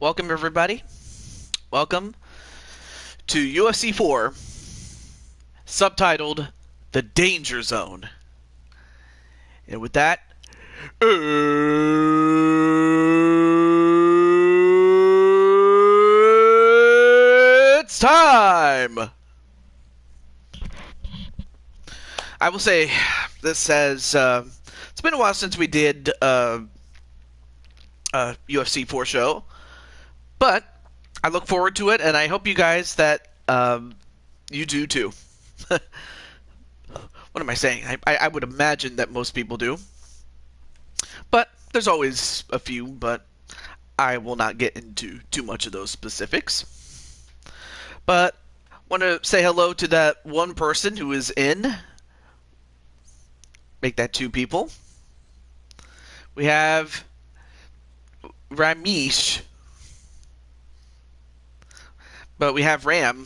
Welcome, everybody. Welcome to UFC 4, subtitled The Danger Zone. And with that, it's time! I will say, this has, it's been a while since we did a UFC 4 show, but I look forward to it, and I hope you guys that you do too. What am I saying? I would imagine that most people do. But there's always a few, but I will not get into too much of those specifics. But want to say hello to that one person who is in. Make that two people. We have Ramesh. But we have Ram.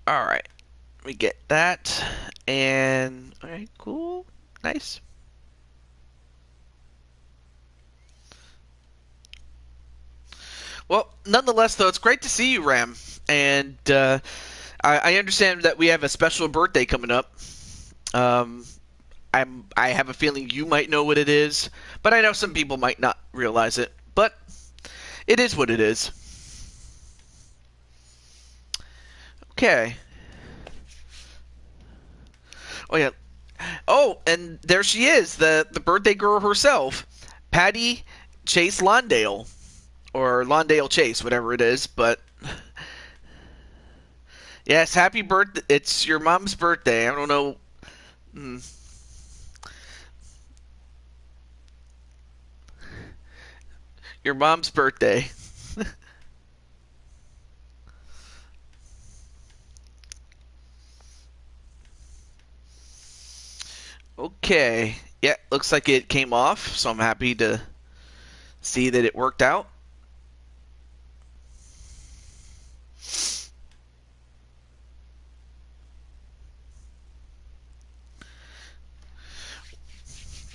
Alright. We get that. And alright, cool. Nice. Well, nonetheless, though, it's great to see you, Ram. And I understand that we have a special birthday coming up. I have a feeling you might know what it is, but I know some people might not realize it. But it is what it is. Okay. Oh yeah. Oh, and there she is, the birthday girl herself, Patty Chase Lawndale, or Lawndale Chase, whatever it is. But yes, happy birthday! It's your mom's birthday. I don't know. Your mom's birthday. Okay. Yeah, looks like it came off, so I'm happy to see that it worked out.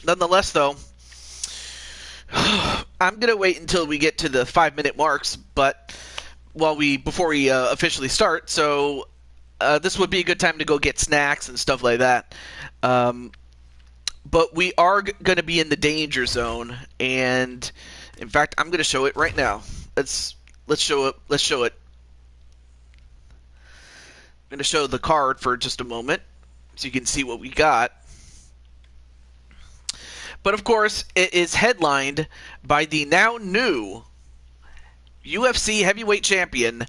Nonetheless, though, I'm gonna wait until we get to the 5-minute marks, but before we officially start. So this would be a good time to go get snacks and stuff like that. But we are going to be in the danger zone, and in fact, I'm going to show it right now. Let's show it. Let's show it. I'm going to show the card for just a moment, so you can see what we got. But of course, it is headlined by the now new UFC heavyweight champion,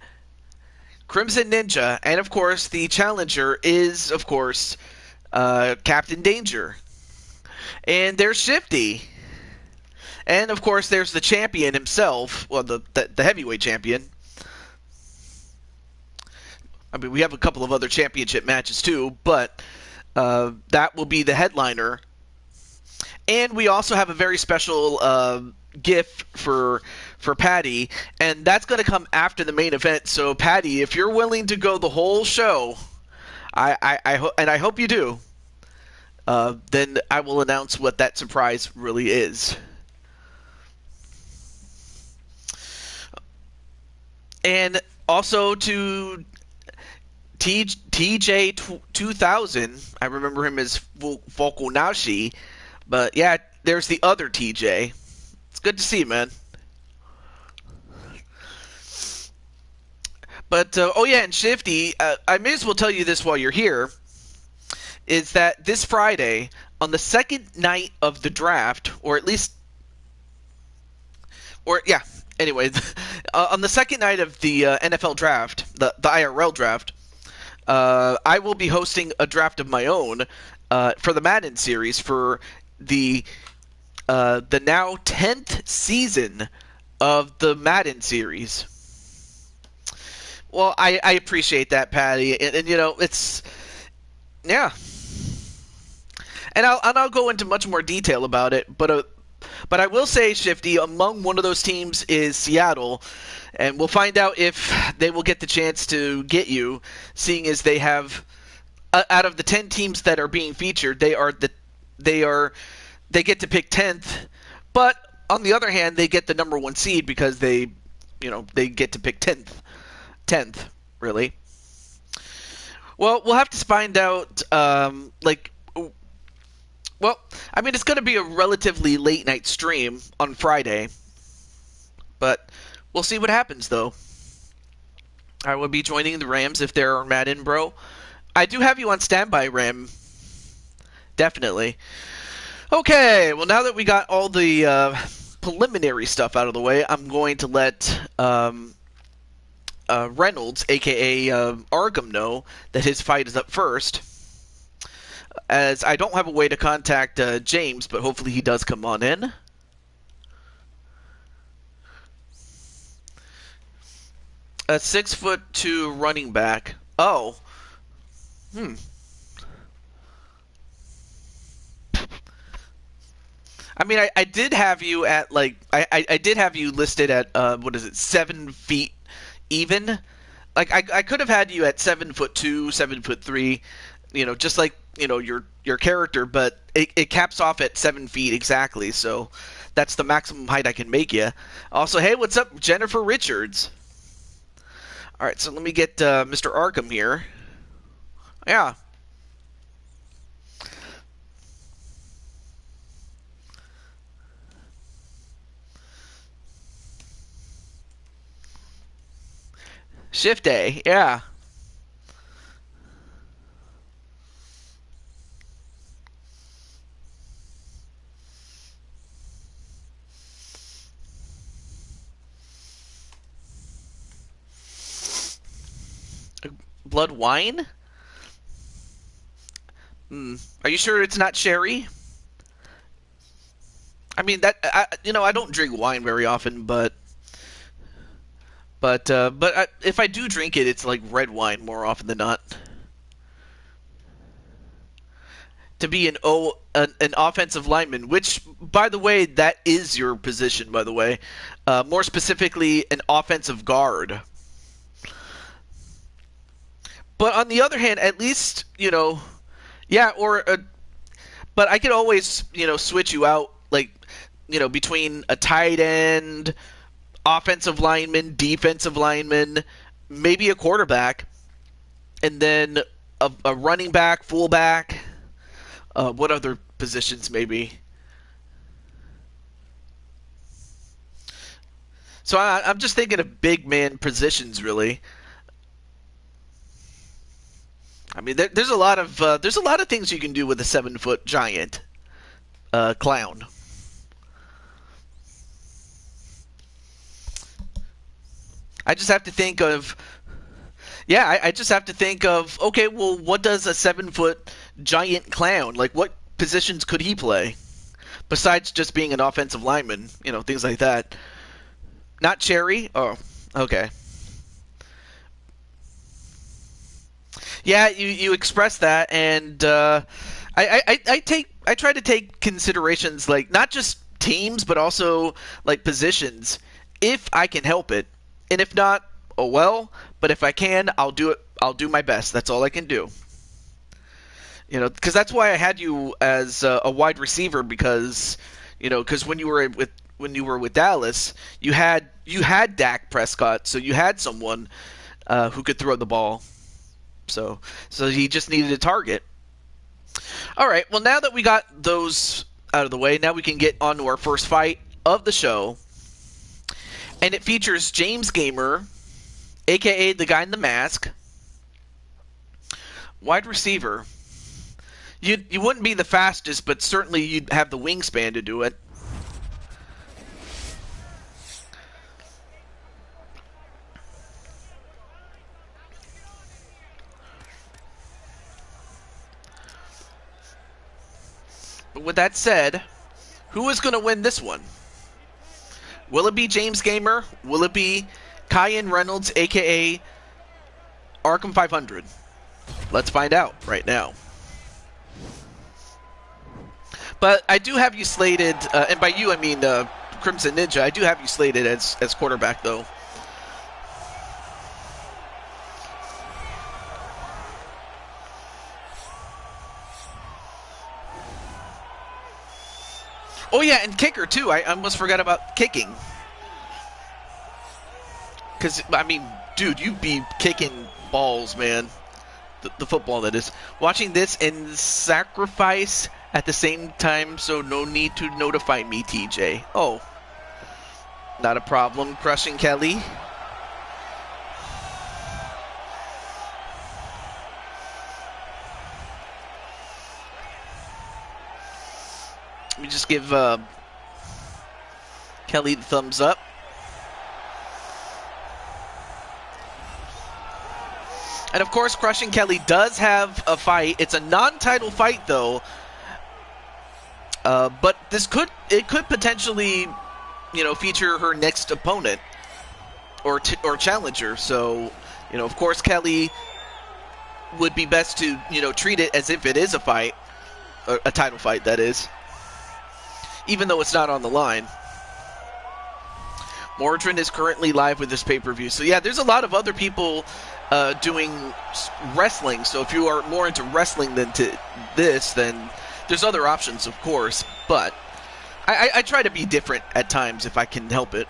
Crimson Ninja, and of course, the challenger is, of course, Captain Danger. And there's Shifty. And, of course, there's the champion himself. Well, the heavyweight champion. I mean, we have a couple of other championship matches, too. But that will be the headliner. And we also have a very special gift for Patty. And that's going to come after the main event. So, Patty, if you're willing to go the whole show, I hope you do. Then I will announce what that surprise really is. And also to TJ2000, I remember him as Volkonashi, but yeah, there's the other TJ. It's good to see, man. But, oh yeah, and Shifty, I may as well tell you this while you're here, is that this Friday, on the second night of the draft, on the second night of the NFL draft, the IRL draft, I will be hosting a draft of my own for the Madden series for the now 10th season of the Madden series. Well, I appreciate that, Patty, and you know, it's, yeah. And I'll go into much more detail about it, but I will say, Shifty, among one of those teams is Seattle, and we'll find out if they will get the chance to get you, seeing as they have, out of the 10 teams that are being featured, they get to pick 10th But on the other hand, they get the number 1 seed because they get to pick 10th, really. Well, we'll have to find out, well, I mean, it's going to be a relatively late night stream on Friday, but we'll see what happens, though. I will be joining the Rams if they're Madden, bro. I do have you on standby, Ram. Definitely. Okay, well, now that we got all the preliminary stuff out of the way, I'm going to let Reynolds, a.k.a. Arkham, know that his fight is up first, as I don't have a way to contact James, but hopefully he does come on in. A 6'2" running back. Oh. I mean, I did have you at, like, I did have you listed at, 7 feet even? Like, I could have had you at 7'2", 7'3", just like, your character, but it caps off at 7 feet exactly, so that's the maximum height I can make you. Also, hey, what's up, Jennifer Richards? Alright, so let me get Mr. Arkham here. Yeah. Shift day, yeah. Blood wine? Are you sure it's not sherry? I mean, I don't drink wine very often, but if I do drink it, it's like red wine more often than not. To be an offensive lineman, which, by the way, that is your position, by the way. More specifically, an offensive guard. But on the other hand, at least, yeah, but I could always, switch you out, like, between a tight end, offensive lineman, defensive lineman, maybe a quarterback, and then a running back, fullback. What other positions maybe? So I'm just thinking of big man positions, really. I mean, there's a lot of things you can do with a 7-foot giant clown. I just have to think of, I just have to think of, okay, well, what does a 7-foot giant clown, like, what positions could he play besides just being an offensive lineman? Things like that. Not Cherry? Oh, okay. Yeah, you express that, and I try to take considerations, like, not just teams, but also, like, positions, if I can help it. And if not, oh well, but if I can, I'll do it. I'll do my best. That's all I can do. Because that's why I had you as a wide receiver, because when you were with Dallas, you had Dak Prescott, so you had someone who could throw the ball. So he just needed a target. All right. Well, now that we got those out of the way, now we can get on to our first fight of the show. And it features James Gamer, a.k.a. the guy in the mask. Wide receiver. You wouldn't be the fastest, but certainly you'd have the wingspan to do it. But with that said, who is going to win this one? Will it be James Gamer? Will it be Kyan Reynolds, a.k.a. Arkham 500? Let's find out right now. But I do have you slated, and by you I mean Crimson Ninja, I do have you slated as quarterback, though. Oh yeah, and kicker too. I almost forgot about kicking. Because, I mean, dude, you be kicking balls, man. The football, that is. Watching this and sacrifice at the same time, so no need to notify me, TJ. Oh. Not a problem. Crushing Kelly. Let me just give Kelly the thumbs up. And of course, Crushing Kelly does have a fight. It's a non-title fight, though. But it could potentially, feature her next opponent or challenger. So, of course, Kelly would be best to, treat it as if it is a fight, a title fight, that is, even though it's not on the line. Mordrin is currently live with this pay-per-view. So yeah, there's a lot of other people doing wrestling. So if you are more into wrestling than to this, then there's other options, of course. But I try to be different at times if I can help it.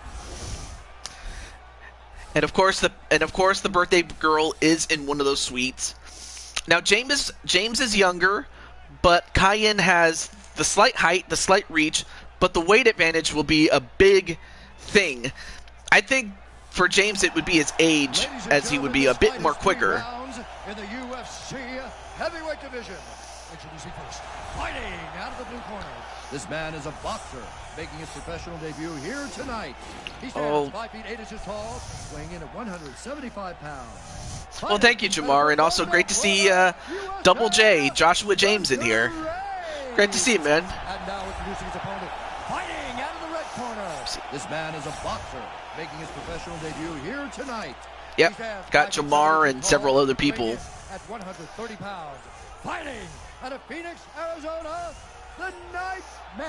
And of course the birthday girl is in one of those suites. Now James is younger, but Cayenne has the slight height, the slight reach, but the weight advantage will be a big thing. I think for James it would be his age, as he would be a bit more quicker. In the UFC heavyweight division. Introducing first, fighting out of the blue corner. This man is a boxer, making his professional debut here tonight. He stands 5 feet 8 inches tall, weighing in at 175 pounds. Well, thank you, Jamar, and also great to see Double J, Joshua James, in here. Great to see you, man. And now introducing his opponent, fighting out of the red corner. This man is a boxer, making his professional debut here tonight. Yep, got Jamar and several other people. At 130 pounds, fighting out of Phoenix, Arizona, the Nightmare.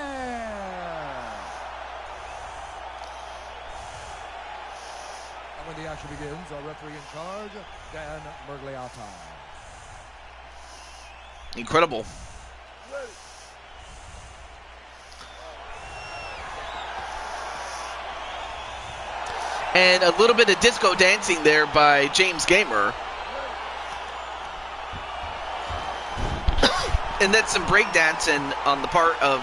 And when the action begins, our referee in charge, Dan Mergliata. Incredible. And a little bit of disco dancing there by James Gamer. And then some breakdancing on the part of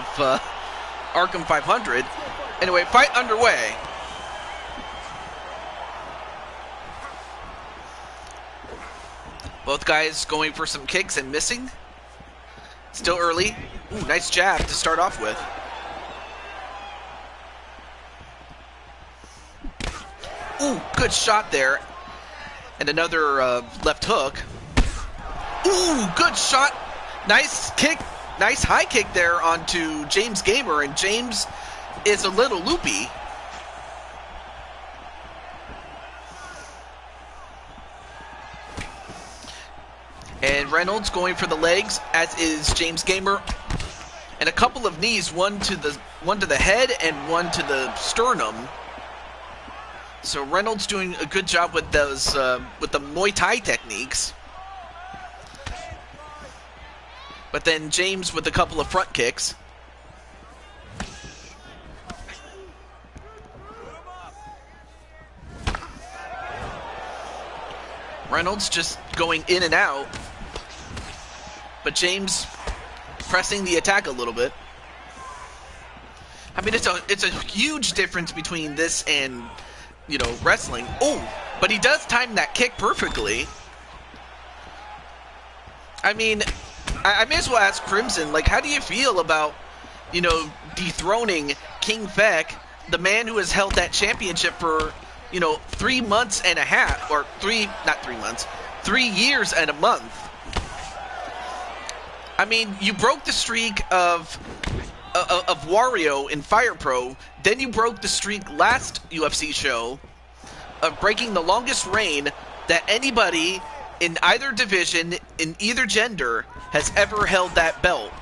Arkham 500. Anyway, fight underway. Both guys going for some kicks and missing. Still early. Ooh, nice jab to start off with. Ooh, good shot there. And another left hook. Ooh, good shot. Nice kick. Nice high kick there onto James Gamer. And James is a little loopy. And Reynolds going for the legs, as is James Gamer. And a couple of knees, one to the head and one to the sternum. So Reynolds doing a good job with those with the Muay Thai techniques. But then James with a couple of front kicks. Reynolds just going in and out. But James pressing the attack a little bit. I mean, it's a huge difference between this and, you know, wrestling. Oh, but he does time that kick perfectly. I mean, I may as well ask Crimson, like, how do you feel about, you know, dethroning King Feck, the man who has held that championship for, you know, 3 months and a half, or not 3 months, 3 years and a month. I mean, you broke the streak of Wario in Fire Pro, then you broke the streak last UFC show of breaking the longest reign that anybody in either division, in either gender, has ever held that belt.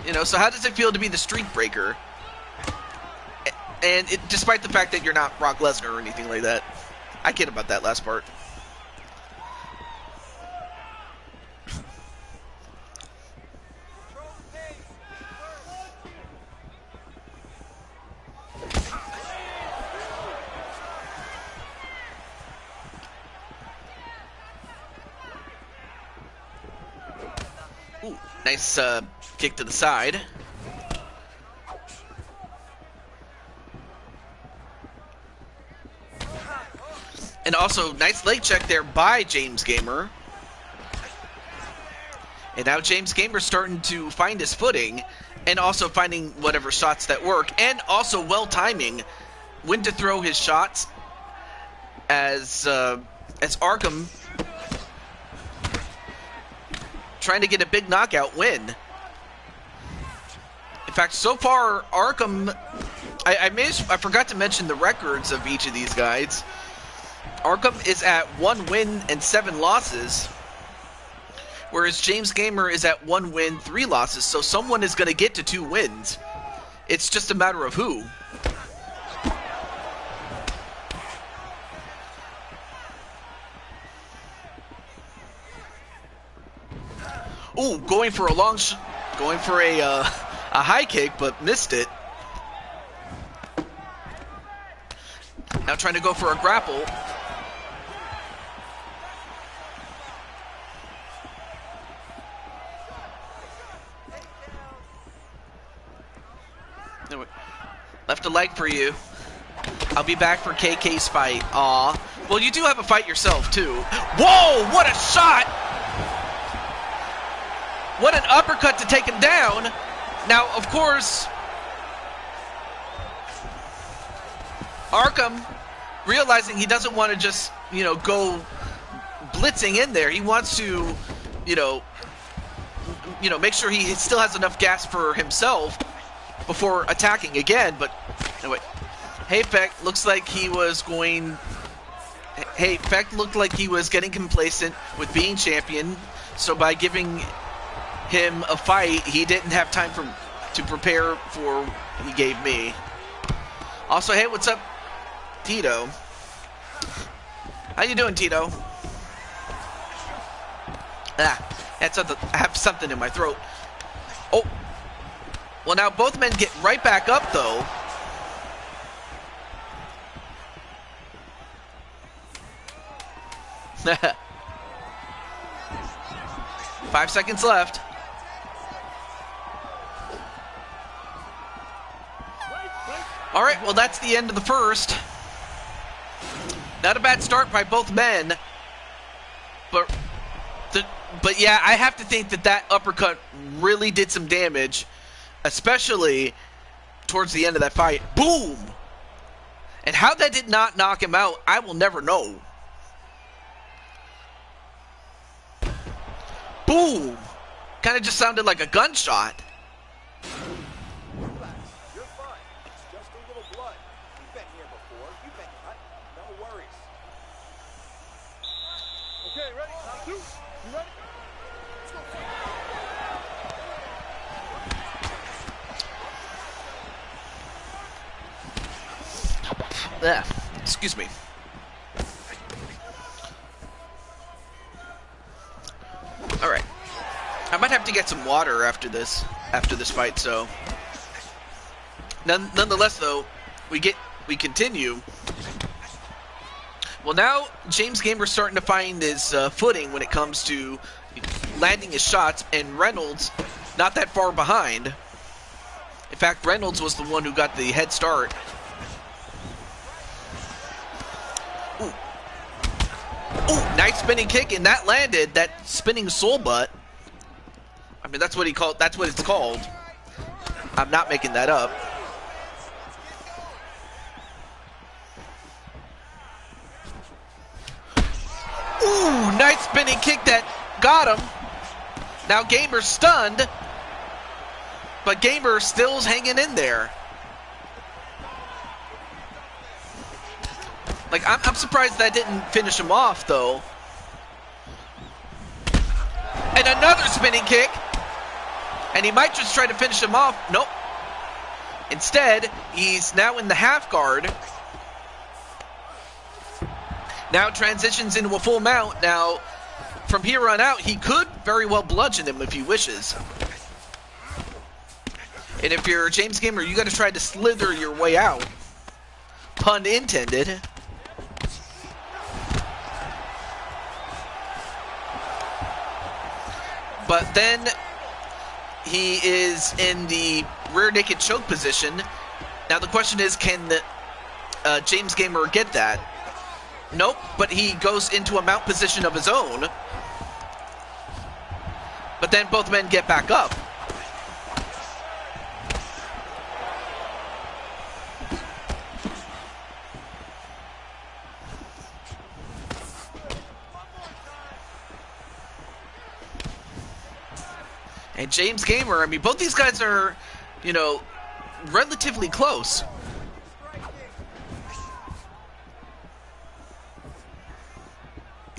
You know, so how does it feel to be the streak breaker? And despite the fact that you're not Brock Lesnar or anything like that. I kid about that last part. Nice kick to the side. And also, nice leg check there by James Gamer. And now James Gamer's starting to find his footing and also finding whatever shots that work, and also well timing when to throw his shots as Arkham trying to get a big knockout win. In fact, so far Arkham, I forgot to mention the records of each of these guys. Arkham is at 1 win and 7 losses, whereas James Gamer is at 1 win, 3 losses. So someone is going to get to 2 wins. It's just a matter of who. Ooh, going for a high kick, but missed it. Now trying to go for a grapple. Left a leg for you. I'll be back for KK's fight. Aw. Well, you do have a fight yourself, too. Whoa! What a shot! What an uppercut to take him down. Now, of course, Arkham, realizing he doesn't want to just, go blitzing in there. He wants to, make sure he still has enough gas for himself before attacking again. But anyway, Feck looks like he was getting complacent with being champion. So by giving him a fight, he didn't have time to prepare for he gave me. Also, hey, what's up, Tito? How you doing, Tito? That's something. I have something in my throat. Oh. Well, now both men get right back up, though. Five seconds left. All right, well, that's the end of the first. Not a bad start by both men. But yeah, I have to think that uppercut really did some damage, especially towards the end of that fight. Boom! And how that did not knock him out, I will never know. Boom! Kind of just sounded like a gunshot. You're fine. It's just a little blood. You've been here before. You've been cut. No worries. Okay, ready? Round 2. You ready? Let's go. Excuse me. All right. I might have to get some water after this fight. So, nonetheless, though, we continue. Well, now James Gamer's starting to find his footing when it comes to landing his shots, and Reynolds not that far behind. In fact, Reynolds was the one who got the head start. Ooh. Ooh, nice spinning kick, and that landed, that spinning soul butt. I mean, that's what it's called. I'm not making that up. Ooh, nice spinning kick that got him. Now Gamer's stunned, but Gamer still's hanging in there. Like, I'm surprised that didn't finish him off, though. And another spinning kick. And he might just try to finish him off. Nope. Instead, he's now in the half guard. Now transitions into a full mount. Now, from here on out, he could very well bludgeon him if he wishes. And if you're James Gamer, you got to try to slither your way out. Pun intended. But then he is in the rear naked choke position. Now the question is, can James Gamer get that? Nope, but he goes into a mount position of his own. But then both men get back up. And James Gamer, I mean, both these guys are, you know, relatively close.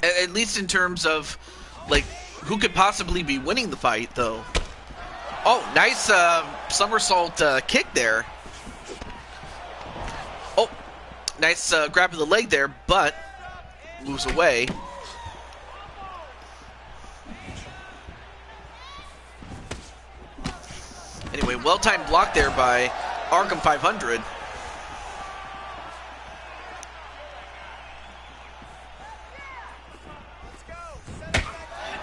At least in terms of, like, who could possibly be winning the fight, though. Oh, nice somersault kick there. Oh, nice grab of the leg there, but moves away. Anyway, well-timed block there by Arkham 500.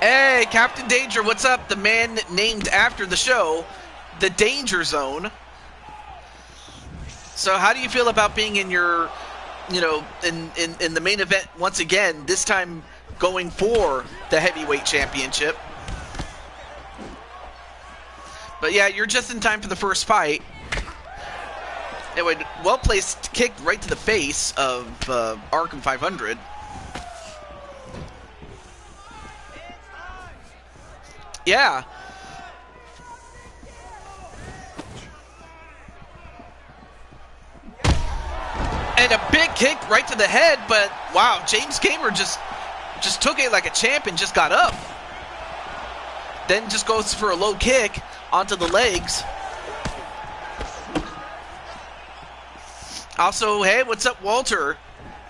Hey, Captain Danger, what's up? The man named after the show, the Danger Zone. So how do you feel about being in your, you know, in the main event once again, this time going for the heavyweight championship? But yeah, you're just in time for the first fight. Anyway, well-placed kick right to the face of Arkham 500. Yeah. And a big kick right to the head, but wow, James Gamer just took it like a champ and just got up. Then just goes for a low kick onto the legs. Also, hey, what's up, Walter?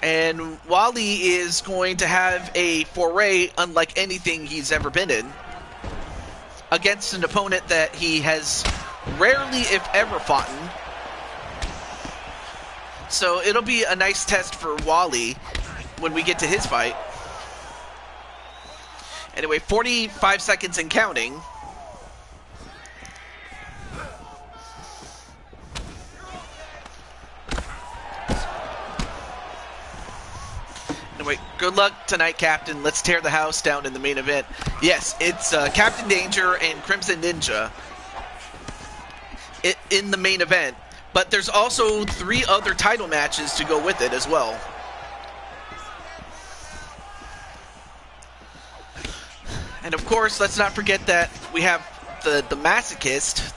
And Wally is going to have a foray unlike anything he's ever been in, against an opponent that he has rarely, if ever, fought in. So it'll be a nice test for Wally when we get to his fight. Anyway, 45 seconds and counting. Anyway, good luck tonight, Captain. Let's tear the house down in the main event. Yes, it's Captain Danger and Crimson Ninja in the main event. But there's also 3 other title matches to go with it as well. And of course, let's not forget that we have the Masochist,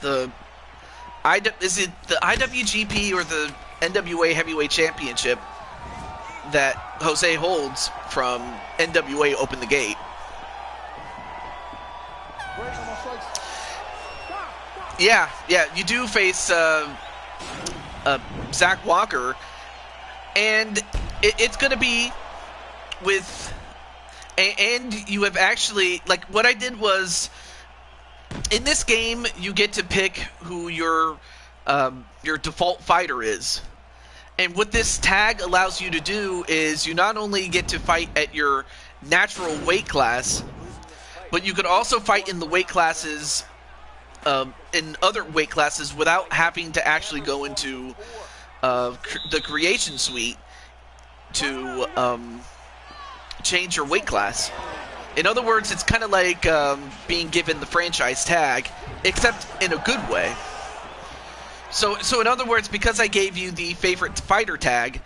is it the IWGP or the NWA Heavyweight Championship that Jose holds from NWA Open the Gate. Yeah, you do face Zach Walker, and it's going to be with, and you have actually, like, what I did was, in this game, you get to pick who your default fighter is. And what this tag allows you to do is you not only get to fight at your natural weight class, but you could also fight in the weight classes, in other weight classes, without having to actually go into the creation suite to change your weight class. In other words, it's kind of like being given the franchise tag, except in a good way. So in other words, because I gave you the favorite fighter tag,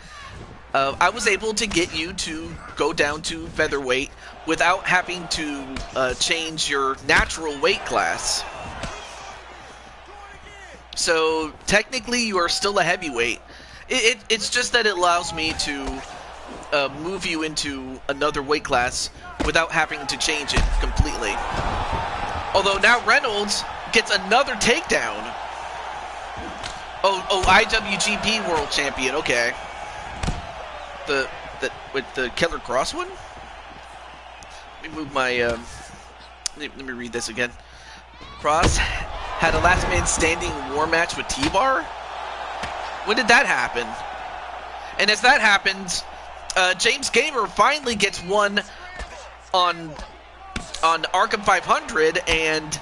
I was able to get you to go down to featherweight without having to change your natural weight class. So technically, you are still a heavyweight. It's just that it allows me to move you into another weight class without having to change it completely. Although now Reynolds gets another takedown. Oh, IWGP World Champion. Okay. With the Killer Cross one. Let me move my. Let me read this again. Cross had a last man standing war match with T-Bar. When did that happen? And as that happens, James Gamer finally gets one on Arkham 500, and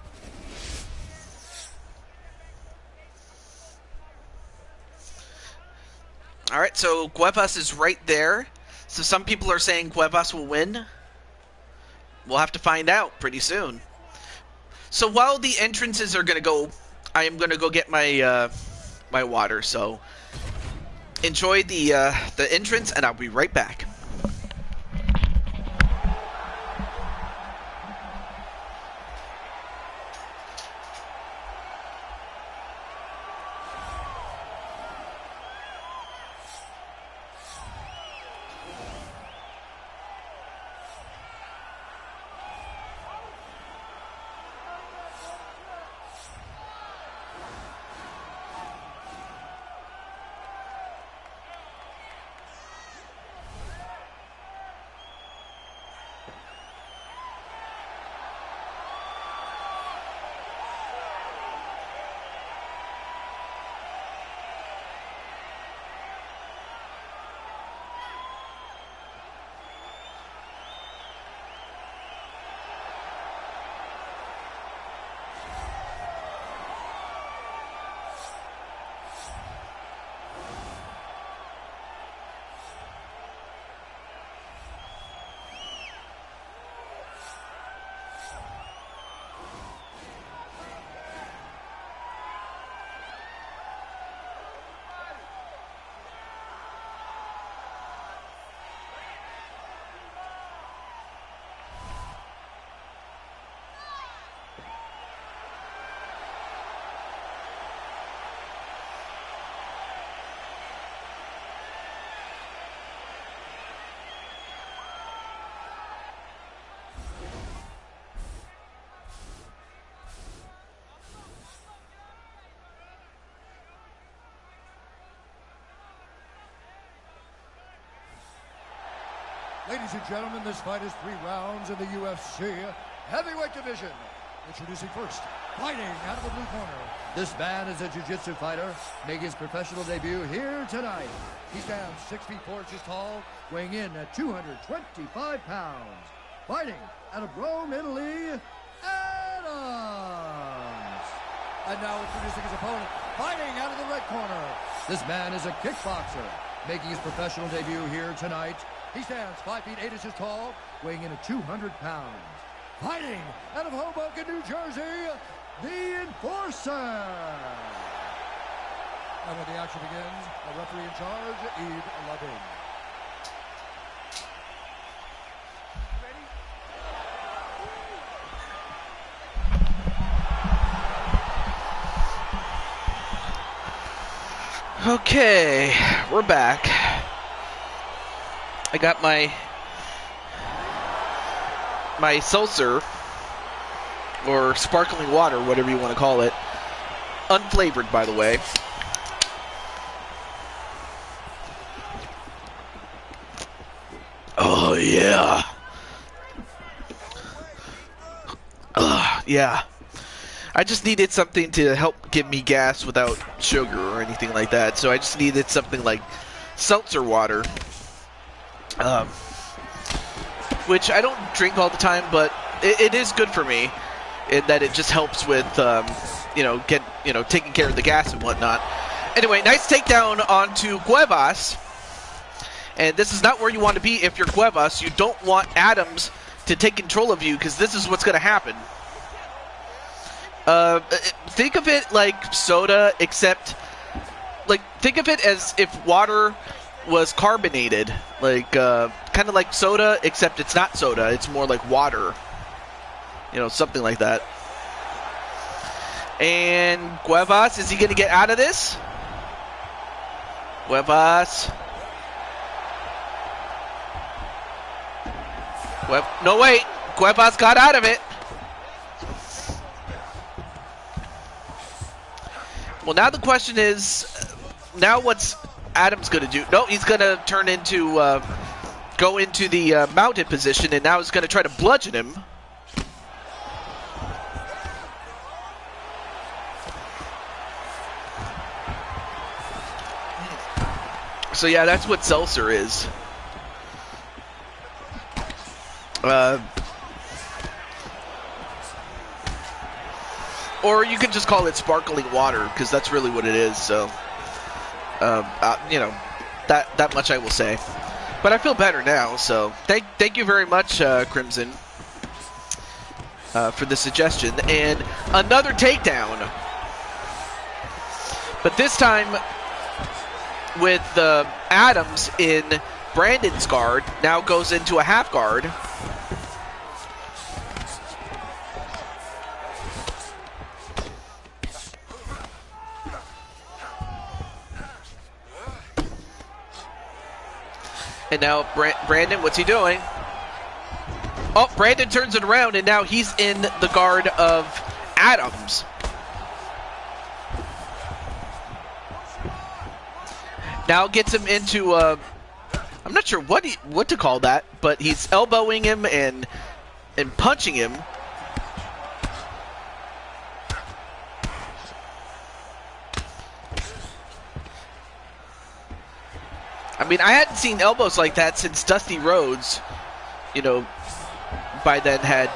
All right, so Cuevas is right there. So some people are saying Cuevas will win. We'll have to find out pretty soon. So while the entrances are going to go, I am going to go get my my water. So enjoy the entrance, and I'll be right back. Ladies and gentlemen, this fight is 3 rounds in the UFC heavyweight division. Introducing first, fighting out of the blue corner. This man is a jiu-jitsu fighter, making his professional debut here tonight. He stands 6 feet 4 inches tall, weighing in at 225 pounds. Fighting out of Rome, Italy, Adams. And now introducing his opponent, fighting out of the red corner. This man is a kickboxer, making his professional debut here tonight. He stands 5 feet 8 inches tall, weighing in at 200 pounds. Fighting out of Hoboken, New Jersey, the Enforcer. And when the action begins, a referee in charge, Yves Lavin. Okay, we're back. I got my seltzer, or sparkling water, whatever you want to call it. Unflavored, by the way. Oh, yeah. Yeah. I just needed something to help give me gas without sugar or anything like that. So I just needed something like seltzer water. Which I don't drink all the time, but it is good for me in that it just helps with, taking care of the gas and whatnot. Anyway, nice takedown onto Cuevas. And this is not where you want to be if you're Cuevas. You don't want Adams to take control of you, because this is what's going to happen. Think of it like soda, except, think of it as if water was carbonated, kind of like soda, except it's not soda, it's more like water, something like that. And Cuevas, is he going to get out of this? Cuevas. No, wait, Cuevas got out of it. Well, now the question is, now what's Adams going to do? No, he's going to turn into, go into the mounted position, and now he's going to try to bludgeon him. So yeah, that's what seltzer is. Or you can just call it sparkling water, because that's really what it is. So, that's That much I will say. But I feel better now, so thank you very much, Crimson, for the suggestion. And another takedown. But this time with Adams in Brandon's guard, now goes into a half guard. And now Brandon, what's he doing? Oh, Brandon turns it around, and now he's in the guard of Adams. Now gets him into, I'm not sure what to call that, but he's elbowing him and punching him. I mean, I hadn't seen elbows like that since Dusty Rhodes, you know, by then had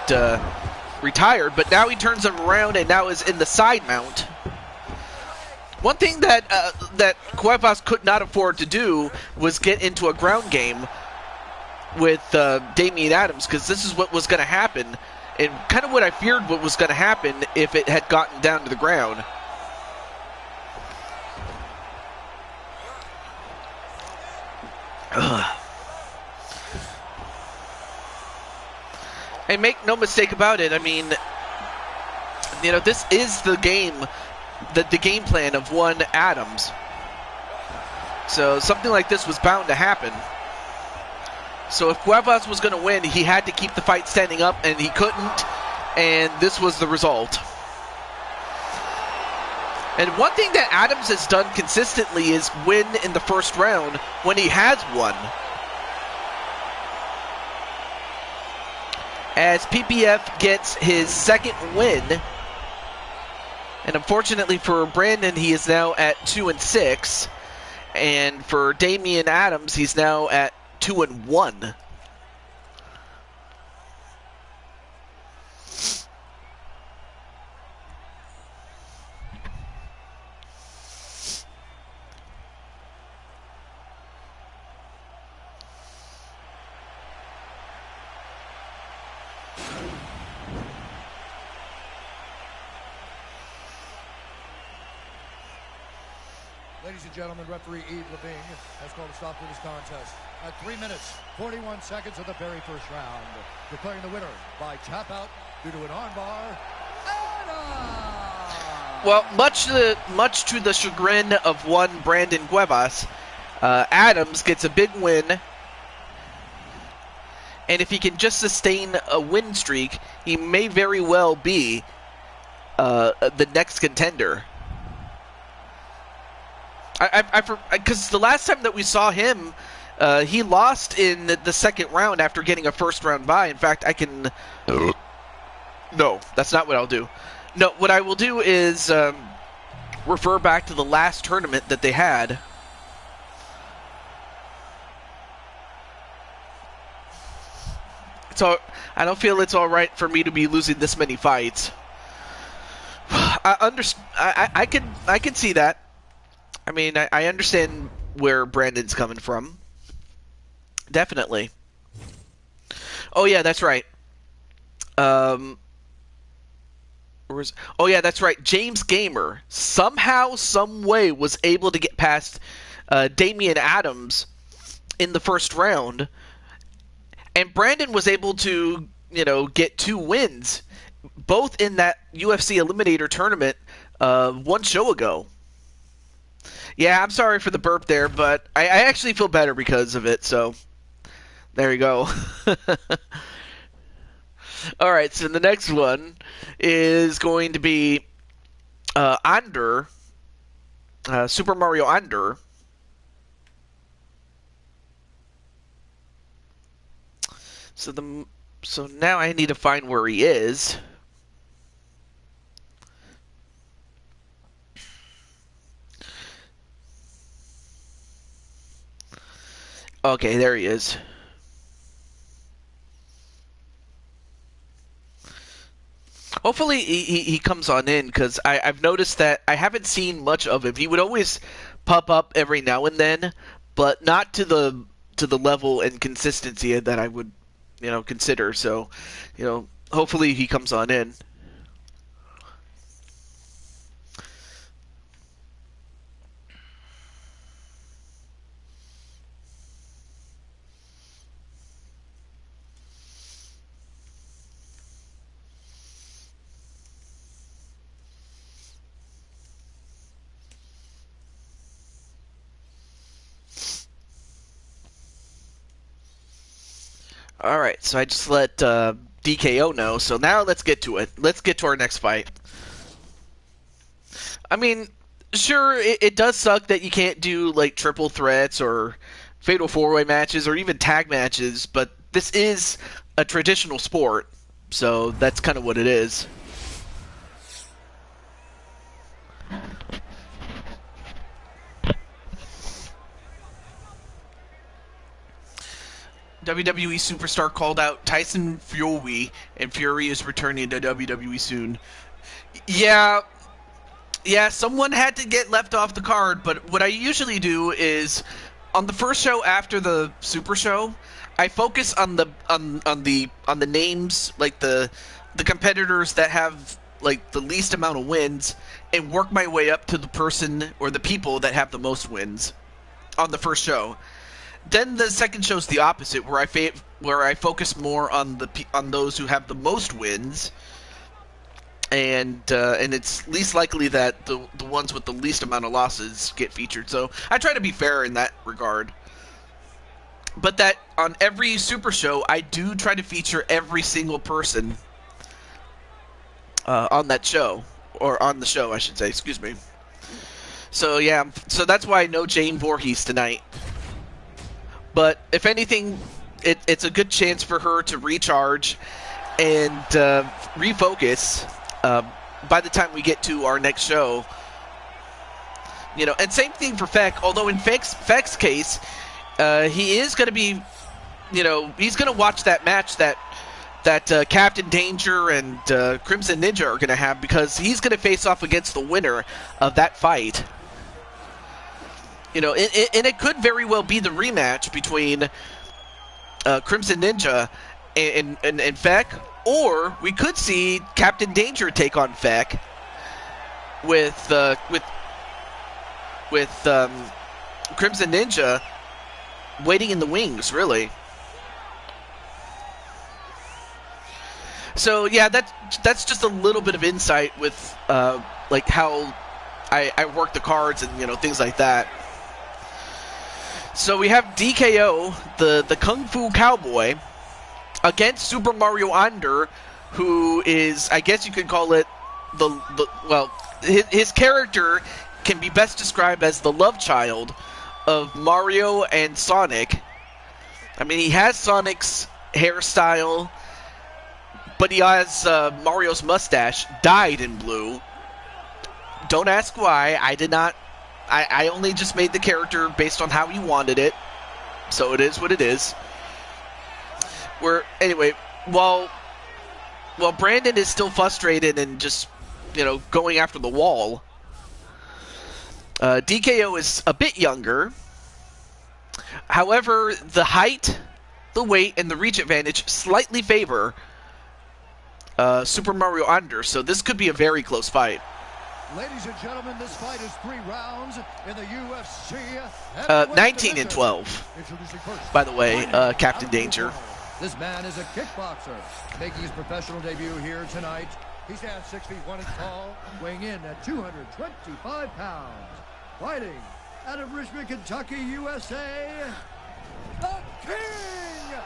retired. But now he turns him around and now is in the side mount. One thing that that Cuevas could not afford to do was get into a ground game with Damian Adams, because this is what was going to happen, and kind of what I feared what was going to happen if it had gotten down to the ground. And make no mistake about it, I mean, you know, this is the game, the game plan of one Adams. So something like this was bound to happen. So if Cuevas was going to win, he had to keep the fight standing up, and he couldn't, and this was the result. And one thing that Adams has done consistently is win in the first round when he has won. As PPF gets his second win. And unfortunately for Brandon, he is now at 2-6. And for Damian Adams, he's now at 2-1. Ladies and gentlemen, referee Yves Levine has called a stop to this contest at 3 minutes, 41 seconds of the very first round, declaring the winner by tap out due to an armbar, Adams! Well, much to the chagrin of one Brandon Cuevas, Adams gets a big win, and if he can just sustain a win streak, he may very well be the next contender. Because the last time that we saw him, he lost in the second round after getting a first round bye. In fact, I can... No, that's not what I'll do. No, what I will do is refer back to the last tournament that they had. So I don't feel it's all right for me to be losing this many fights. I can see that. I mean, I understand where Brandon's coming from. Definitely. Oh, yeah, that's right. Oh, yeah, that's right. James Gamer somehow, some way was able to get past Damian Adams in the first round. And Brandon was able to, you know, get 2 wins, both in that UFC Eliminator tournament 1 show ago. Yeah, I'm sorry for the burp there, but I actually feel better because of it, so there you go. All right, so the next one is going to be Under, Super Mario Under. So now I need to find where he is. Okay, there he is. Hopefully he comes on in, because I've noticed that I haven't seen much of him. He would always pop up every now and then, but not to the level and consistency that I would, consider. So, hopefully he comes on in. All right, so I just let DKO know. So now let's get to it. Let's get to our next fight. I mean, sure, it does suck that you can't do like triple threats or fatal four-way matches or even tag matches, but this is a traditional sport, so that's kind of what it is. WWE superstar called out Tyson Fury, and Fury is returning to WWE soon. Yeah, someone had to get left off the card, but what I usually do is on the first show after the Super Show, I focus on the names, like the competitors that have like the least amount of wins, and work my way up to the person or the people that have the most wins on the first show. Then the second show's the opposite, where I focus more on those who have the most wins, and it's least likely that the ones with the least amount of losses get featured. So I try to be fair in that regard. But that on every Super Show, I do try to feature every single person on that show, or on the show, I should say. Excuse me. So yeah, so that's why no Jane Voorhees tonight. But if anything, it's a good chance for her to recharge and refocus by the time we get to our next show. And same thing for Feck, although in Feck's case, he is going to be, he's going to watch that match that Captain Danger and Crimson Ninja are going to have, because he's going to face off against the winner of that fight. And it could very well be the rematch between Crimson Ninja and Feck, or we could see Captain Danger take on Feck with Crimson Ninja waiting in the wings, really. So yeah, that's just a little bit of insight with like how I work the cards and things like that. So we have DKO, the Kung Fu Cowboy, against Super Mario Under, who is, I guess you could call it his character can be best described as the love child of Mario and Sonic. I mean, he has Sonic's hairstyle, but he has Mario's mustache dyed in blue. Don't ask why. I did not. I only just made the character based on how he wanted it, so it is what it is. Anyway, while Brandon is still frustrated and just going after the wall, DKO is a bit younger. However, the height, the weight, and the reach advantage slightly favor Super Mario Under, so this could be a very close fight. Ladies and gentlemen, this fight is 3 rounds in the UFC. 19 and 12. By the way, Captain Danger. This man is a kickboxer, making his professional debut here tonight. He stands 6 feet 1 inch tall, weighing in at 225 pounds. Fighting out of Richmond, Kentucky, USA, the King!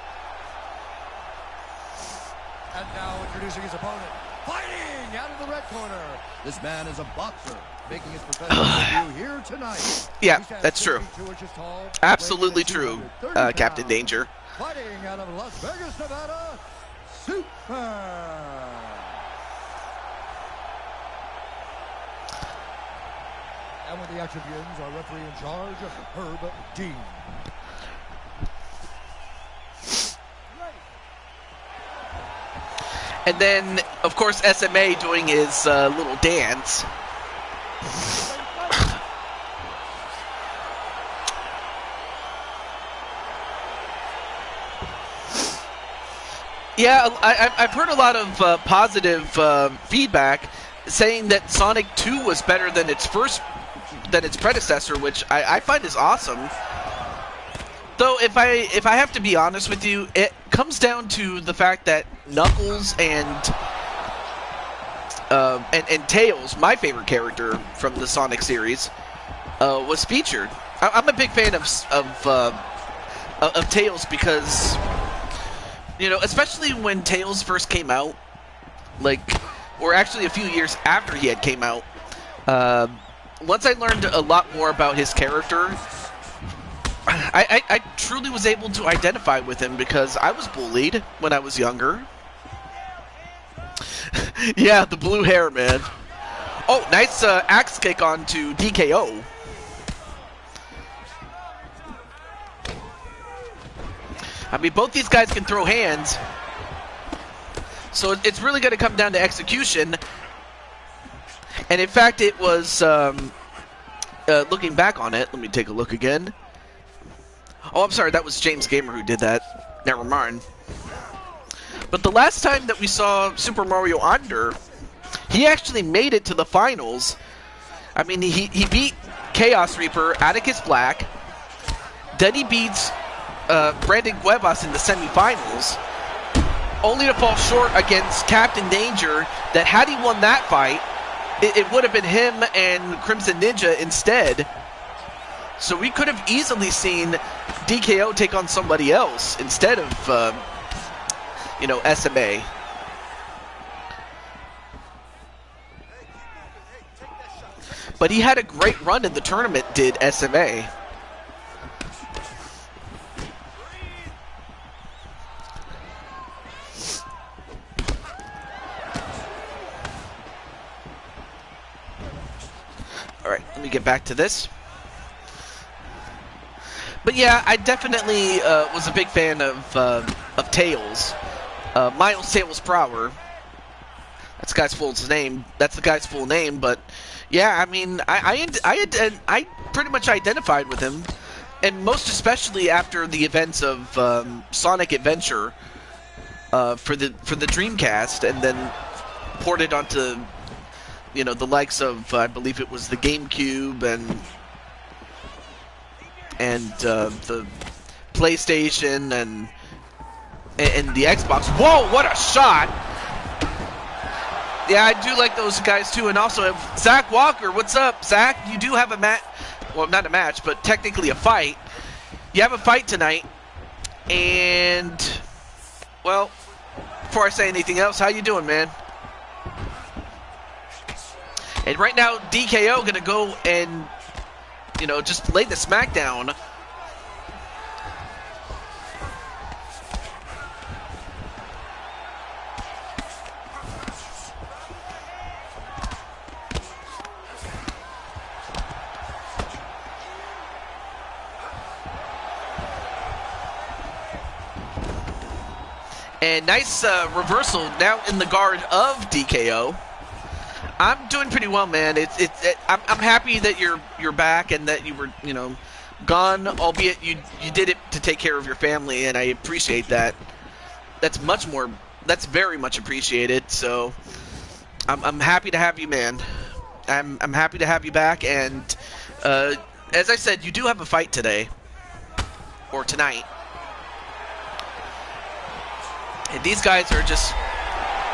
And now introducing his opponent, fighting out of the red corner. This man is a boxer, making his professional debut here tonight. Yeah, that's true. Absolutely true, Captain Danger. Fighting out of Las Vegas, Nevada, Super. And when the action begins, our referee in charge, Herb Dean. And then, of course, SMA doing his little dance. Yeah, I've heard a lot of positive feedback saying that Sonic 2 was better than its predecessor, which I find is awesome. Though if I have to be honest with you, it comes down to the fact that Knuckles and Tails, my favorite character from the Sonic series, was featured. I'm a big fan of Tails because, you know, especially when Tails first came out, like, or actually a few years after he had came out, once I learned a lot more about his character, I truly was able to identify with him because I was bullied when I was younger. Yeah, the blue hair, man. Oh, nice axe kick onto DKO. I mean, both these guys can throw hands, so it's really going to come down to execution. And in fact, it was, looking back on it, let me take a look again. Oh, I'm sorry, that was James Gamer who did that. Never mind. But the last time that we saw Super Mario Under, he actually made it to the finals. I mean, he beat Chaos Reaper, Atticus Black, then he beats Brandon Cuevas in the semifinals, only to fall short against Captain Danger, that had he won that fight, it would have been him and Crimson Ninja instead. So we could have easily seen DKO take on somebody else instead of, you know, SMA. But he had a great run in the tournament, did SMA. Alright, let me get back to this. But yeah, I definitely was a big fan of Tails. Miles Tails Prower. That's the guy's full name, but yeah, I mean, I pretty much identified with him, and most especially after the events of Sonic Adventure for the Dreamcast, and then ported onto, you know, the likes of I believe it was the GameCube and the PlayStation and the Xbox. Whoa, what a shot! Yeah, I do like those guys too. And also, Zach Walker, what's up? Zach, you do have a match. Well, not a match, but technically a fight. You have a fight tonight. And, well, before I say anything else, how you doing, man? And right now, DKO going to go and, you know, just lay the smackdown. And nice reversal now in the guard of DKO. I'm doing pretty well, man. I'm happy that you're back and that you were, you know, gone. Albeit you did it to take care of your family, and I appreciate that. That's very much appreciated. So I'm happy to have you, man. I'm happy to have you back. And as I said, you do have a fight today or tonight. And these guys are just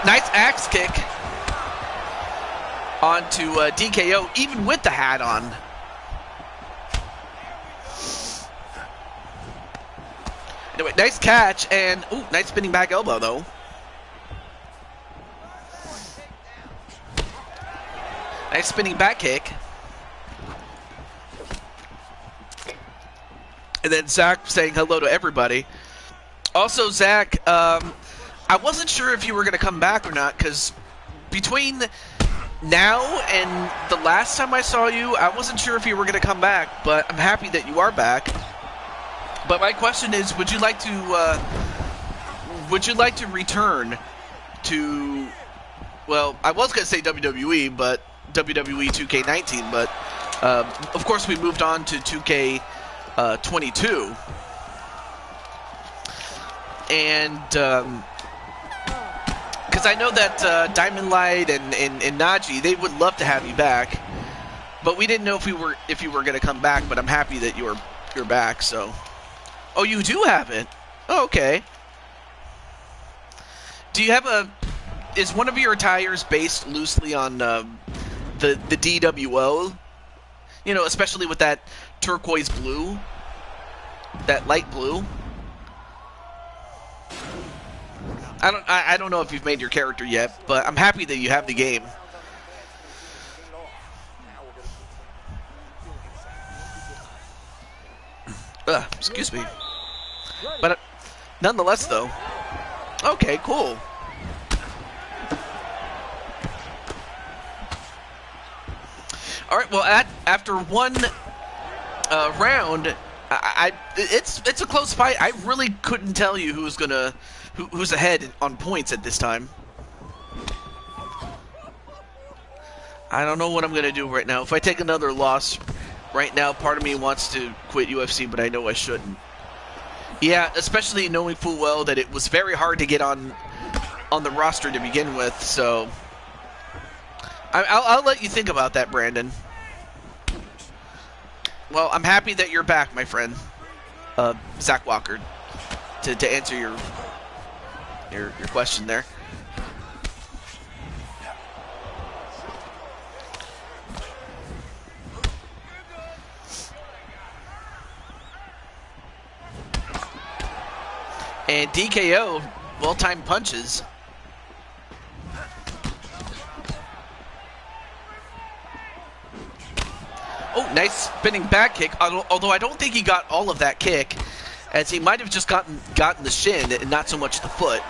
nice axe kick onto DKO, even with the hat on. Anyway, nice catch, and ooh, nice spinning back elbow though. Nice spinning back kick. And then Zach saying hello to everybody. Also, Zach, I wasn't sure if you were going to come back or not, because between now and the last time I saw you, I wasn't sure if you were going to come back, but I'm happy that you are back. But my question is, would you like to return to, well, I was going to say WWE, but WWE 2K19, but of course we moved on to 2K22. And Because I know that Diamond Light and Najee, they would love to have you back, but we didn't know if you were going to come back. But I'm happy that you're back. So, oh, you do have it. Oh, okay. Do you have is one of your attires based loosely on the DWO? You know, especially with that turquoise blue, that light blue. I don't know if you've made your character yet, but I'm happy that you have the game. Excuse me. But nonetheless, though. Okay, cool. All right. Well, after one round, it's a close fight. I really couldn't tell you who's ahead on points at this time. I don't know what I'm gonna do right now. If I take another loss right now, part of me wants to quit UFC, but I know I shouldn't. Yeah, especially knowing full well that it was very hard to get on the roster to begin with. So I'll let you think about that, Brandon. Well, I'm happy that you're back, my friend, Zach Walker, to answer your question there. And DKO, well-timed punches. Oh, nice spinning back kick, although I don't think he got all of that kick, as he might have just gotten the shin and not so much the foot.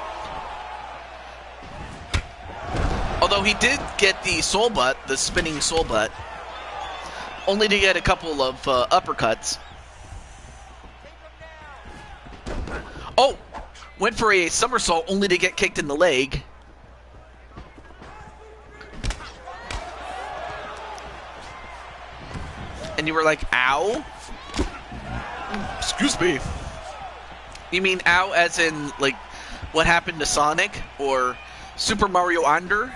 Although he did get the soul butt, the spinning soul butt, only to get a couple of uppercuts. Oh, went for a somersault only to get kicked in the leg. And you were like, ow? Excuse me. You mean ow as in, like, what happened to Sonic? Or Super Mario Under?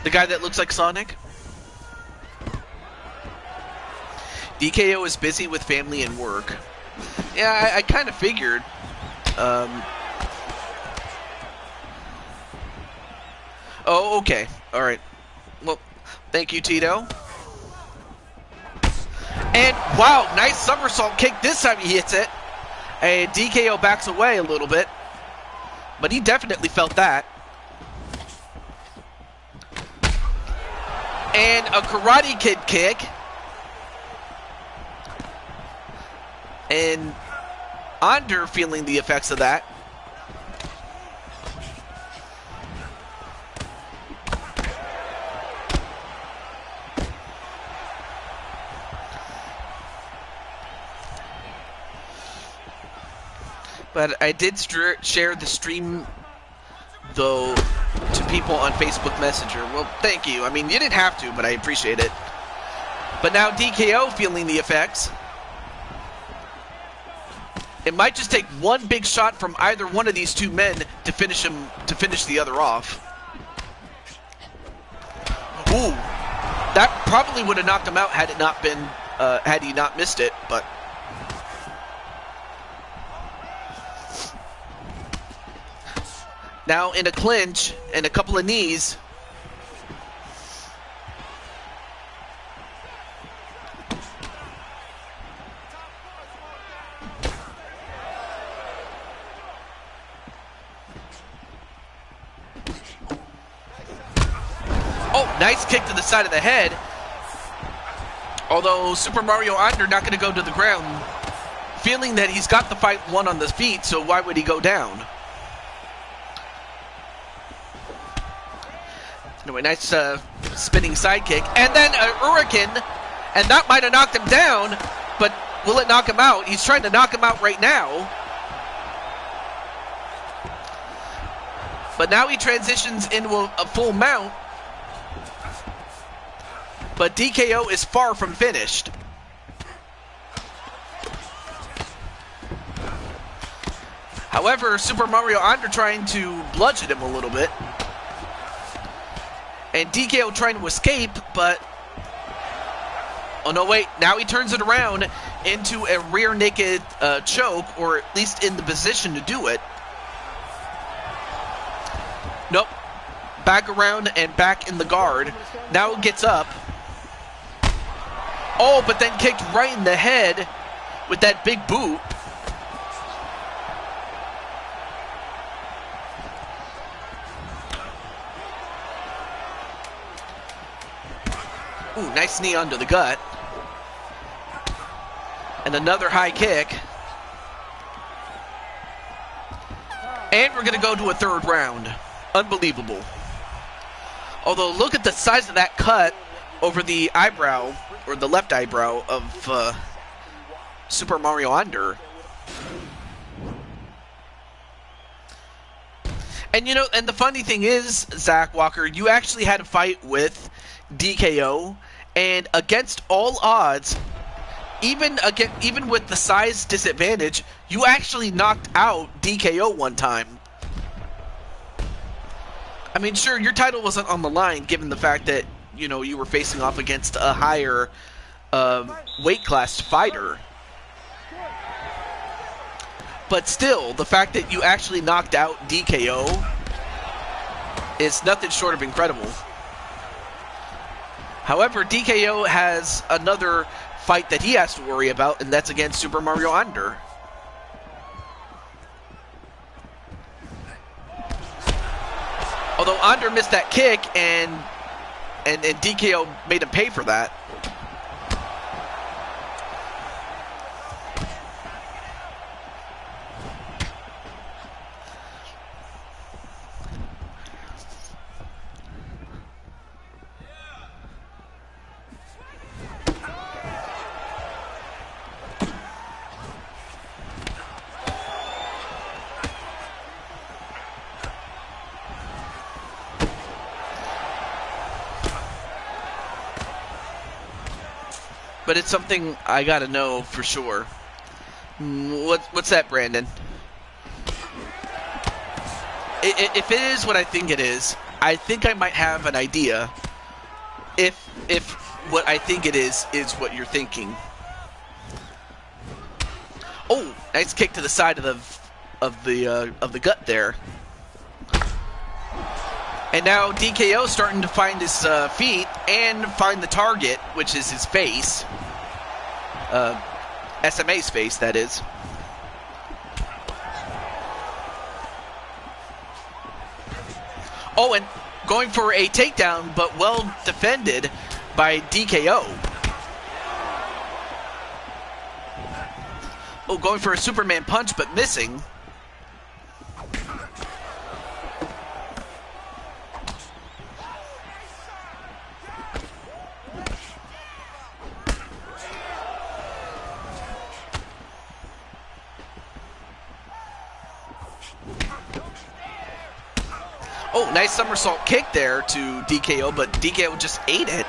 The guy that looks like Sonic? DKO is busy with family and work. Yeah, I kind of figured. Oh, okay. All right. Well, thank you, Tito. And, wow, nice somersault kick. This time he hits it. And DKO backs away a little bit. But he definitely felt that. And a Karate Kid kick. And Under feeling the effects of that. But I did share the stream, though, to people on Facebook Messenger. Well, thank you. I mean, you didn't have to, but I appreciate it. But now DKO feeling the effects. It might just take one big shot from either one of these two men to finish the other off. Ooh, that probably would have knocked him out had it not been, had he not missed it. But now in a clinch and a couple of knees. Oh, nice kick to the side of the head. Although Super Mario Under not going to go to the ground, feeling that he's got the fight won on the feet, so why would he go down? Anyway, nice spinning side kick. And then a hurricane, and that might have knocked him down, but will it knock him out? He's trying to knock him out right now. But now he transitions into a full mount. But DKO is far from finished. However, Super Mario Under trying to bludgeon him a little bit. And DKO trying to escape, but... Oh, no, wait. Now he turns it around into a rear naked choke, or at least in the position to do it. Nope. Back around and back in the guard. Now gets up. Oh, but then kicked right in the head with that big boot. Ooh, nice knee under the gut. And another high kick. And we're going to go to a third round. Unbelievable. Although, look at the size of that cut over the eyebrow, or the left eyebrow of Super Mario Under. And, you know, and the funny thing is, Zach Walker, you actually had a fight with DKO, and against all odds, even with the size disadvantage, you actually knocked out DKO one time. I mean, sure, your title wasn't on the line, given the fact that, you know, you were facing off against a higher weight class fighter. But still, the fact that you actually knocked out DKO is nothing short of incredible. However, DKO has another fight that he has to worry about, and that's against Super Mario Under. Although Under missed that kick, and DKO made him pay for that. But it's something I gotta know for sure. What's that, Brandon? If it is what I think it is, I think I might have an idea. If what I think it is what you're thinking. Oh, nice kick to the side of the gut there. And now DKO starting to find his feet and find the target, which is his face. SMA's face, that is. Oh, and going for a takedown, but well defended by DKO. Oh, going for a Superman punch, but missing. Oh, nice somersault kick there to DKO, but DKO just ate it.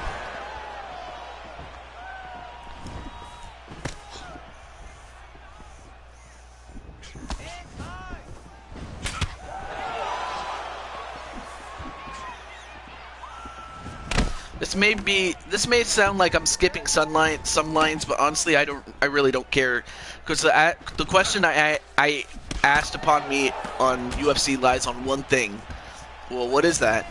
This may sound like I'm skipping some lines, but honestly, I really don't care, because the question I asked upon me on UFC lies on one thing. Well, what is that?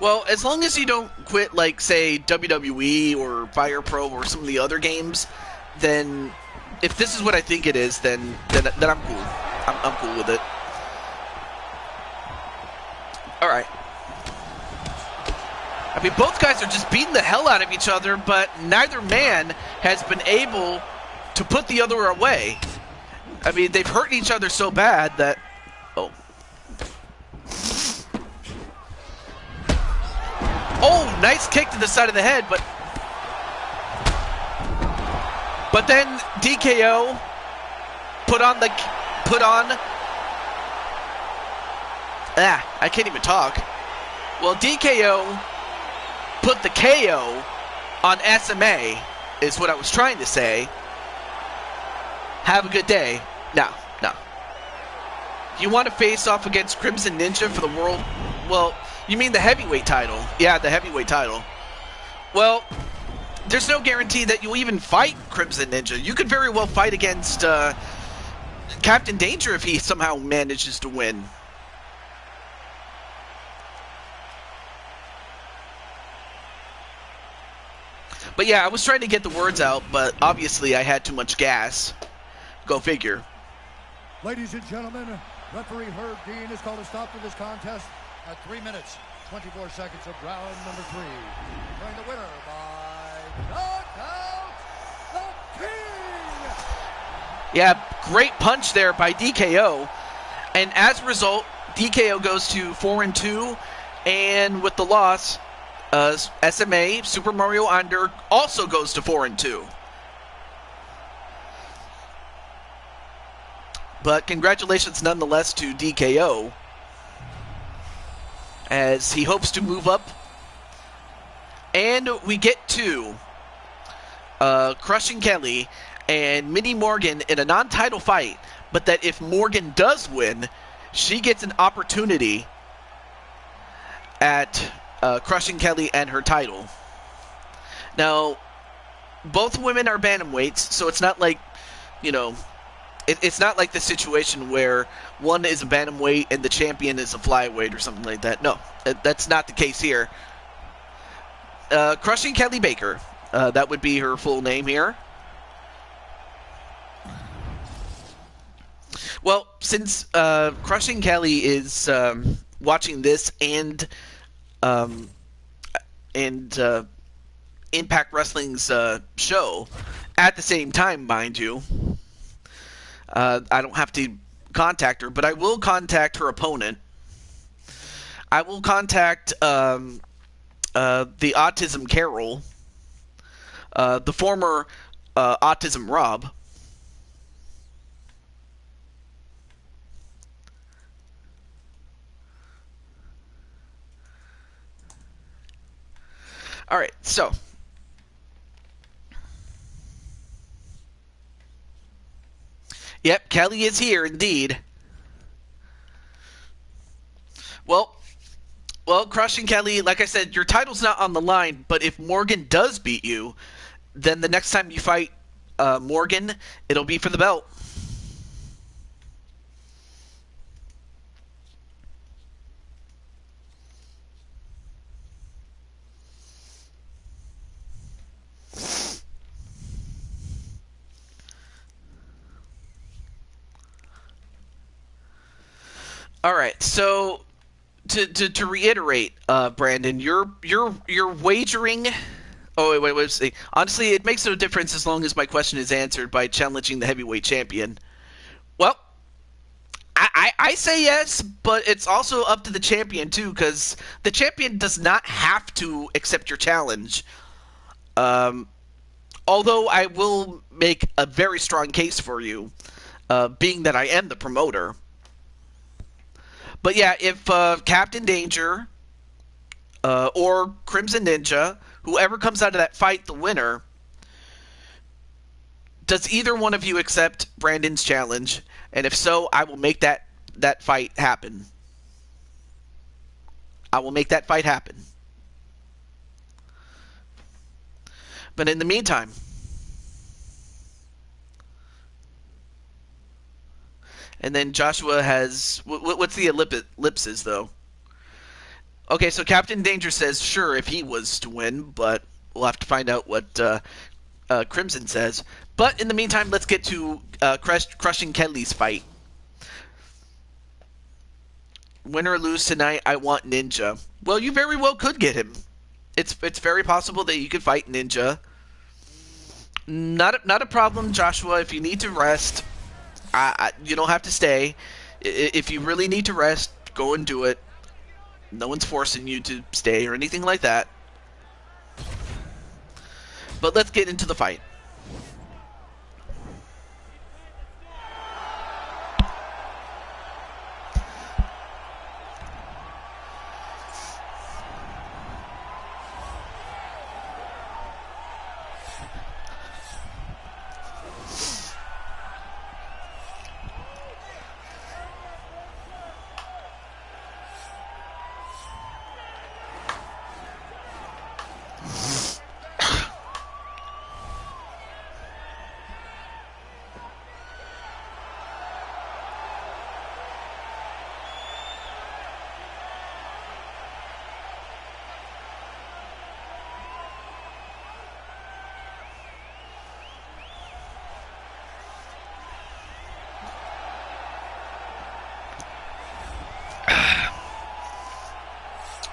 Well, as long as you don't quit, like, say, WWE or Fire Pro or some of the other games, then if this is what I think it is, then I'm cool. I'm cool with it. All right. I mean, both guys are just beating the hell out of each other, but neither man has been able to put the other away. I mean, they've hurt each other so bad that... Oh. Oh, nice kick to the side of the head, but then DKO put on I can't even talk. Well, DKO put the KO on SMA is what I was trying to say. Have a good day. No. You want to face off against Crimson Ninja for the world? Well, you mean the heavyweight title? Yeah, the heavyweight title. Well, there's no guarantee that you'll even fight Crimson Ninja. You could very well fight against Captain Danger if he somehow manages to win. But yeah, I was trying to get the words out, but obviously I had too much gas. Go figure. Ladies and gentlemen, referee Herb Dean has called a stop to this contest at 3 minutes, 24 seconds of round number 3. Declaring the winner by knockout, the King! Yeah, great punch there by DKO. And as a result, DKO goes to 4-2, and with the loss, SMA, Super Mario Under, also goes to 4-2. But congratulations nonetheless to DKO, as he hopes to move up. And we get to Crushing Kelly and Minnie Morgan in a non-title fight, but that if Morgan does win, she gets an opportunity at Crushing Kelly and her title. Now, both women are bantamweights, so it's not like, you know, it's not like the situation where one is a bantamweight and the champion is a flyweight or something like that. No, that's not the case here. Crushing Kelly Baker, that would be her full name here. Well, since Crushing Kelly is watching this and Impact Wrestling's show at the same time, mind you, I don't have to contact her, but I will contact her opponent. I will contact the Autism Carol, the former Autism Rob. All right, so yep, Kelly is here indeed. Well, Crushing Kelly, like I said, your title's not on the line, but if Morgan does beat you, then the next time you fight Morgan, it'll be for the belt. All right, so to reiterate, Brandon, you're wagering. Oh wait. Honestly, it makes no difference as long as my question is answered by challenging the heavyweight champion. Well, I say yes, but it's also up to the champion too, because the champion does not have to accept your challenge. Although I will make a very strong case for you, being that I am the promoter. But yeah, if Captain Danger or Crimson Ninja, whoever comes out of that fight the winner, does either one of you accept Brandon's challenge? And if so, I will make that fight happen. I will make that fight happen. But in the meantime, and then Joshua has... What's the ellipses, though? Okay, so Captain Danger says, sure, if he was to win, but we'll have to find out what Crimson says. But in the meantime, let's get to Crushing Kelly's fight. Win or lose tonight, I want Ninja. Well, you very well could get him. It's very possible that you could fight Ninja. Not a problem, Joshua. If you need to rest... you don't have to stay. If you really need to rest, go and do it. No one's forcing you to stay or anything like that. But let's get into the fight.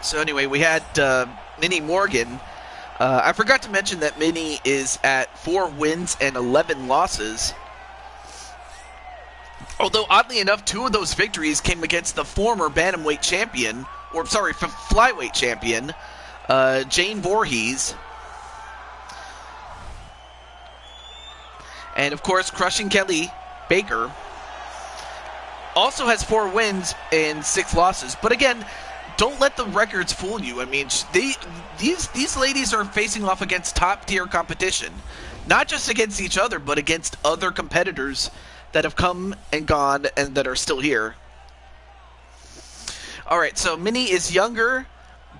So anyway, we had Minnie Morgan. I forgot to mention that Minnie is at 4 wins and 11 losses. Although, oddly enough, 2 of those victories came against the former bantamweight champion, or sorry, flyweight champion, Jane Voorhees. And, of course, crushing Kelly Baker also has 4 wins and 6 losses. But again, don't let the records fool you. I mean, these ladies are facing off against top-tier competition. Not just against each other, but against other competitors that have come and gone and that are still here. Alright, so Minnie is younger,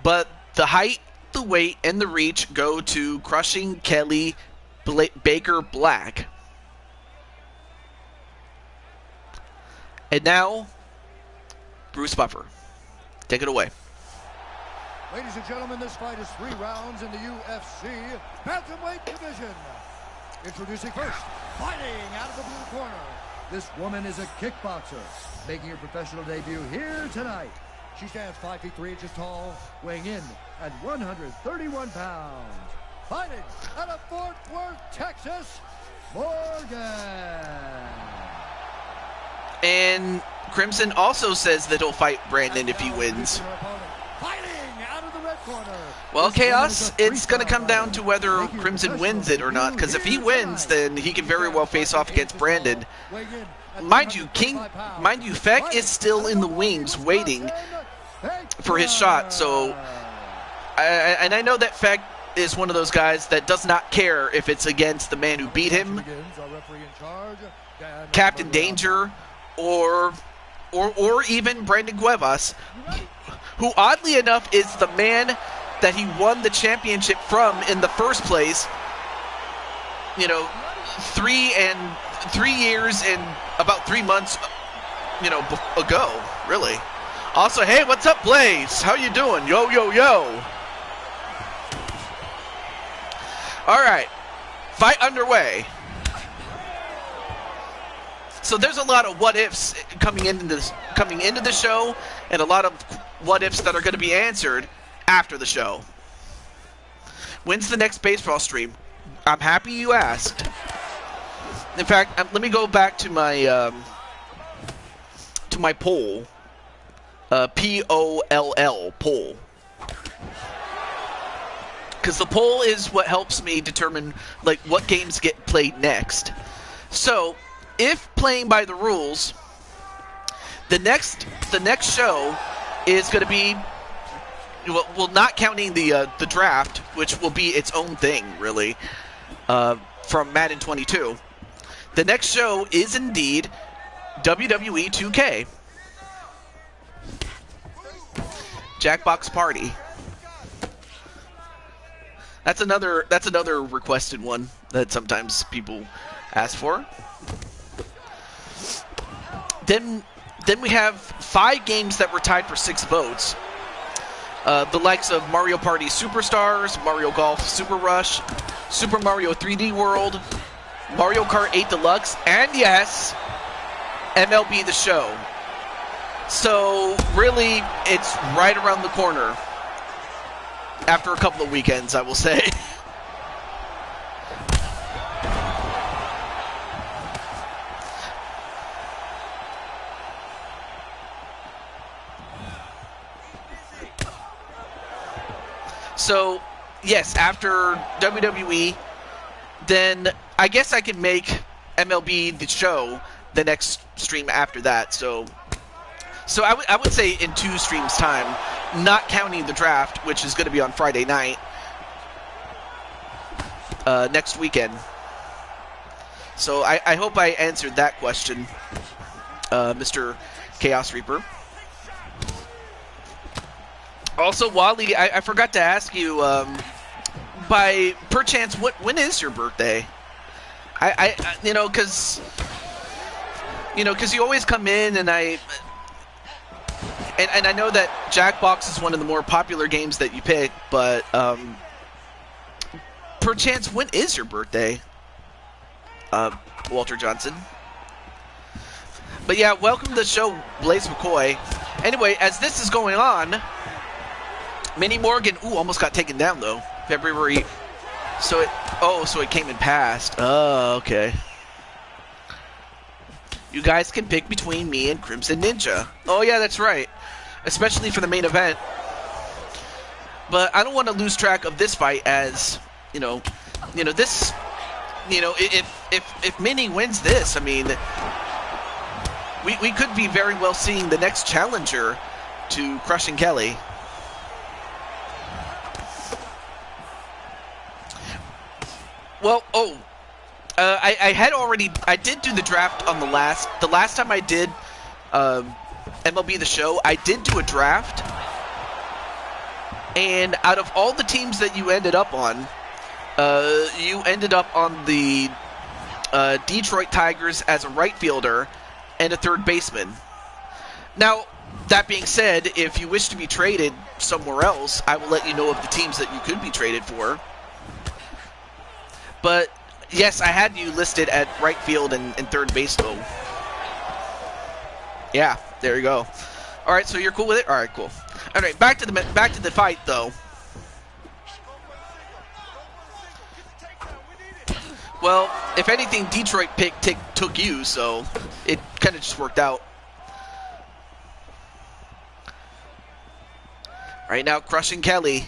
but the height, the weight, and the reach go to crushing Kelly Baker Black. And now, Bruce Buffer. Take it away. Ladies and gentlemen, this fight is 3 rounds in the UFC bantamweight division. Introducing first, fighting out of the blue corner. This woman is a kickboxer, making her professional debut here tonight. She stands 5 feet 3 inches tall, weighing in at 131 pounds. Fighting out of Fort Worth, Texas, Morgan. And Crimson also says that he'll fight Brandon if he wins. Well, Chaos, it's going to come down to whether Crimson wins it or not, because if he wins, then he can very well face off against Brandon. Mind you, Feck is still in the wings waiting for his shot, so... And I know that Feck is one of those guys that does not care if it's against the man who beat him, Captain Danger, or even Brandon Cuevas, who oddly enough is the man that he won the championship from in the first place, 3 years and about 3 months, ago, really. Also, hey, what's up, Blaze? How you doing? Yo, yo, yo. All right, fight underway. So there's a lot of what-ifs coming into the show, and a lot of what-ifs that are going to be answered after the show. When's the next baseball stream? I'm happy you asked. In fact, let me go back to my poll. P-O-L-L, poll. Because the poll is what helps me determine what games get played next. So, if playing by the rules, the next show is going to be, well, not counting the draft, which will be its own thing, really, from Madden 22. The next show is indeed WWE 2K. Jackbox Party. That's another requested one that sometimes people ask for. Then we have 5 games that were tied for 6 votes. The likes of Mario Party Superstars, Mario Golf Super Rush, Super Mario 3D World, Mario Kart 8 Deluxe, and yes, MLB The Show. So really, it's right around the corner. After a couple of weekends, I will say. So, yes, after WWE, then I guess I can make MLB The Show the next stream after that. So I would say in 2 streams' time, not counting the draft, which is going to be on Friday night, next weekend. So I hope I answered that question, Mr. Chaos Reaper. Also, Wally, I forgot to ask you, by perchance, when is your birthday? Because you always come in and I know that Jackbox is one of the more popular games that you pick, but perchance, when is your birthday, Walter Johnson? But yeah, welcome to the show, Blaze McCoy. Anyway, as this is going on, Minnie Morgan, ooh, almost got taken down though. February. So it came and passed. Oh, okay. You guys can pick between me and Crimson Ninja. Oh yeah, that's right. Especially for the main event. But I don't want to lose track of this fight as, this, if Minnie wins this, I mean, we could be very well seeing the next challenger to Crushing Kelly. Well, I did do the draft on the last time I did MLB The Show, I did do a draft. And out of all the teams that you ended up on, you ended up on the Detroit Tigers as a right fielder and a third baseman. Now, that being said, if you wish to be traded somewhere else, I will let you know of the teams that you could be traded for. But, yes, I had you listed at right field and third base, though. Yeah, there you go. All right, so you're cool with it? All right, cool. All right, back to the fight, though. Well, if anything, Detroit took you, so it kind of just worked out. Right now, Crushing Kelly.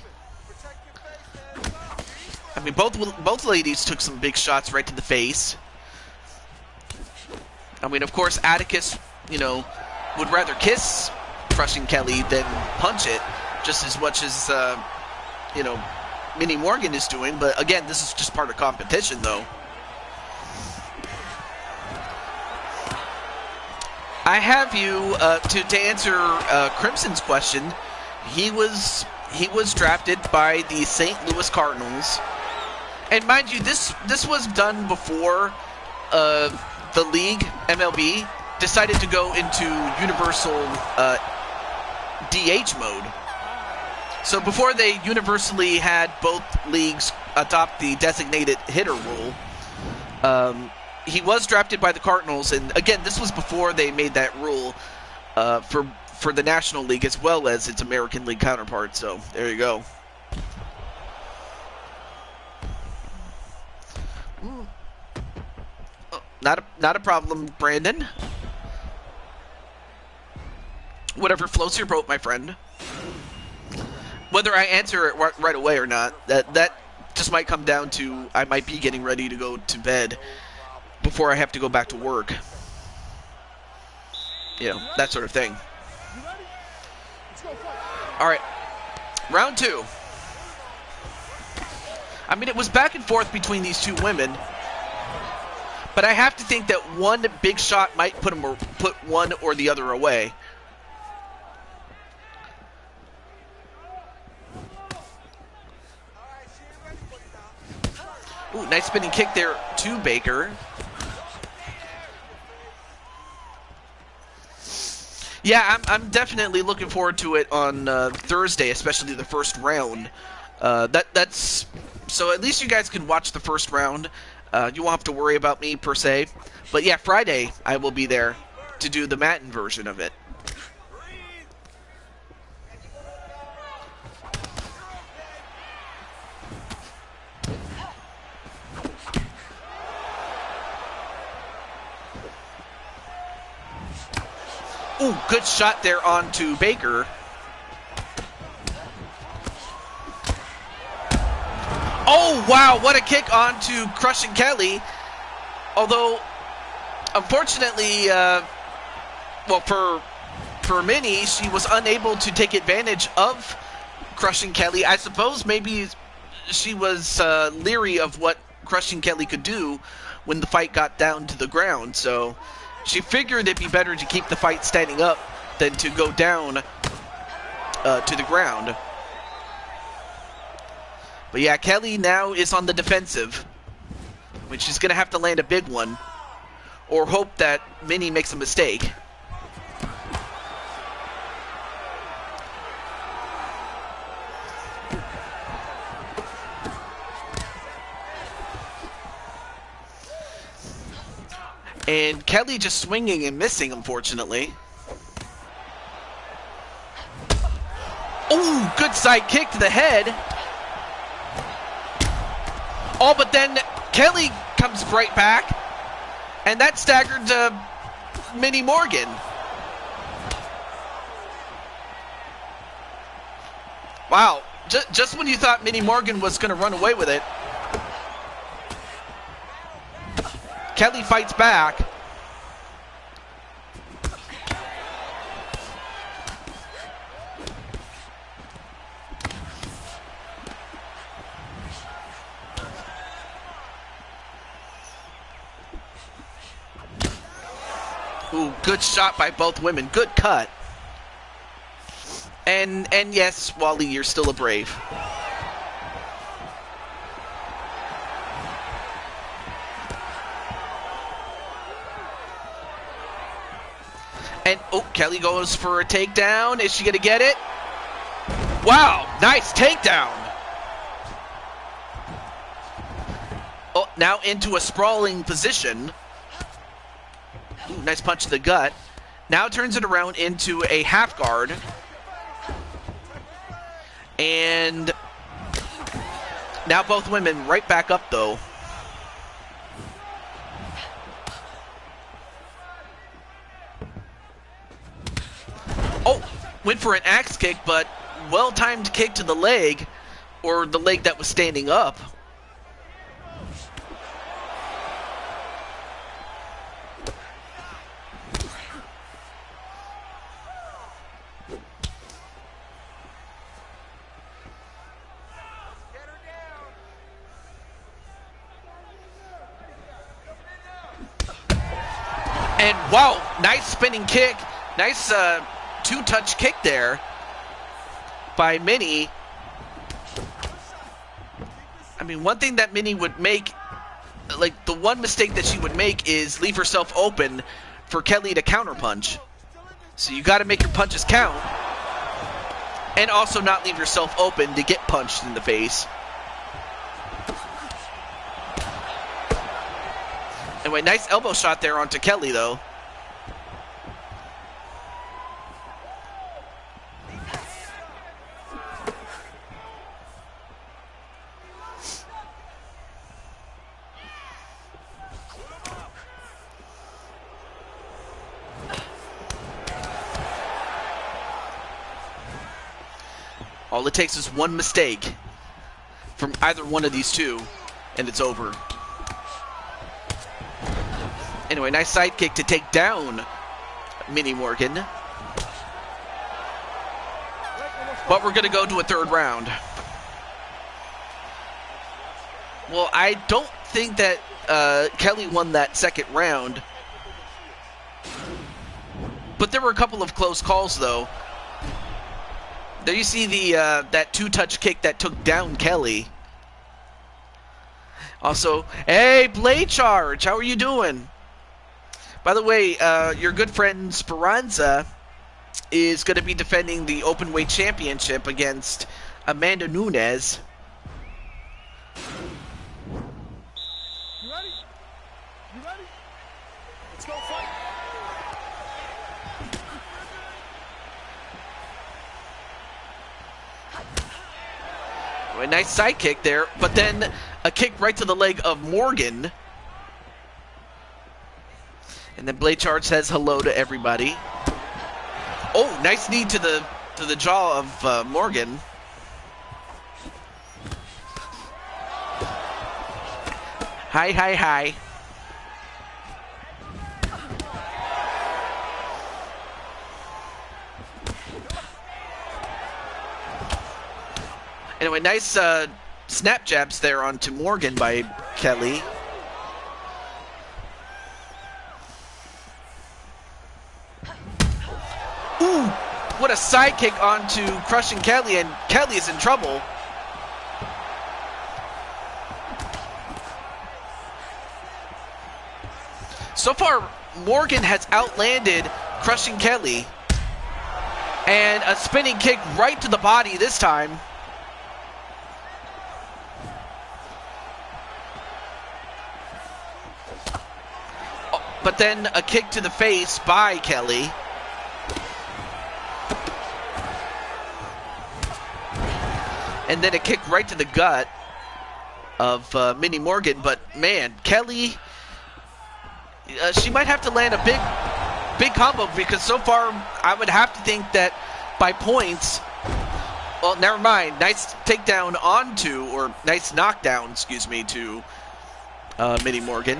I mean, both ladies took some big shots right to the face. I mean, of course, Atticus, would rather kiss Crushing Kelly than punch it, just as much as, Minnie Morgan is doing. But again, this is just part of competition, though. I have you to answer Crimson's question. He was drafted by the St. Louis Cardinals, and mind you, this was done before the league MLB decided to go into universal DH mode. So before they universally had both leagues adopt the designated hitter rule, he was drafted by the Cardinals, and again, this was before they made that rule for the National League as well as its American League counterpart. So there you go. Oh, not a problem, Brandon. Whatever floats your boat, my friend. Whether I answer it right away or not, that just might come down to I might be getting ready to go to bed before I have to go back to work. That sort of thing. All right, round two. I mean, it was back and forth between these two women, but I have to think that one big shot might put one or the other away. Ooh, nice spinning kick there to Baker. Yeah, I'm definitely looking forward to it on Thursday, especially the first round. That's so at least you guys can watch the first round. You won't have to worry about me per se. But yeah, Friday I will be there to do the Matin version of it. Ooh, good shot there onto Baker. Oh, wow, what a kick onto Crushing Kelly. Although, unfortunately, for Minnie, she was unable to take advantage of Crushing Kelly. I suppose maybe she was leery of what Crushing Kelly could do when the fight got down to the ground, so she figured it'd be better to keep the fight standing up than to go down to the ground. But yeah, Kelly now is on the defensive, which she's going to have to land a big one, or hope that Minnie makes a mistake. And Kelly just swinging and missing, unfortunately. Ooh, good side kick to the head. Oh, but then Kelly comes right back, and that staggered Minnie Morgan. Wow, just when you thought Minnie Morgan was going to run away with it, Kelly fights back. Ooh, good shot by both women. Good cut. And yes, Wally, you're still a Brave. And, oh, Kelly goes for a takedown. Is she going to get it? Wow, nice takedown. Oh, now into a sprawling position. Ooh, nice punch to the gut. Now turns it around into a half guard. And now both women right back up, though. Oh, went for an axe kick, but well-timed kick to the leg, or the leg that was standing up. And wow, nice spinning kick. Nice two-touch kick there by Minnie. I mean, one thing that Minnie would make, like the one mistake that she would make is leave herself open for Kelly to counterpunch. So you got to make your punches count. And also not leave yourself open to get punched in the face. Anyway, nice elbow shot there onto Kelly, though. All it takes is one mistake from either one of these two, and it's over. Anyway, nice side kick to take down Minnie Morgan. But we're going to go to a third round. Well, I don't think that Kelly won that second round. But there were a couple of close calls, though. There you see the that two-touch kick that took down Kelly. Also, hey, Blade Charge, how are you doing? By the way, your good friend Speranza is going to be defending the Openweight Championship against Amanda Nunes. You ready? You ready? Let's go fight. A nice side kick there, but then a kick right to the leg of Morgan. And then Blade Charge says hello to everybody. Oh, nice knee to the jaw of Morgan. Hi, hi, hi. Anyway, nice snap jabs there onto Morgan by Kelly. Ooh, what a side kick onto crushing Kelly, and Kelly is in trouble. So far, Morgan has outlanded crushing Kelly. And a spinning kick right to the body this time. But then a kick to the face by Kelly. and then a kick right to the gut of Minnie Morgan. But man, Kelly, she might have to land a big combo, because so far I would have to think that by points. Well, never mind. Nice takedown onto, or nice knockdown, excuse me, to Minnie Morgan.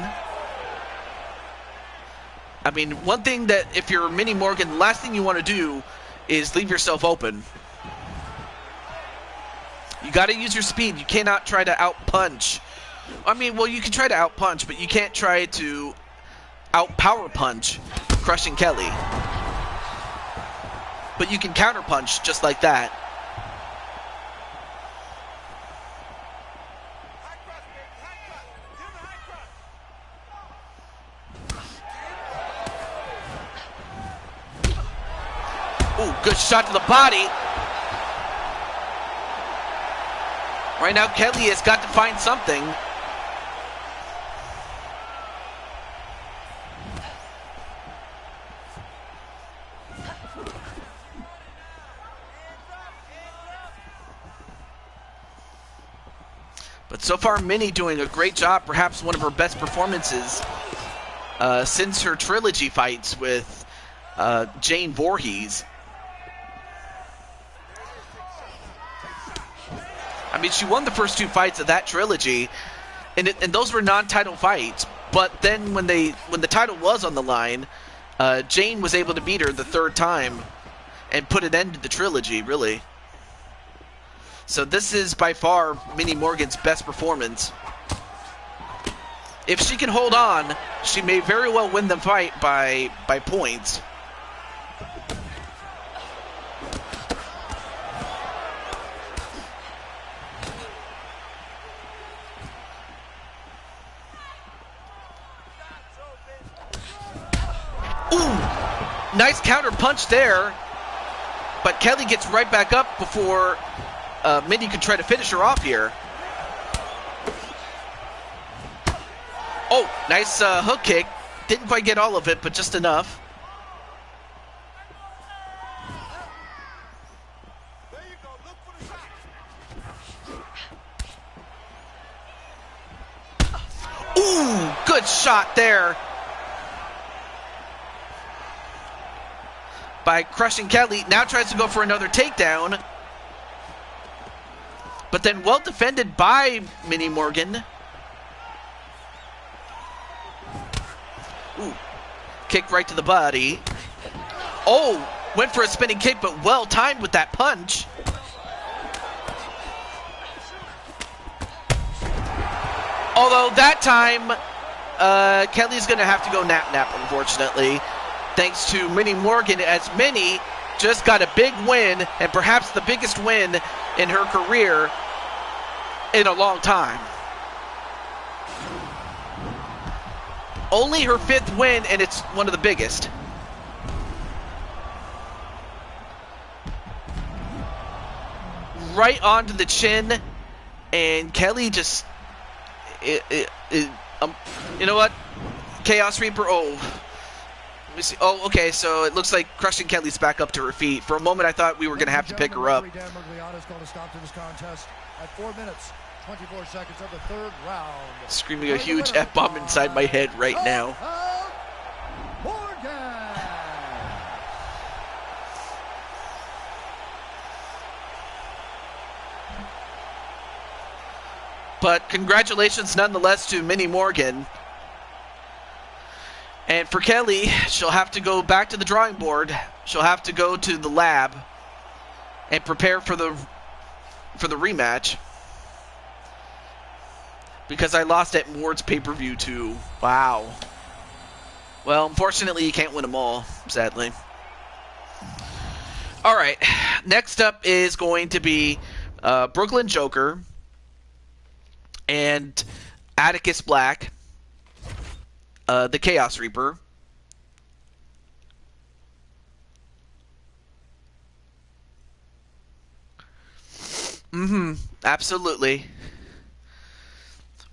I mean, one thing that if you're Minnie Morgan, the last thing you want to do is leave yourself open. You got to use your speed. You cannot try to out-punch. I mean, well, you can try to out-punch, but you can't try to out-power punch crushing Kelly. But you can counter-punch just like that. Ooh, good shot to the body. Right now, Kelly has got to find something. But so far, Minnie doing a great job, perhaps one of her best performances since her trilogy fights with Jane Voorhees. I mean, she won the first 2 fights of that trilogy, and those were non-title fights. But then when the title was on the line, Jane was able to beat her the 3rd time and put an end to the trilogy, really. So this is by far Minnie Morgan's best performance. If she can hold on, she may very well win the fight by points. Ooh, nice counter punch there, but Kelly gets right back up before Minnie could try to finish her off here. Oh, nice hook kick. Didn't quite get all of it, but just enough. There you go. Look for the shot. Ooh, good shot there by crushing Kelly. Now tries to go for another takedown, but then well defended by Minnie Morgan. Ooh, kick right to the body. Oh, went for a spinning kick, but well timed with that punch. Although that time, Kelly's going to have to go nap-nap, unfortunately, thanks to Minnie Morgan, as Minnie just got a big win, and perhaps the biggest win in her career in a long time. Only her 5th win, and it's one of the biggest. Right onto the chin, and Kelly just... you know what? Chaos Reaper, oh. Let me see. Oh, okay, so it looks like crushing Kelly's back up to her feet. For a moment, I thought we were going to have to pick her up. At 4 minutes, 24 seconds of the 3rd round. Screaming a huge F-bomb inside my head right now. Morgan. But congratulations nonetheless to Minnie Morgan. And for Kelly, she'll have to go back to the drawing board. She'll have to go to the lab and prepare for the rematch. Because I lost at Ward's pay-per-view too. Wow. Well, unfortunately, you can't win them all, sadly. Alright, next up is going to be Brooklyn Joker and Atticus Black, the Chaos Reaper. Absolutely.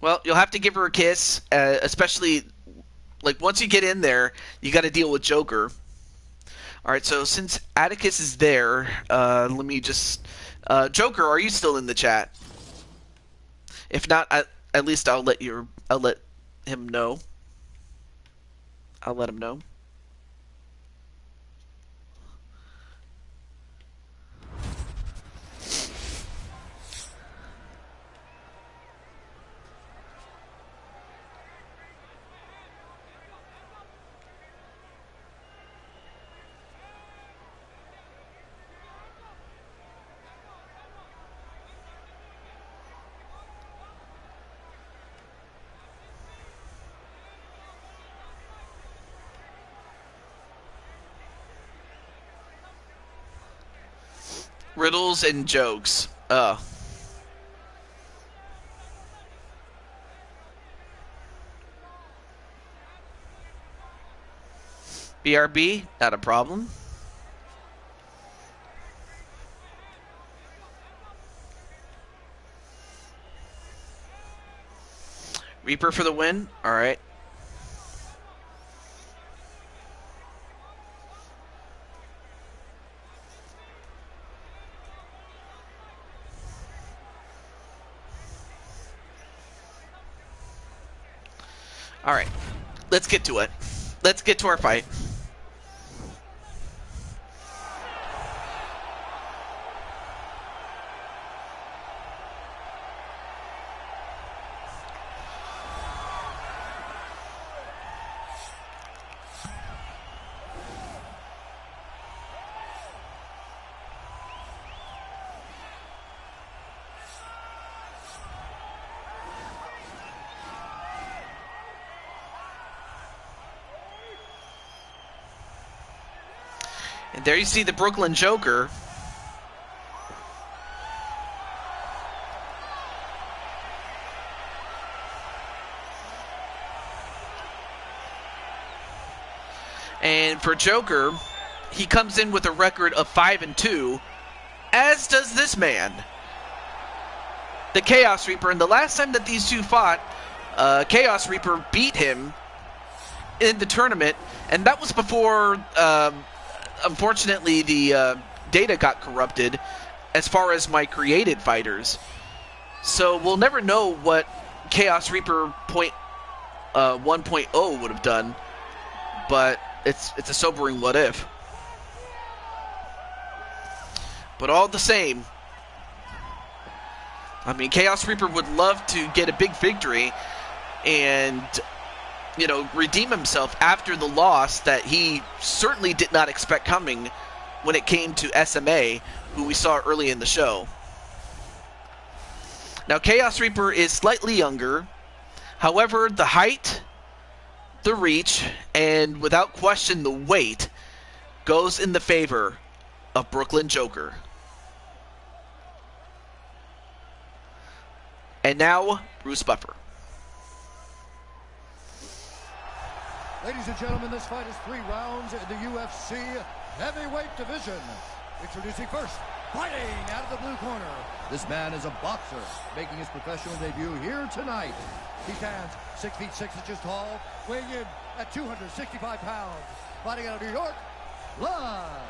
Well, you'll have to give her a kiss, especially, like, once you get in there, you got to deal with Joker. Alright, so since Atticus is there, let me just Joker, are you still in the chat? If not, at least I'll let him know. I'll let him know. Riddles and jokes. BRB, not a problem. Reaper for the win. All right. All right. Let's get to it. Let's get to our fight. And there you see the Brooklyn Joker. And for Joker, he comes in with a record of 5-2, as does this man, the Chaos Reaper. And the last time that these two fought, Chaos Reaper beat him in the tournament, and that was before... unfortunately, the data got corrupted as far as my created fighters. So we'll never know what Chaos Reaper 1.0 would have done, but it's a sobering what if. But all the same, I mean, Chaos Reaper would love to get a big victory and, you know, redeem himself after the loss that he certainly did not expect coming when it came to SMA, who we saw early in the show. Now, Chaos Reaper is slightly younger. However, the height, the reach, and without question the weight goes in the favor of Brooklyn Joker. And now, Bruce Buffer. Ladies and gentlemen, this fight is 3 rounds in the UFC heavyweight division. Introducing first, fighting out of the blue corner. This man is a boxer, making his professional debut here tonight. He stands 6 feet 6 inches tall, weighing in at 265 pounds. Fighting out of New York, live.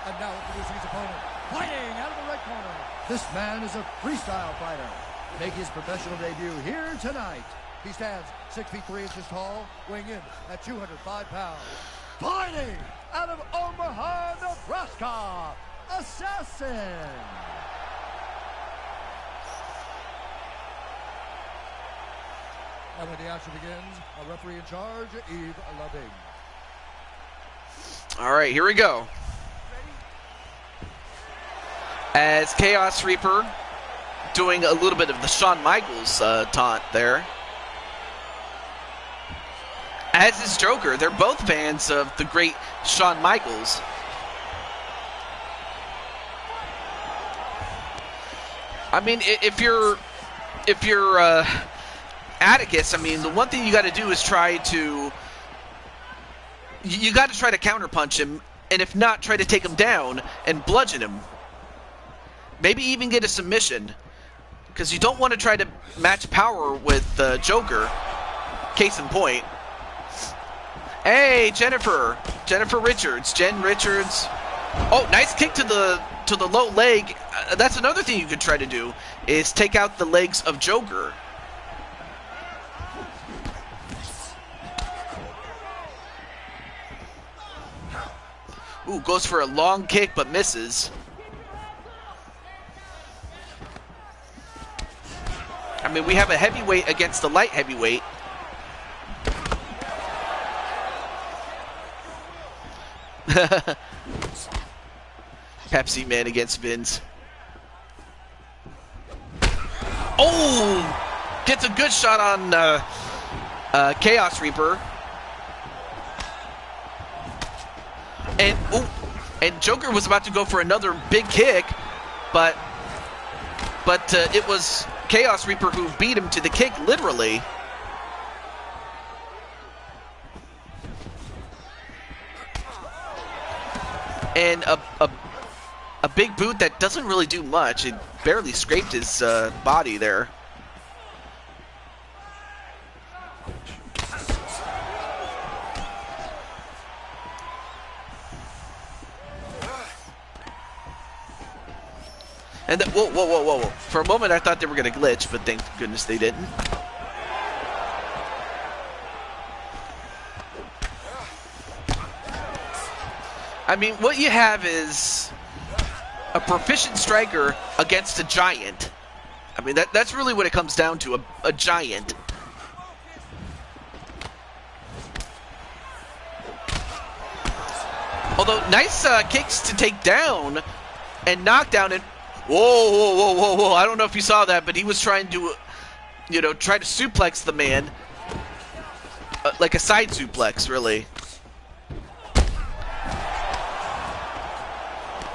And now introducing his opponent, fighting out of the red corner. This man is a freestyle fighter, making his professional debut here tonight. He stands 6 feet 3 inches tall, weighing in at 205 pounds. Fighting out of Omaha, Nebraska, Assassin. And when the action begins, a referee in charge, Yves Loving. All right, here we go. As Chaos Reaper doing a little bit of the Shawn Michaels taunt there. As is Joker. They're both fans of the great Shawn Michaels. I mean, if you're Atticus, I mean, the one thing you got to do is try to counterpunch him, and if not, try to take him down and bludgeon him. Maybe even get a submission, because you don't want to try to match power with Joker. Case in point. Hey, Jennifer Richards. Jen Richards. Oh, nice kick to the to the low leg. That's another thing you could try to do, is take out the legs of Joker. Ooh, goes for a long kick but misses. I mean, we have a heavyweight against a light heavyweight. Pepsi Man against Vince. Oh! Gets a good shot on Chaos Reaper. And Joker was about to go for another big kick, but it was Chaos Reaper who beat him to the kick, literally. And a big boot that doesn't really do much. It barely scraped his body there. And then, whoa. For a moment I thought they were going to glitch, but thank goodness they didn't. I mean, what you have is a proficient striker against a giant. I mean, that's really what it comes down to, a giant. Although, nice kicks to take down and knock down. And whoa. I don't know if you saw that, but he was trying to, try to suplex the man. Like a side suplex, really.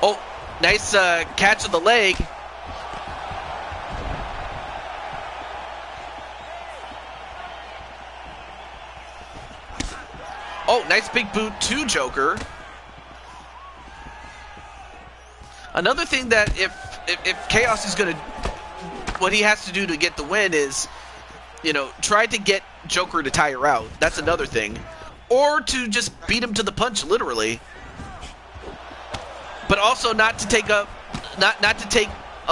Oh, nice catch of the leg. Oh, nice big boot to Joker. Another thing that if Chaos is going to, what he has to do to get the win is, try to get Joker to tire out. That's another thing. Or to just beat him to the punch, literally. But also not to take a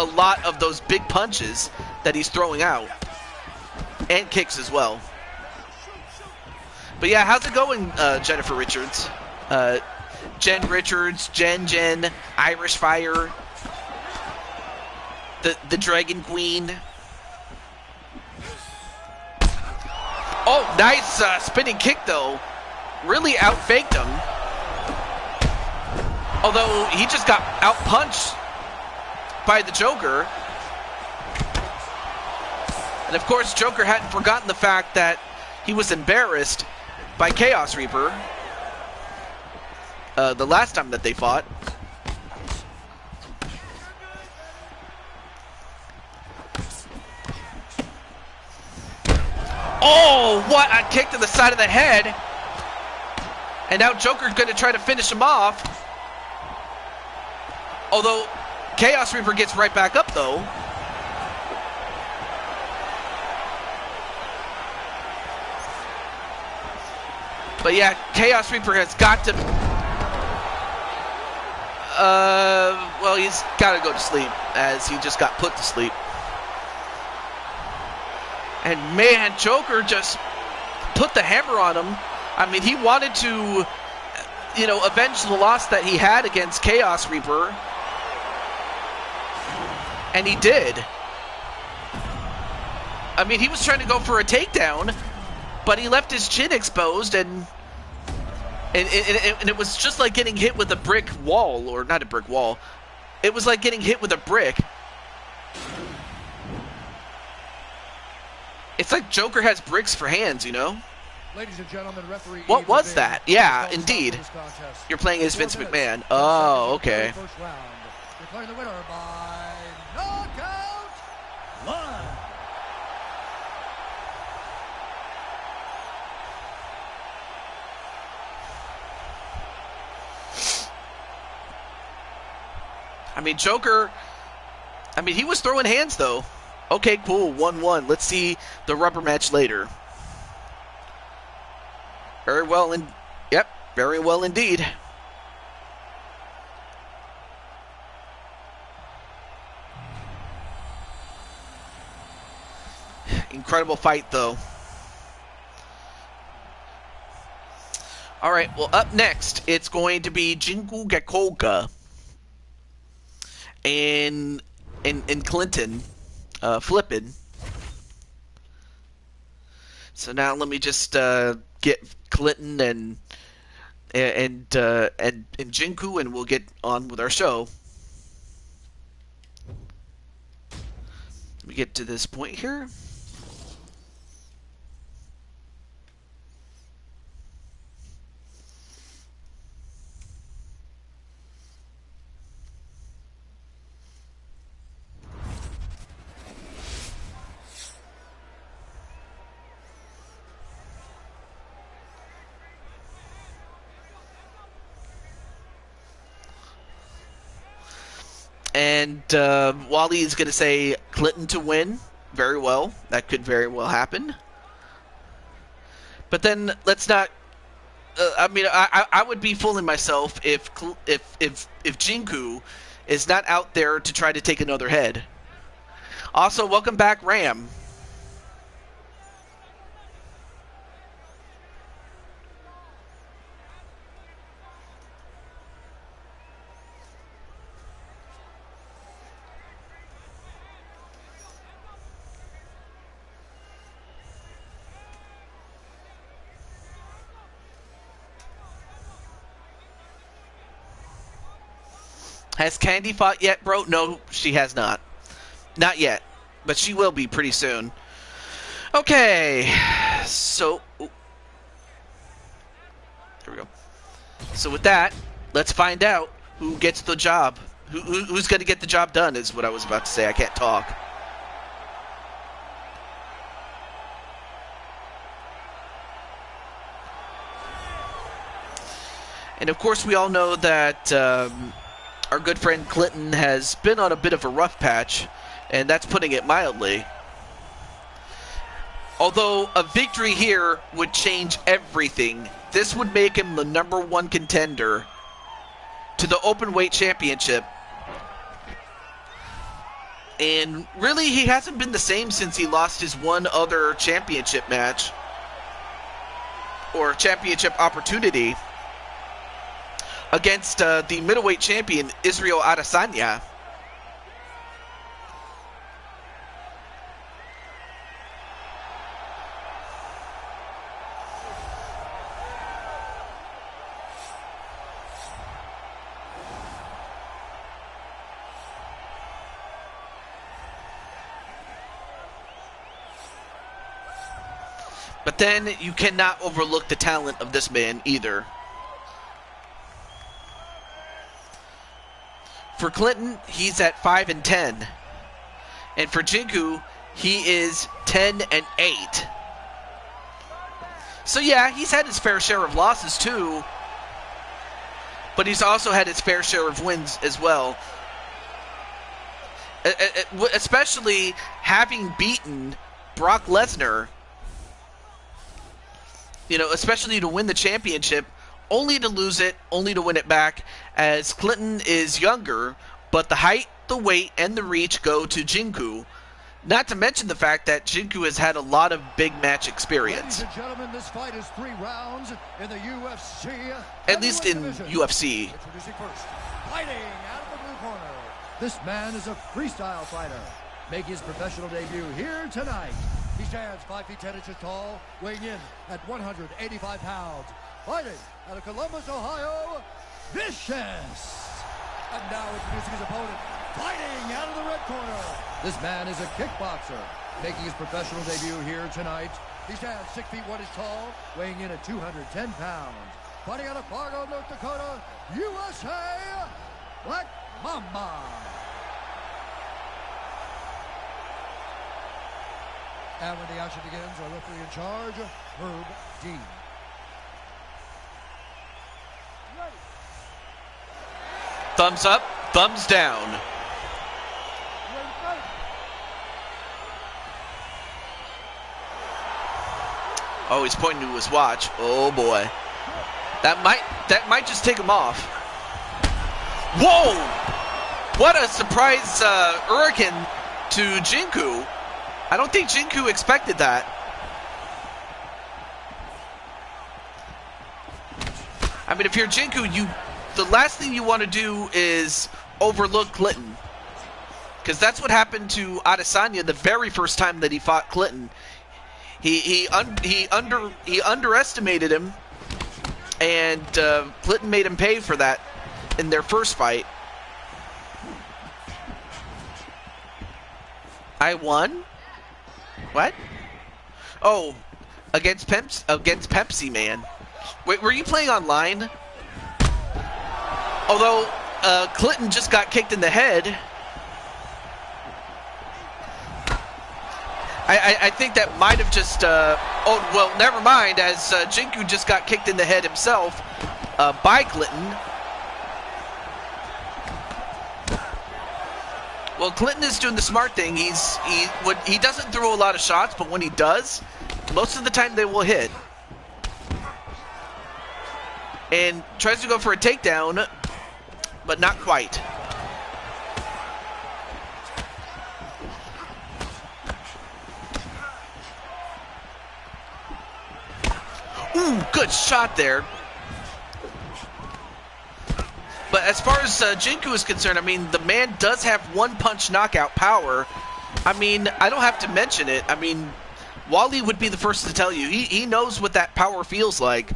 lot of those big punches that he's throwing out, and kicks as well. But yeah, how's it going, Jennifer Richards? Jen Richards, Jen, Irish Fire, the Dragon Queen. Oh, nice spinning kick though. Really out-faked him. Although he just got out-punched by the Joker. And of course, Joker hadn't forgotten the fact that he was embarrassed by Chaos Reaper the last time that they fought. Oh, what a kick to the side of the head. And now Joker's going to try to finish him off. Although, Chaos Reaper gets right back up, though. But yeah, Chaos Reaper has got to... well, he's got to go to sleep, as he just got put to sleep. And man, Joker just put the hammer on him. I mean, he wanted to, avenge the loss that he had against Chaos Reaper. And he did. I mean, he was trying to go for a takedown, but he left his chin exposed, and it was just like getting hit with a brick wall, or not a brick wall. It was like getting hit with a brick. It's like Joker has bricks for hands, Ladies and gentlemen, referee. What was that? Yeah, indeed. You're playing as Vince McMahon. Oh, okay. Declaring the winner by knockout line. I mean, Joker, he was throwing hands, though. Okay, cool, 1-1. Let's see the rubber match later. Very well, very well indeed. incredible fight, though. All right, well, up next, it's going to be Jinku Gakoga and Clinton flipping. So now let me just get Clinton and Jinku, and we'll get on with our show. Let me get to this point here. And Wally is going to say Clinton to win. Very well. That could very well happen. But then let's not. I mean, I would be fooling myself if Jinku is not out there to try to take another head. Also, welcome back, Ram. Has Candy fought yet, bro? No, she has not. Not yet. But she will be pretty soon. Okay. So... There we go. So with that, let's find out who gets the job. Who's going to get the job done is what I was about to say. I can't talk. And of course, we all know that... our good friend Clinton has been on a bit of a rough patch, and that's putting it mildly. Although a victory here would change everything. This would make him the #1 contender to the Openweight Championship. And really, he hasn't been the same since he lost his one other championship match, or championship opportunity, against the middleweight champion, Israel Adesanya. But then you cannot overlook the talent of this man either. For Clinton, he's at 5-10, and for Jinku, he is 10-8. So yeah, he's had his fair share of losses too, but he's also had his fair share of wins as well. Especially having beaten Brock Lesnar, you know, especially to win the championship, only to lose it, only to win it back, as Clinton is younger, but the height, the weight, and the reach go to Jinku. Not to mention the fact that Jinku has had a lot of big match experience. Ladies and gentlemen, this fight is 3 rounds in the UFC. At least in UFC. Introducing first, fighting out of the blue corner. This man is a freestyle fighter, making his professional debut here tonight. He stands 5 feet 10 inches tall, weighing in at 185 pounds. Fighting out of Columbus, Ohio, Vicious. And now introducing his opponent, fighting out of the red corner. This man is a kickboxer, making his professional debut here tonight. He stands 6 feet 1 inches tall, weighing in at 210 pounds. Fighting out of Fargo, North Dakota, USA, Black Mamba. And when the action begins, our referee in charge, Herb Dean. Thumbs up, thumbs down. Oh, he's pointing to his watch. Oh boy. That might just take him off. Whoa! What a surprise Hurricane to Jinku. I don't think Jinku expected that. I mean, if you're Jinku, the last thing you want to do is overlook Clinton. Because that's what happened to Adesanya the very first time that he fought Clinton. He underestimated him, and Clinton made him pay for that in their first fight. I won? What? Oh, against Pepsi Man. Wait, were you playing online? Although Clinton just got kicked in the head. I think that might have just... oh, well, never mind, as Jinku just got kicked in the head himself by Clinton. Well, Clinton is doing the smart thing. He doesn't throw a lot of shots, but when he does, most of the time they will hit. And tries to go for a takedown, but not quite. Ooh, good shot there. But as far as Jinku is concerned, I mean, the man does have one-punch knockout power. I mean, I don't have to mention it. I mean, Wally would be the first to tell you. He knows what that power feels like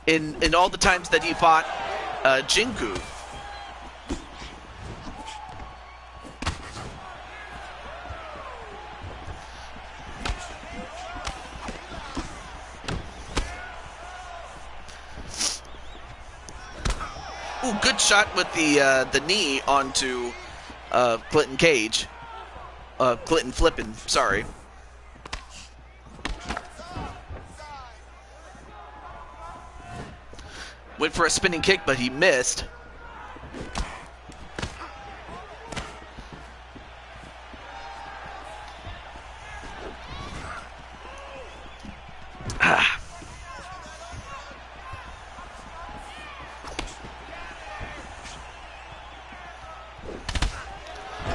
in all the times that he fought Jinku. Ooh, good shot with the knee onto Clinton Cage. Clinton flipping, sorry. Went for a spinning kick, but he missed.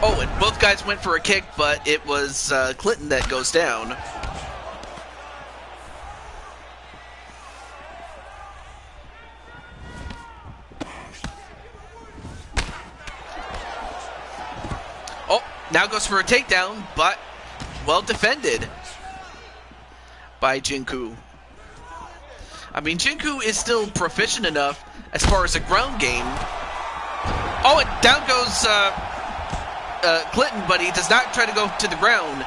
Oh, and both guys went for a kick, but it was Clinton that goes down. Oh, now goes for a takedown, but well defended by Jinku. I mean, Jinku is still proficient enough as far as a ground game. Oh, and down goes Clinton, but he does not try to go to the ground.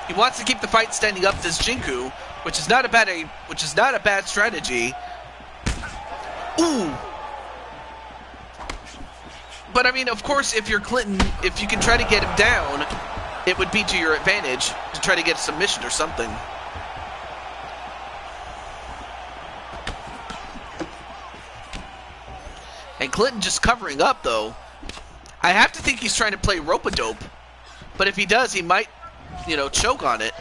He wants to keep the fight standing up this Jinku, which is not a bad strategy. Ooh. But I mean, of course, if you're Clinton, if you can try to get him down, it would be to your advantage to try to get a submission or something. And Clinton just covering up, though. I have to think he's trying to play rope-a-dope. But if he does, he might, you know, choke on it.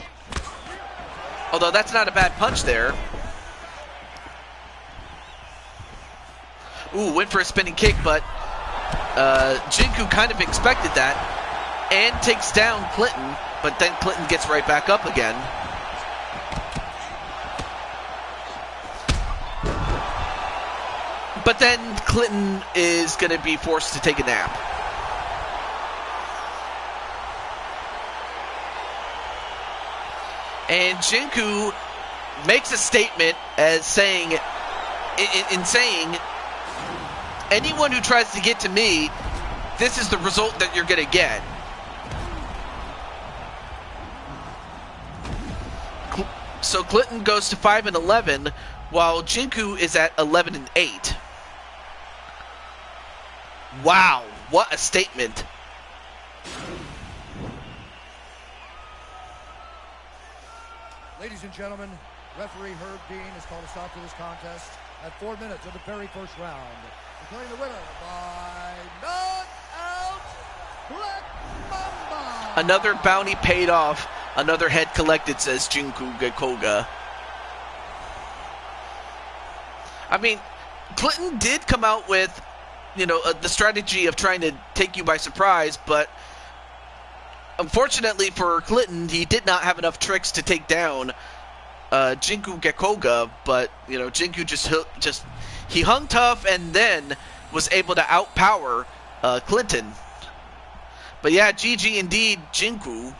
Although that's not a bad punch there. Ooh, went for a spinning kick, but Jinku kind of expected that. And takes down Clinton, but then Clinton gets right back up again. But then Clinton is going to be forced to take a nap. And Jinku makes a statement as saying, in saying, anyone who tries to get to me, this is the result that you're going to get. So Clinton goes to 5-11, while Jinku is at 11-8. Wow, what a statement. Ladies and gentlemen, referee Herb Dean has called a stop to this contest at 4 minutes of the very first round. Declaring the winner by knockout, Black Mamba. Another bounty paid off. Another head collected, says Jinku Gekoga. I mean, Clinton did come out with, you know, the strategy of trying to take you by surprise, but unfortunately for Clinton, he did not have enough tricks to take down Jinku Gekoga, but Jinku just he hung tough and then was able to outpower Clinton. But yeah, GG indeed, Jinku.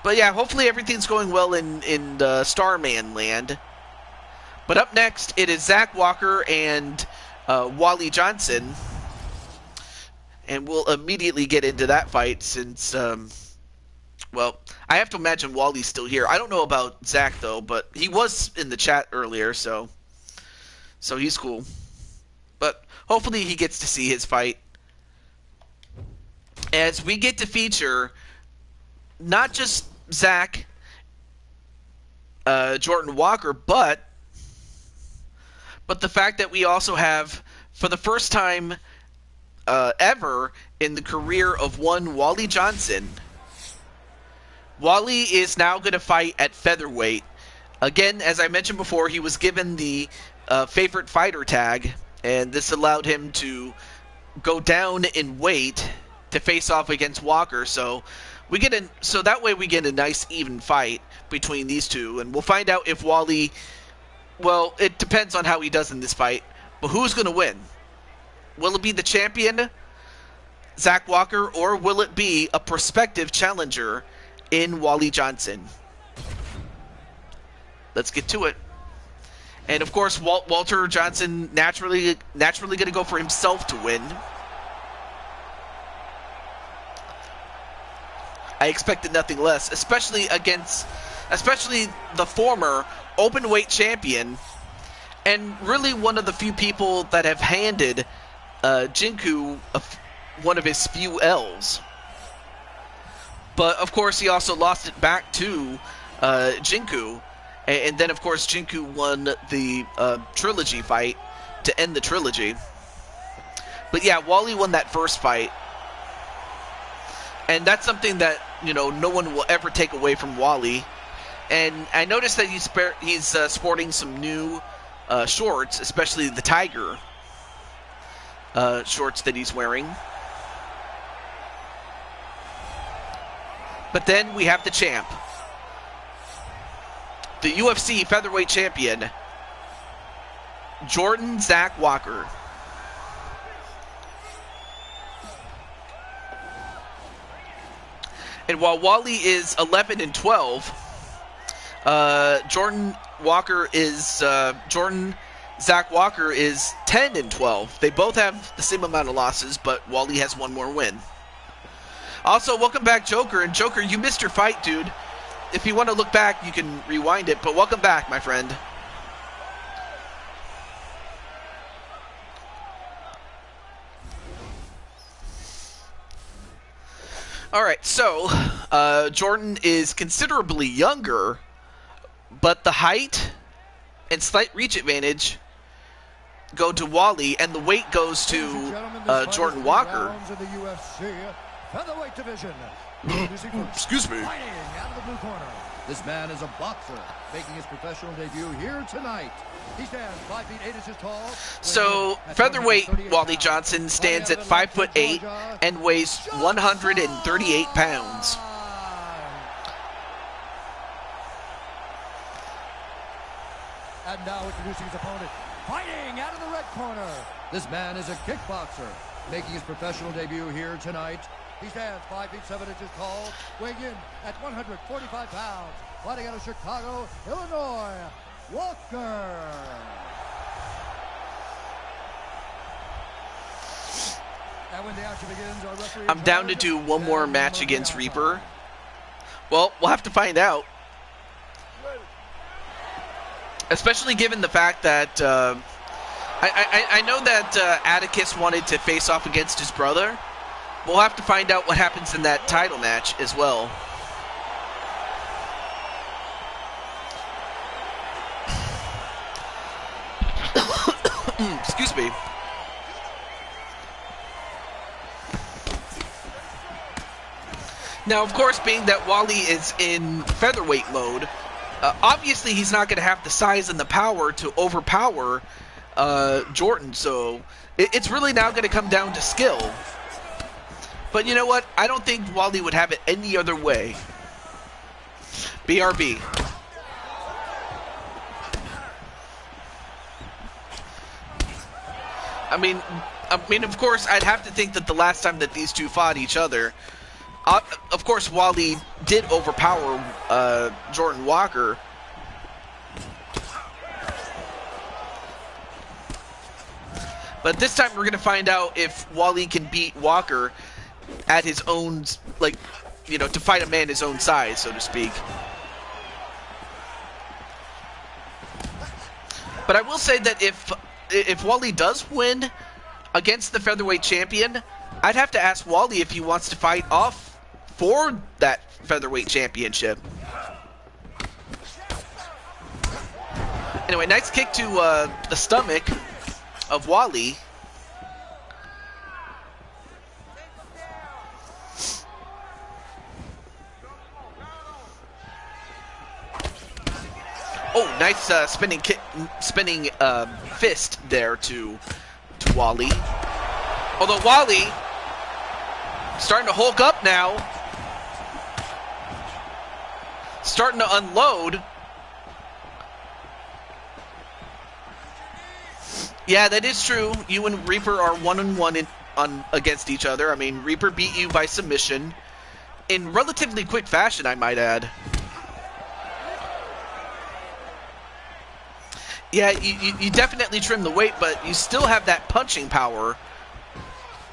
But yeah, hopefully everything's going well in Starman land. But up next, it is Zach Walker and Wally Johnson. And we'll immediately get into that fight since, well, I have to imagine Wally's still here. I don't know about Zach, though, but he was in the chat earlier, so he's cool. But hopefully he gets to see his fight. As we get to feature not just Zach, Jordan Walker, but the fact that we also have, for the first time ever in the career of one Wally Johnson, Wally is now going to fight at featherweight. Again, as I mentioned before, he was given the favorite fighter tag, and this allowed him to go down in weight to face off against Walker. So that way we get a nice even fight between these two, and we'll find out if Wally, well, it depends on how he does in this fight, but who's going to win? Will it be the champion, Zach Walker, or will it be a prospective challenger in Wally Johnson? Let's get to it. And of course, Walter Johnson naturally going to go for himself to win. I expected nothing less, especially the former openweight champion, and really one of the few people that have handed Jinku one of his few L's. But of course, he also lost it back to Jinku, and then of course Jinku won the trilogy fight to end the trilogy. But yeah, Wally won that first fight. And that's something that, no one will ever take away from Wally. And I noticed that he's sporting some new shorts, especially the Tiger shorts that he's wearing. But then we have the champ, the UFC featherweight champion, Jordan Zach Walker. And while Wally is 11-12, Jordan Zach Walker is 10-12. They both have the same amount of losses, but Wally has one more win. Also, welcome back, Joker. And Joker, you missed your fight, dude. If you want to look back, you can rewind it. But welcome back, my friend. All right, so Jordan is considerably younger, but the height and slight reach advantage go to Wally, and the weight goes to Jordan Walker. Featherweight division. Excuse me. Fighting out of the blue corner. This man is a boxer, making his professional debut here tonight. He stands 5 feet 8 inches tall. So featherweight Wally Johnson stands at 5'8" and weighs 138 pounds. And now introducing his opponent, fighting out of the red corner. This man is a kickboxer, making his professional debut here tonight. He stands 5 feet 7 inches tall, weighing in at 145 pounds. Fighting out of Chicago, Illinois, Walker. And when the action begins, our referee... I'm down to do one more match against Reaper. Well, we'll have to find out. Especially given the fact that... I know that Atticus wanted to face off against his brother. We'll have to find out what happens in that title match as well. Excuse me. Now, of course, being that Wally is in featherweight mode, obviously he's not going to have the size and the power to overpower Jordan, so it's really now going to come down to skill. But you know what? I don't think Wally would have it any other way. BRB. I mean, of course, I'd have to think that the last time that these two fought each other, of course, Wally did overpower Jordan Walker. But this time we're going to find out if Wally can beat Walker at his own, like, you know, to fight a man his own size, so to speak. But I will say that if Wally does win against the featherweight champion, I'd have to ask Wally if he wants to fight off for that featherweight championship. Anyway, nice kick to the stomach of Wally. Oh, nice spinning fist there to Wally. Although Wally starting to hulk up now, starting to unload. Yeah, that is true. You and Reaper are 1-on-1 against each other. I mean, Reaper beat you by submission in relatively quick fashion, I might add. Yeah, you definitely trim the weight, but you still have that punching power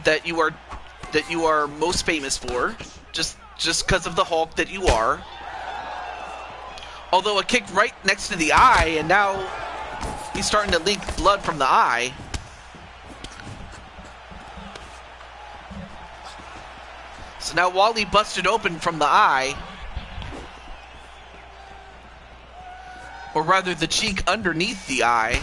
that you are most famous for, just because of the Hulk that you are. Although a kick right next to the eye, and now he's starting to leak blood from the eye. So now Wally busted open from the eye. Or rather, the cheek underneath the eye.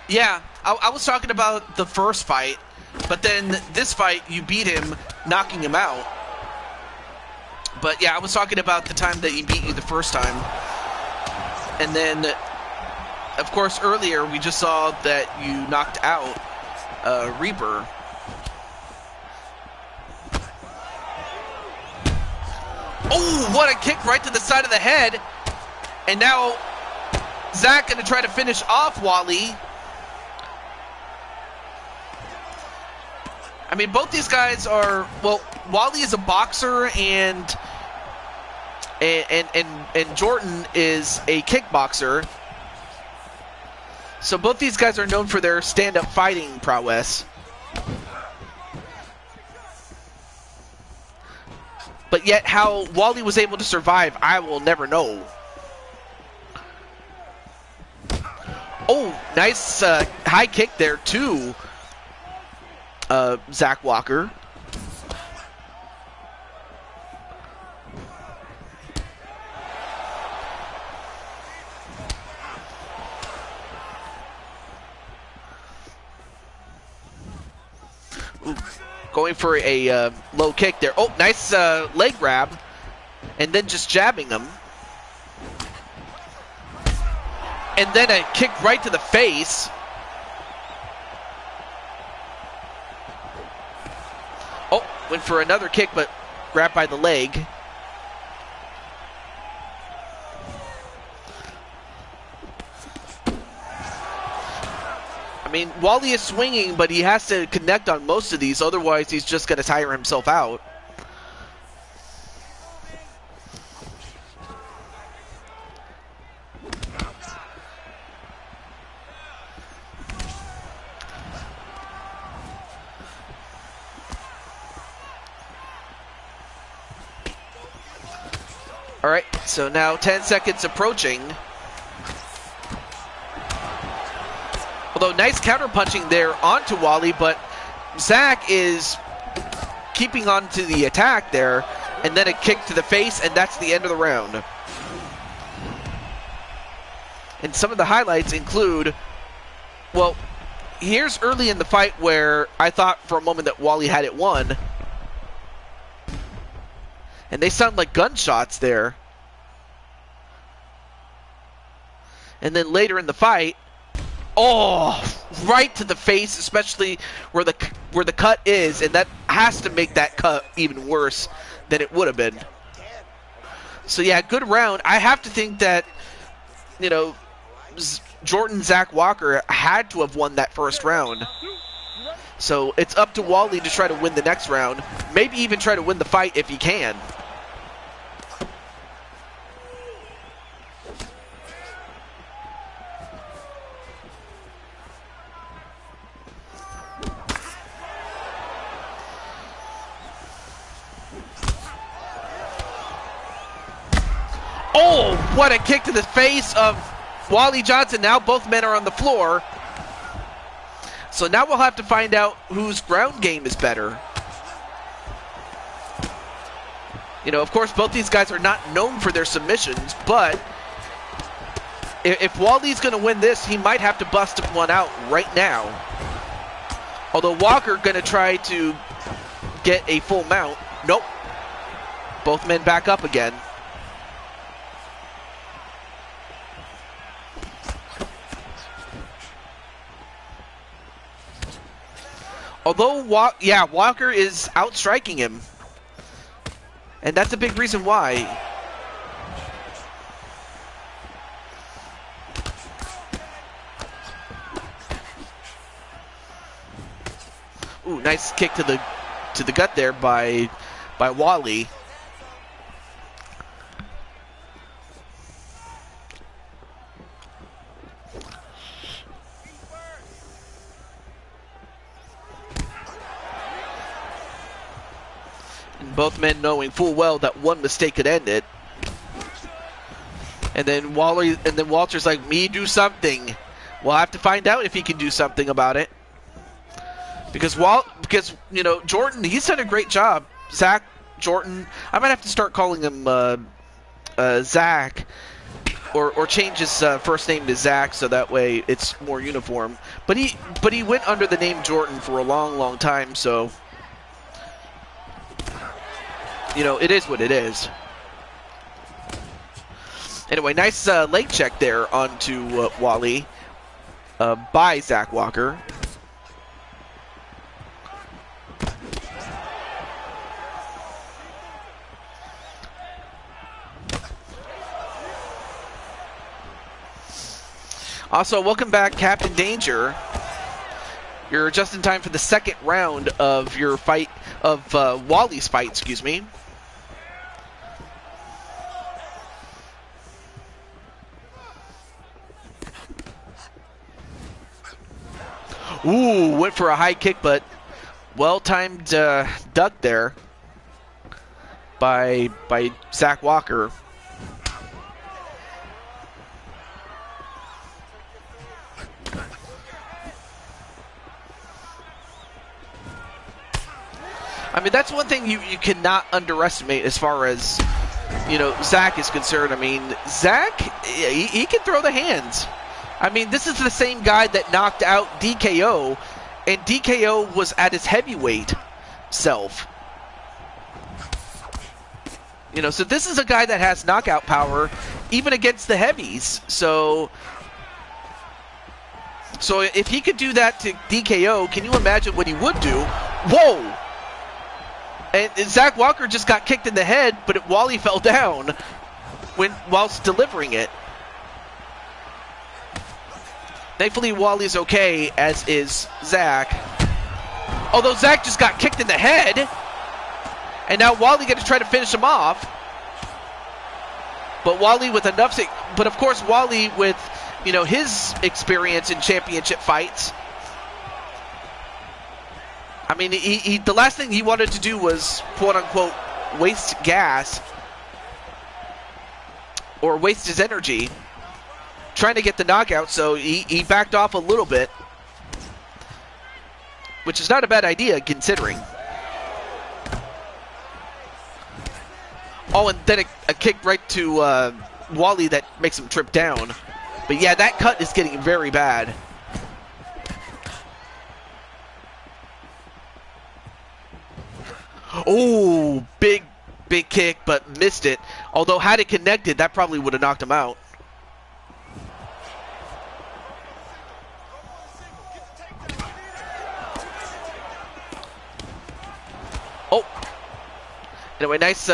Yeah, I was talking about the first fight, but then this fight, you beat him, knocking him out. But yeah, I was talking about the time that he beat you the first time. And then, of course, earlier we just saw that you knocked out Reaper. Oh, what a kick right to the side of the head. And now Zach going to try to finish off Wally. I mean, both these guys are, well, Wally is a boxer and Jordan is a kickboxer. So both these guys are known for their stand-up fighting prowess. But yet how Wally was able to survive, I will never know. Oh, nice high kick there too. Zach Walker. Ooh, going for a low kick there. Oh, nice leg grab. And then just jabbing him. And then a kick right to the face. Oh, went for another kick, but grabbed by the leg. I mean, Wally is swinging, but he has to connect on most of these, otherwise he's just going to tire himself out. All right, so now 10 seconds approaching. Although nice counter punching there onto Wally, but Zach is keeping on to the attack there, and then a kick to the face, and that's the end of the round. And some of the highlights include, well, here's early in the fight where I thought for a moment that Wally had it won. And they sound like gunshots there. And then later in the fight, oh, right to the face, especially where the cut is, and that has to make that cut even worse than it would have been. So yeah, good round. I have to think that, you know, Jordan Zach Walker had to have won that first round. So it's up to Wally to try to win the next round. Maybe even try to win the fight if he can. Oh, what a kick to the face of Wally Johnson. Now both men are on the floor. So now we'll have to find out whose ground game is better. You know, of course, both these guys are not known for their submissions, but if Wally's going to win this, he might have to bust one out right now. Although Walker going to try to get a full mount. Nope. Both men back up again. Although, Walker is outstriking him. And that's a big reason why. Ooh, nice kick to the gut there by Wally. Both men knowing full well that one mistake could end it. And then Walter's like, me do something. We'll have to find out if he can do something about it. Because you know, Jordan, he's done a great job. Zach, Jordan, I might have to start calling him Zach, or change his first name to Zach so that way it's more uniform. But he went under the name Jordan for a long, long time, so you know, it is what it is. Anyway, nice leg check there onto Wally by Zach Walker. Also, welcome back, Captain Danger. You're just in time for the second round of your fight, of Wally's fight, excuse me. Ooh, went for a high kick, but well-timed duck there by Zach Walker. I mean, that's one thing you cannot underestimate as far as, you know, Zach is concerned. I mean, Zach, he can throw the hands. I mean, this is the same guy that knocked out DKO, and DKO was at his heavyweight self. You know, so this is a guy that has knockout power even against the heavies. So if he could do that to DKO, can you imagine what he would do? Whoa! And Zach Walker just got kicked in the head, but Wally fell down whilst delivering it. Thankfully, Wally's okay, as is Zach. Although Zach just got kicked in the head, and now Wally going to try to finish him off. But Wally with enough, but of course Wally with, you know, his experience in championship fights. I mean, the last thing he wanted to do was, quote unquote, waste gas or waste his energy trying to get the knockout, so he backed off a little bit, which is not a bad idea considering. Oh, and then a kick right to Wally that makes him trip down. But yeah, that cut is getting very bad. Oh, big kick, but missed it. Although had it connected, that probably would have knocked him out. Oh. Anyway, nice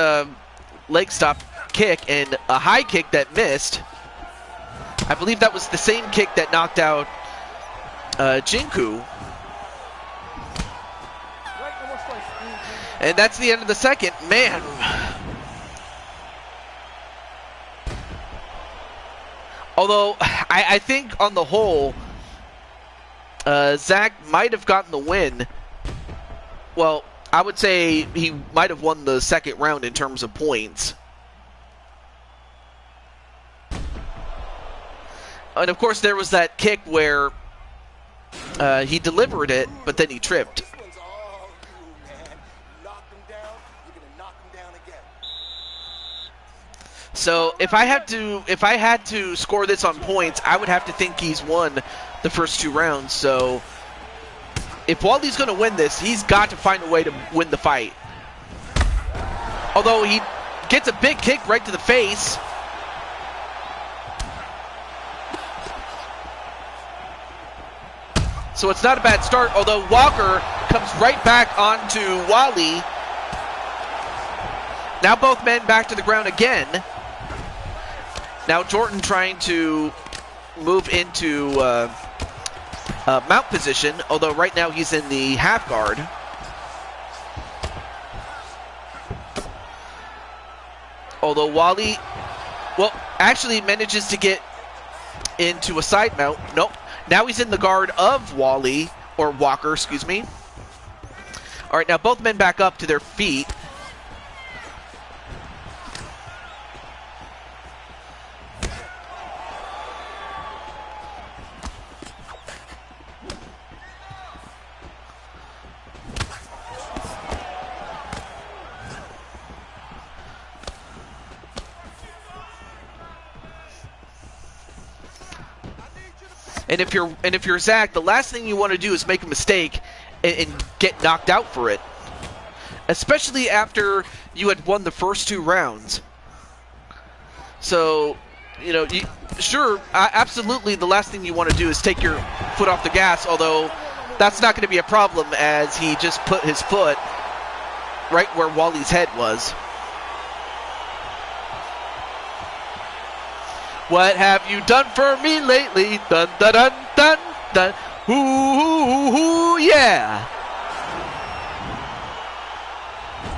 leg stop kick and a high kick that missed. I believe that was the same kick that knocked out Jinku. And that's the end of the second. Man. Although, I think on the whole, Zach might have gotten the win. Well, I would say he might have won the second round in terms of points. And of course, there was that kick where he delivered it, but then he tripped. This one's all you, man. Knock him down, you're gonna knock him down again. So if I had to score this on points, I would have to think he's won the first 2 rounds. So if Wally's going to win this, he's got to find a way to win the fight. Although he gets a big kick right to the face. So it's not a bad start, although Walker comes right back onto Wally. Now both men back to the ground again. Now Jordan trying to move into mount position, although right now he's in the half guard. Although Wally, well, actually manages to get into a side mount. Nope. Now he's in the guard of Wally, or Walker, excuse me. All right, now both men back up to their feet. And if you're Zach, the last thing you want to do is make a mistake and get knocked out for it. Especially after you had won the first 2 rounds. So, you know, absolutely the last thing you want to do is take your foot off the gas, although that's not going to be a problem as he just put his foot right where Wally's head was. What have you done for me lately? Dun dun dun dun dun. Ooh, yeah.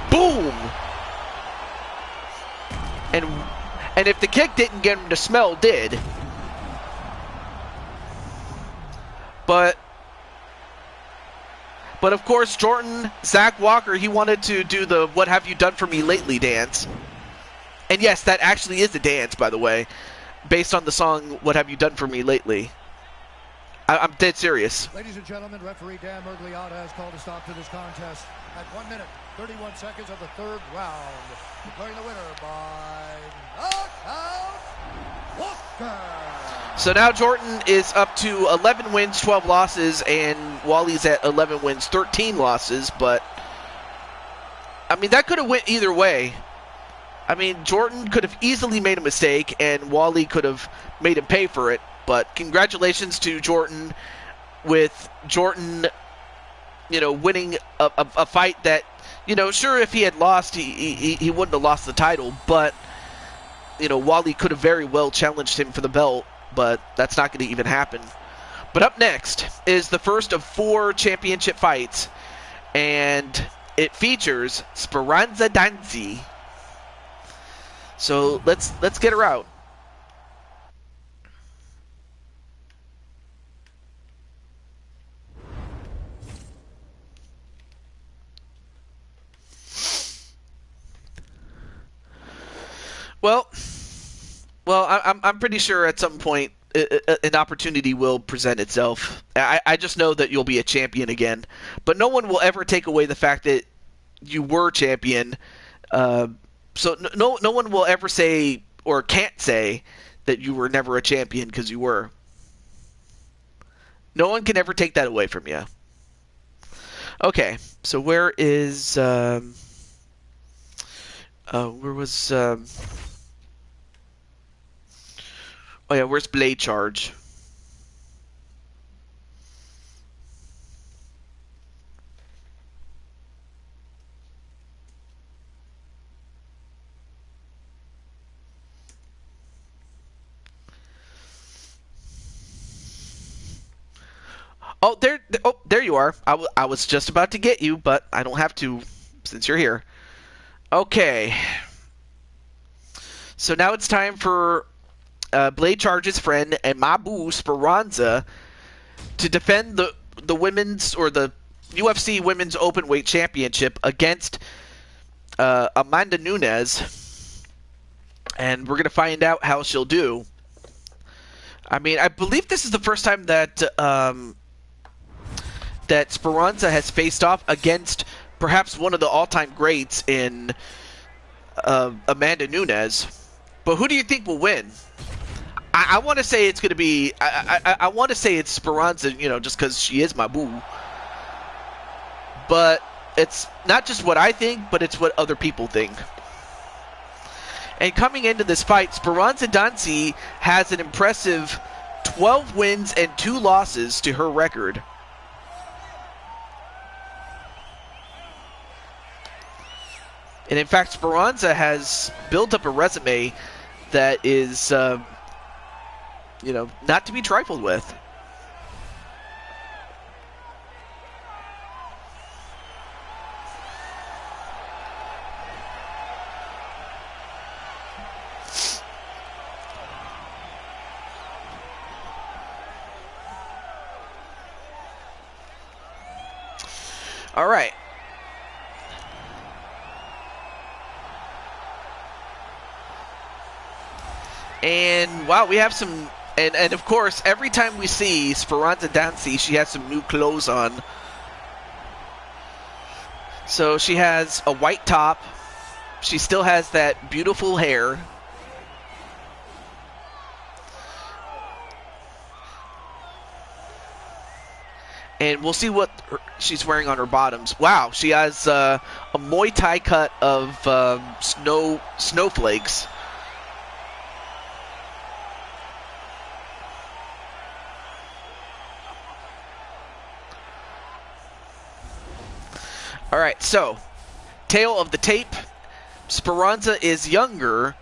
Boom. And if the kick didn't get him, the smell did. But of course, Jordan, Zach Walker, he wanted to do the "What have you done for me lately" dance. And yes, that actually is a dance, by the way, based on the song "What Have You Done For Me Lately." I'm dead serious. Ladies and gentlemen, referee Dan Mergliata has called a stop to this contest at 1 minute, 31 seconds of the 3rd round. Declaring the winner by knockout, Walker. So now Jordan is up to 11 wins, 12 losses, and Wally's at 11 wins, 13 losses. But, I mean, that could have went either way. I mean, Jordan could have easily made a mistake, and Wally could have made him pay for it. But congratulations to Jordan, with Jordan, you know, winning a fight that, you know, sure, if he had lost, he wouldn't have lost the title. But, you know, Wally could have very well challenged him for the belt, but that's not going to even happen. But up next is the first of 4 championship fights, and it features Speranza Danzi. So let's get her out. Well, I'm pretty sure at some point an opportunity will present itself. I just know that you'll be a champion again, but no one will ever take away the fact that you were champion. So no one will ever say or can't say that you were never a champion, because you were. No one can ever take that away from you. Okay, so where is where was oh yeah, where's Blade Charge? Oh, there you are. I was just about to get you, but I don't have to since you're here. Okay. So now it's time for Blade Charge's friend and my boo Speranza to defend the women's or the UFC Women's Openweight Championship against Amanda Nunes, and we're gonna find out how she'll do. I mean, I believe this is the first time that that Speranza has faced off against perhaps one of the all-time greats in Amanda Nunes. But who do you think will win? I want to say it's going to be. I want to say it's Speranza, just because she is my boo. But it's not just what I think, but it's what other people think. And coming into this fight, Speranza Dancy has an impressive 12 wins and 2 losses to her record. And in fact, Speranza has built up a resume that is, not to be trifled with. All right. And wow, we have some, and of course, every time we see Speranza Dancy, she has some new clothes on. So she has a white top. She still has that beautiful hair. And we'll see what she's wearing on her bottoms. Wow, she has a Muay Thai cut of snowflakes. All right, so tail of the tape. Speranza is younger,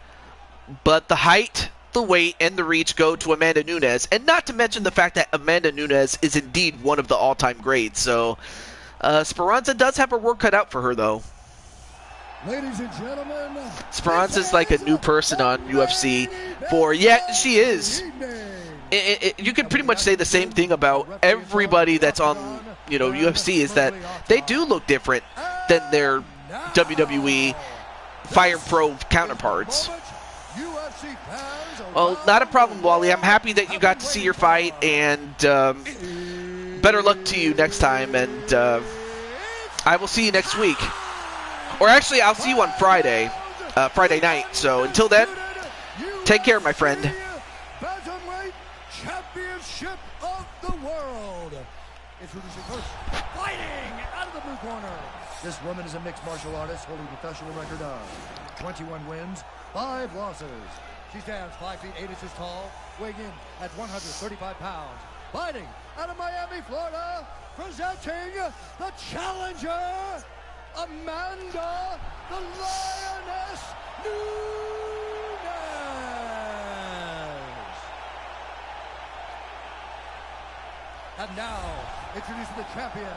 but the height, the weight, and the reach go to Amanda Nunes, and not to mention the fact that Amanda Nunes is indeed one of the all-time greats. So Speranza does have her work cut out for her, though. Ladies and gentlemen, Speranza's like a new person on UFC. She is. You could pretty much say the same thing about everybody that's on UFC, is that they do look different than their WWE Fire Pro counterparts. Well, not a problem, Wally. I'm happy that you got to see your fight, and better luck to you next time, and I will see you next week. Or actually, I'll see you on Friday night. So until then, take care, my friend. Championship of the world. Introducing first, fighting out of the blue corner. This woman is a mixed martial artist holding a professional record of 21 wins, 5 losses. She stands 5 feet 8 inches tall, weighing in at 135 pounds. Fighting out of Miami, Florida, presenting the challenger, Amanda the Lioness Nunes. And now, introducing the champion,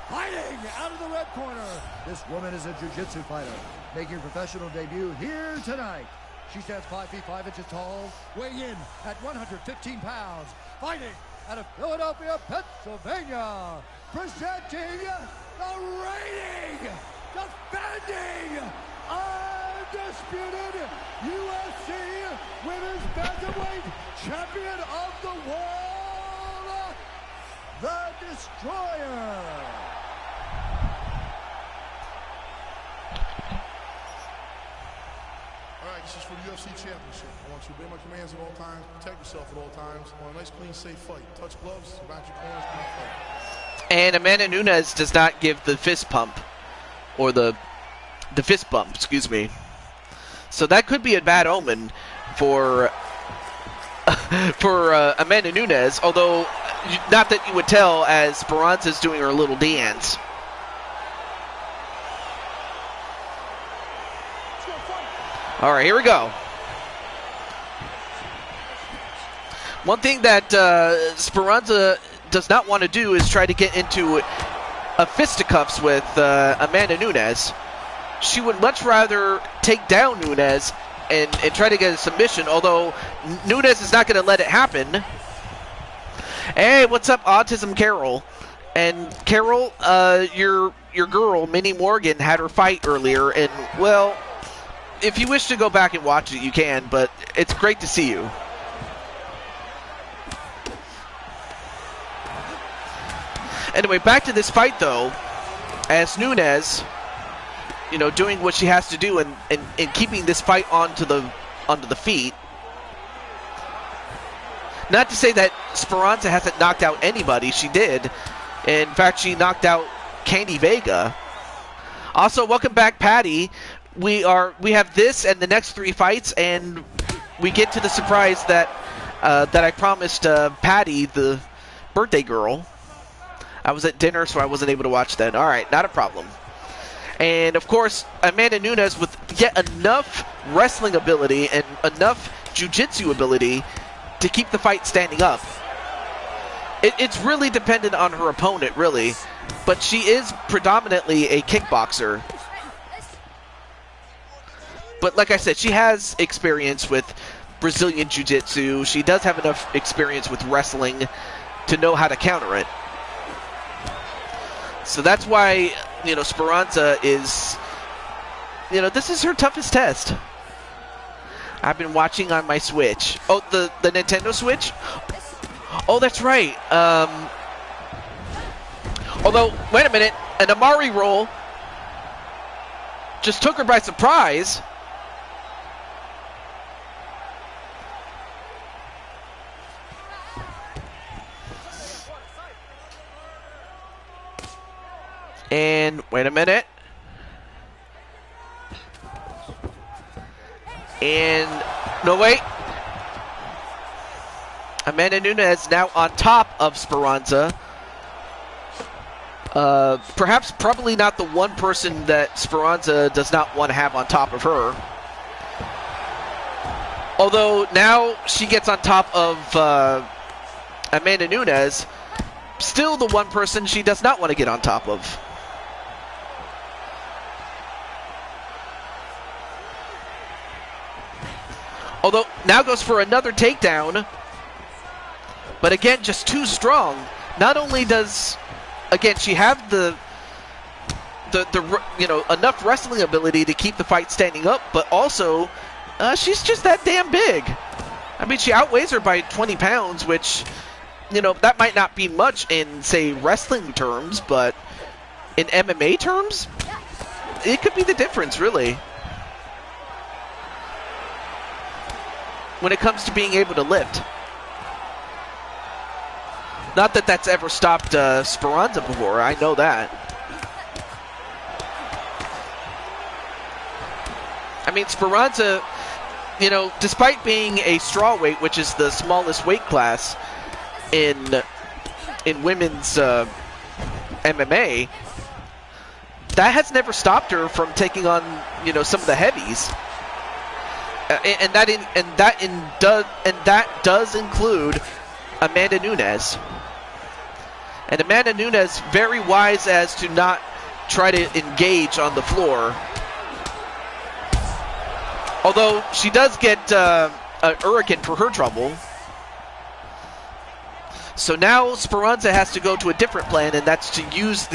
fighting out of the red corner. This woman is a jiu-jitsu fighter, making her professional debut here tonight. She stands 5 feet 5 inches tall, weighing in at 115 pounds. Fighting out of Philadelphia, Pennsylvania, presenting the reigning, defending, undisputed UFC Women's Bantamweight Champion of the World, the Destroyer. All right, this is for the UFC Championship. I want you to obey my commands at all times, protect yourself at all times. I want a nice, clean, safe fight. Touch gloves, back your corners, clean fight. And Amanda Nunes does not give the fist pump, or the fist bump, excuse me. So that could be a bad omen for Amanda Nunes, although not that you would tell, as Speranza's doing her little dance. All right, here we go. One thing that Speranza does not want to do is try to get into a fisticuffs with Amanda Nunes. She would much rather take down Nunes and try to get a submission, although Nunes is not going to let it happen. Hey, what's up, Autism Carol? And Carol, your girl, Minnie Morgan, had her fight earlier, and, well, if you wish to go back and watch it, you can, but it's great to see you. Anyway, back to this fight, though, as Nunes, you know, doing what she has to do and keeping this fight onto the feet. Not to say that Speranza hasn't knocked out anybody. She did. In fact, she knocked out Candy Vega. Also, welcome back, Patty. We have this and the next 3 fights, and we get to the surprise that I promised Patty, the birthday girl. I was at dinner, so I wasn't able to watch that. All right, not a problem. And, of course, Amanda Nunes with yet enough wrestling ability and enough jiu-jitsu ability to keep the fight standing up. It's really dependent on her opponent, really. But she is predominantly a kickboxer. But like I said, she has experience with Brazilian jiu-jitsu. She does have enough experience with wrestling to know how to counter it. So that's why, you know, Speranza is, you know, this is her toughest test. I've been watching on my Switch. Oh, the Nintendo Switch? Oh, that's right. Although, wait a minute, an Amari roll just took her by surprise. And wait a minute. And no, wait. Amanda Nunes now on top of Speranza. Perhaps probably not the one person that Speranza does not want to have on top of her. Although now she gets on top of Amanda Nunes, still the one person she does not want to get on top of. Although, now goes for another takedown. But again, just too strong. Not only does, again, she have the you know, enough wrestling ability to keep the fight standing up, but also, she's just that damn big. I mean, she outweighs her by 20 pounds, which, you know, that might not be much in, say, wrestling terms, but in MMA terms, it could be the difference, really. When it comes to being able to lift. Not that that's ever stopped Speranza before, I know that. I mean, Speranza, you know, despite being a strawweight, which is the smallest weight class in women's MMA, that has never stopped her from taking on, you know, some of the heavies. And that does include Amanda Nunes. And Amanda Nunes very wise as to not try to engage on the floor. Although she does get an hurricane for her trouble. So now Speranza has to go to a different plan, and that's to use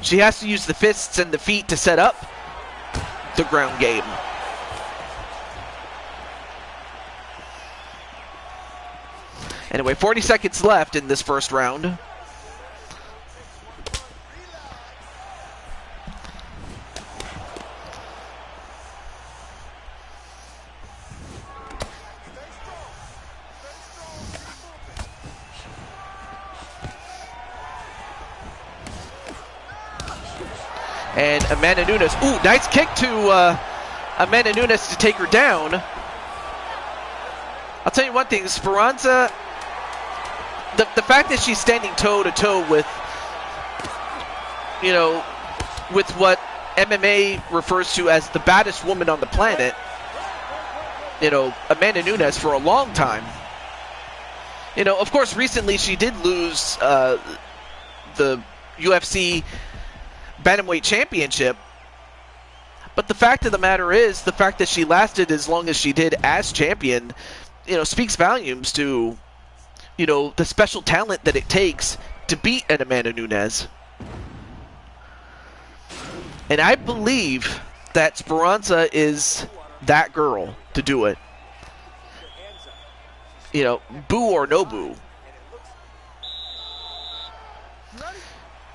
she has to use the fists and the feet to set up the ground game. Anyway, 40 seconds left in this first round. And Amanda Nunes, ooh, nice kick to Amanda Nunes to take her down. I'll tell you one thing, Speranza, the fact that she's standing toe-to-toe with, you know, with what MMA refers to as the baddest woman on the planet, you know, Amanda Nunes, for a long time. You know, of course, recently she did lose the UFC Bantamweight Championship. But the fact of the matter is, the fact that she lasted as long as she did as champion, you know, speaks volumes to, you know, the special talent that it takes to beat an Amanda Nunes. And I believe that Speranza is that girl to do it. You know, boo or no boo.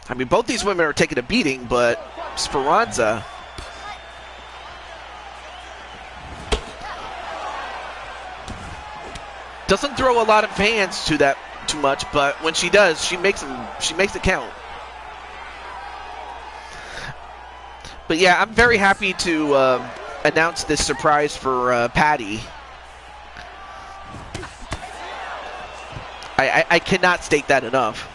I mean, both these women are taking a beating, but Speranza... doesn't throw a lot of hands to that too much, but when she does, she makes it count. But yeah, I'm very happy to announce this surprise for Patty. I cannot state that enough.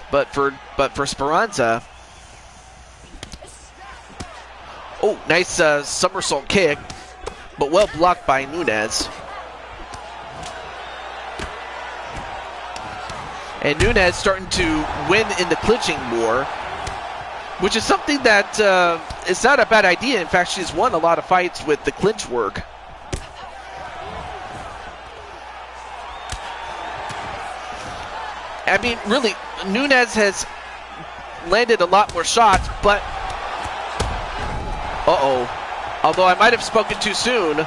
But for Speranza, oh, nice somersault kick, but well blocked by Nunes. And Nunes starting to win in the clinching war, which is something that is not a bad idea. In fact, she's won a lot of fights with the clinch work. I mean, really, Nunes has landed a lot more shots, but... uh-oh. Although I might have spoken too soon.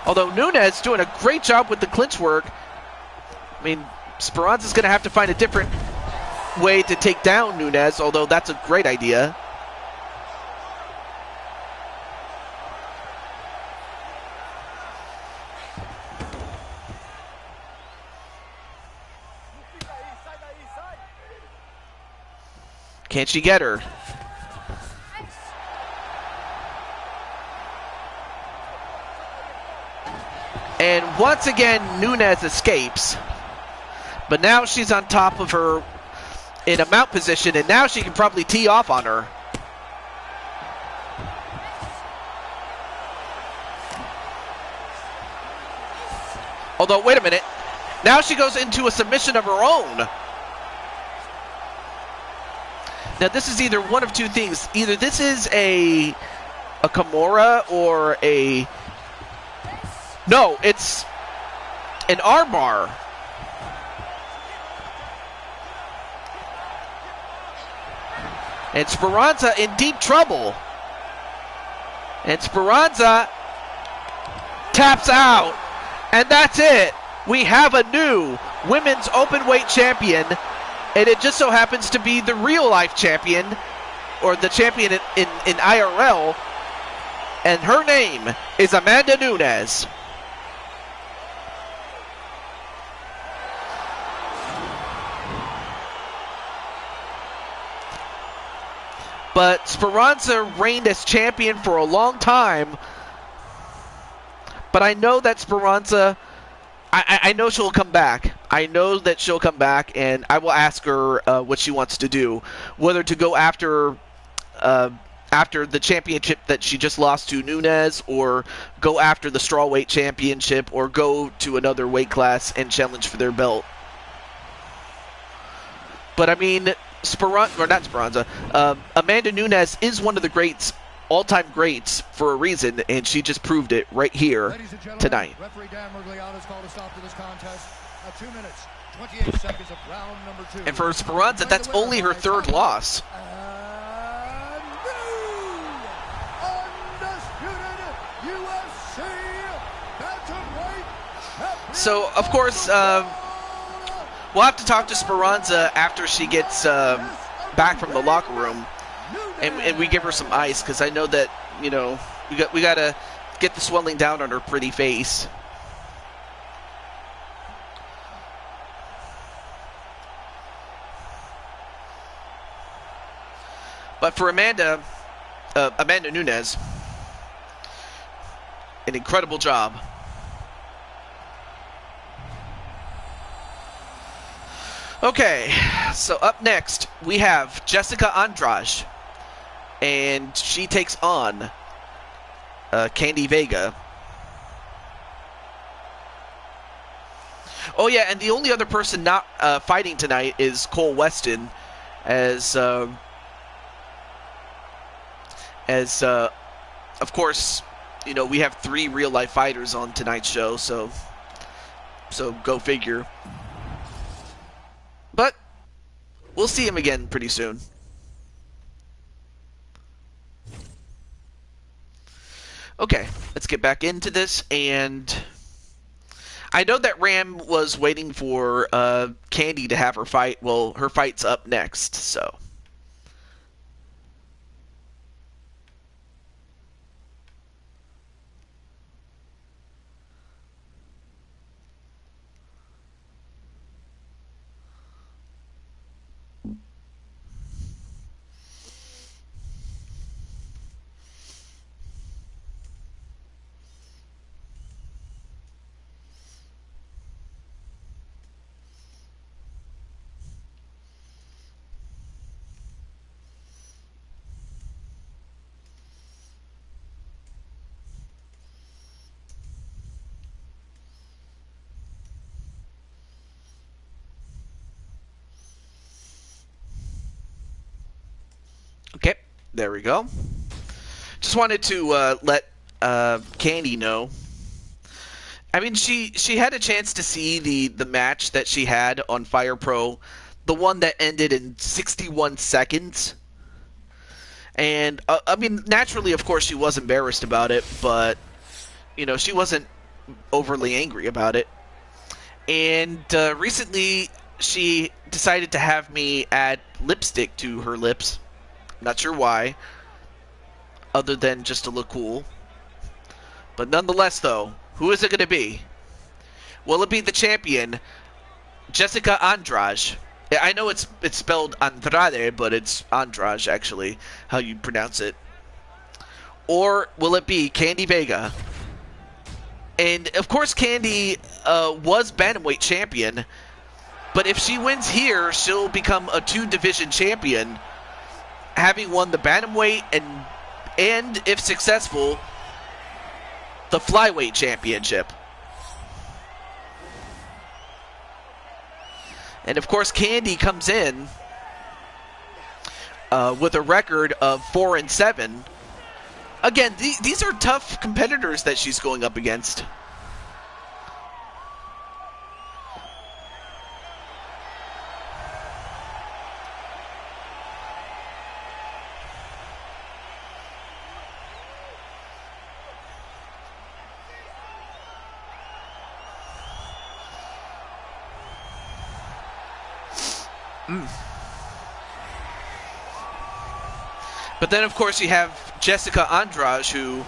Although Nunes doing a great job with the clinch work. I mean, Speranza's going to have to find a different way to take down Nunes, although that's a great idea. Can she get her? And once again, Nunes escapes. But now she's on top of her in a mount position, and now she can probably tee off on her. Although, wait a minute. Now she goes into a submission of her own. Now, this is either one of two things. Either this is a Kimura or a... No, it's an armbar. And Speranza in deep trouble. And Speranza taps out. And that's it. We have a new women's openweight champion. And it just so happens to be the real-life champion, or the champion in IRL, and her name is Amanda Nunes. But Speranza reigned as champion for a long time, but I know that Speranza... I know she'll come back. I know that she'll come back, and I will ask her what she wants to do. Whether to go after the championship that she just lost to Nunes, or go after the strawweight championship, or go to another weight class and challenge for their belt. But I mean, Amanda Nunes is one of the greats, all-time greats, for a reason, and she just proved it right here tonight. Referee Dan Murgliano's called a stop to this contest at 2 minutes, 28 seconds of round number 2. And for Speranza, that's only her third loss. And undisputed UFC bantamweight champion. So, of course, we'll have to talk to Speranza after she gets back from the locker room. And we give her some ice, because I know that, you know, we got to get the swelling down on her pretty face. But for Amanda Nunes, an incredible job. Okay, so up next we have Jessica Andrade. and she takes on Candy Vega. Oh yeah, and the only other person not fighting tonight is Cole Weston, as of course, you know, we have 3 real-life fighters on tonight's show, so go figure. But we'll see him again pretty soon. Okay, let's get back into this, and I know that Ram was waiting for Candy to have her fight. Well, her fight's up next, so. Okay, there we go. Just wanted to let Candy know. I mean, she had a chance to see the match that she had on Fire Pro, the one that ended in 61 seconds. And, I mean, naturally, of course, she was embarrassed about it, but, you know, she wasn't overly angry about it. And recently, she decided to have me add lipstick to her lips. Not sure why, other than just to look cool. But nonetheless, though, who is it going to be? Will it be the champion, Jessica Andrade? I know it's spelled Andrade, but it's Andrade, actually, how you pronounce it. Or will it be Candy Vega? And, of course, Candy was Bantamweight champion, but if she wins here, she'll become a 2-division champion, having won the Bantamweight and, if successful, the Flyweight championship. And, of course, Candy comes in with a record of 4-7. Again, these are tough competitors that she's going up against. But then, of course, you have Jessica Andrade, who,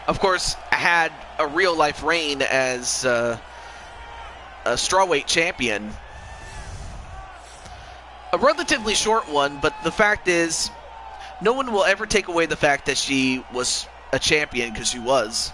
of course, had a real-life reign as a strawweight champion. A relatively short one, but the fact is, no one will ever take away the fact that she was a champion, because she was.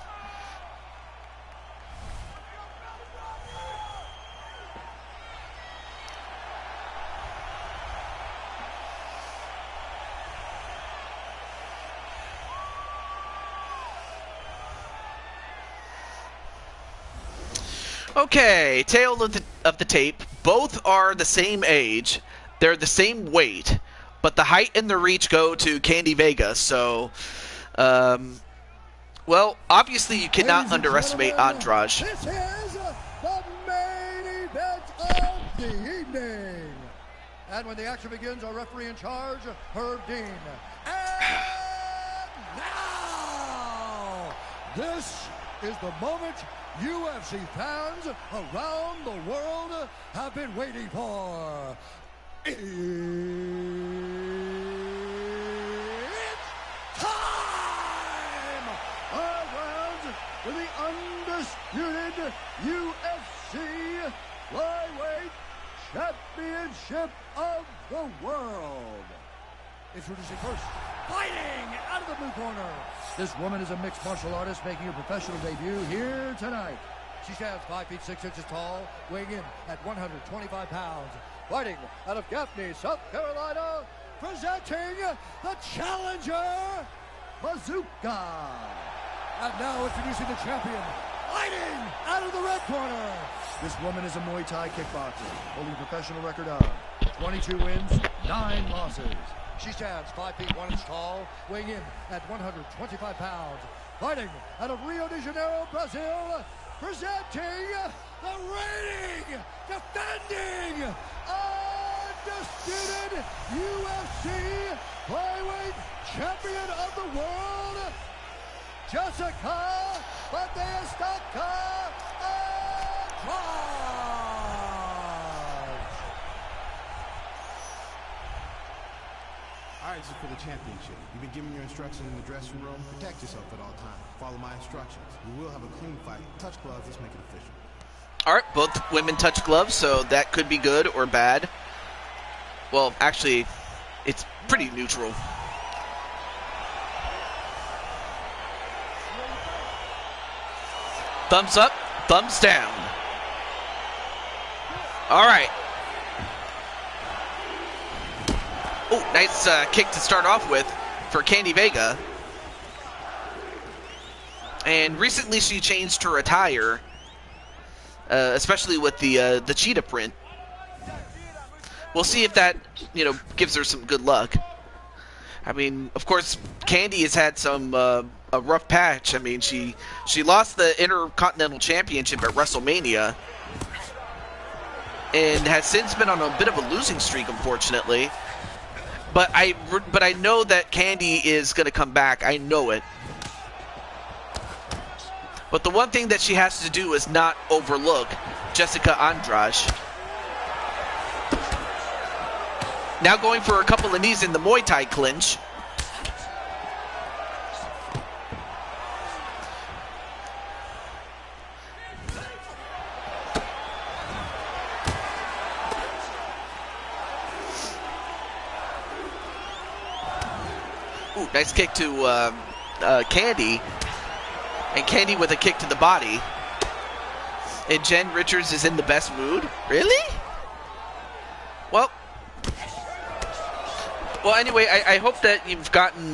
Okay, tail of the tape. Both are the same age. They're the same weight. But the height and the reach go to Candy Vega. So, well, obviously you cannot underestimate Andrade. This is the main event of the evening. And when the action begins, our referee in charge, Herb Dean. And now, this is the moment UFC fans around the world have been waiting for. It's time! Our rounds for the undisputed UFC Flyweight Championship of the world. Introducing first, fighting out of the blue corner. This woman is a mixed martial artist making her professional debut here tonight. She stands 5 feet 6 inches tall, weighing in at 125 pounds. Fighting out of Gaffney, South Carolina, presenting the challenger, Bazooka. And now introducing the champion, fighting out of the red corner. This woman is a Muay Thai kickboxer, holding a professional record of 22 wins, 9 losses. She stands 5 feet 1 inch tall, weighing in at 125 pounds. Fighting out of Rio de Janeiro, Brazil, presenting the reigning, defending, undisputed UFC flyweight champion of the world, Jessica Bateastaka Andrade. All right, this is for the championship. You've been giving your instructions in the dressing room. Protect yourself at all times. Follow my instructions. We will have a clean fight. Touch gloves. Let's make it official. All right, both women touch gloves, so that could be good or bad. Well, actually, it's pretty neutral. Thumbs up, thumbs down. All right. Oh, nice kick to start off with for Candy Vega. And recently she changed her attire, especially with the cheetah print. We'll see if that, gives her some good luck. I mean, of course, Candy has had some a rough patch. I mean, she lost the Intercontinental Championship at WrestleMania and has since been on a bit of a losing streak, unfortunately. But I know that Candy is going to come back. I know it. But the one thing that she has to do is not overlook Jessica Andrade. Now going for a couple of knees in the Muay Thai clinch. Ooh, nice kick to Candy. And Candy with a kick to the body. And Jen Richards is in the best mood? Really? Well, anyway, I hope that you've gotten,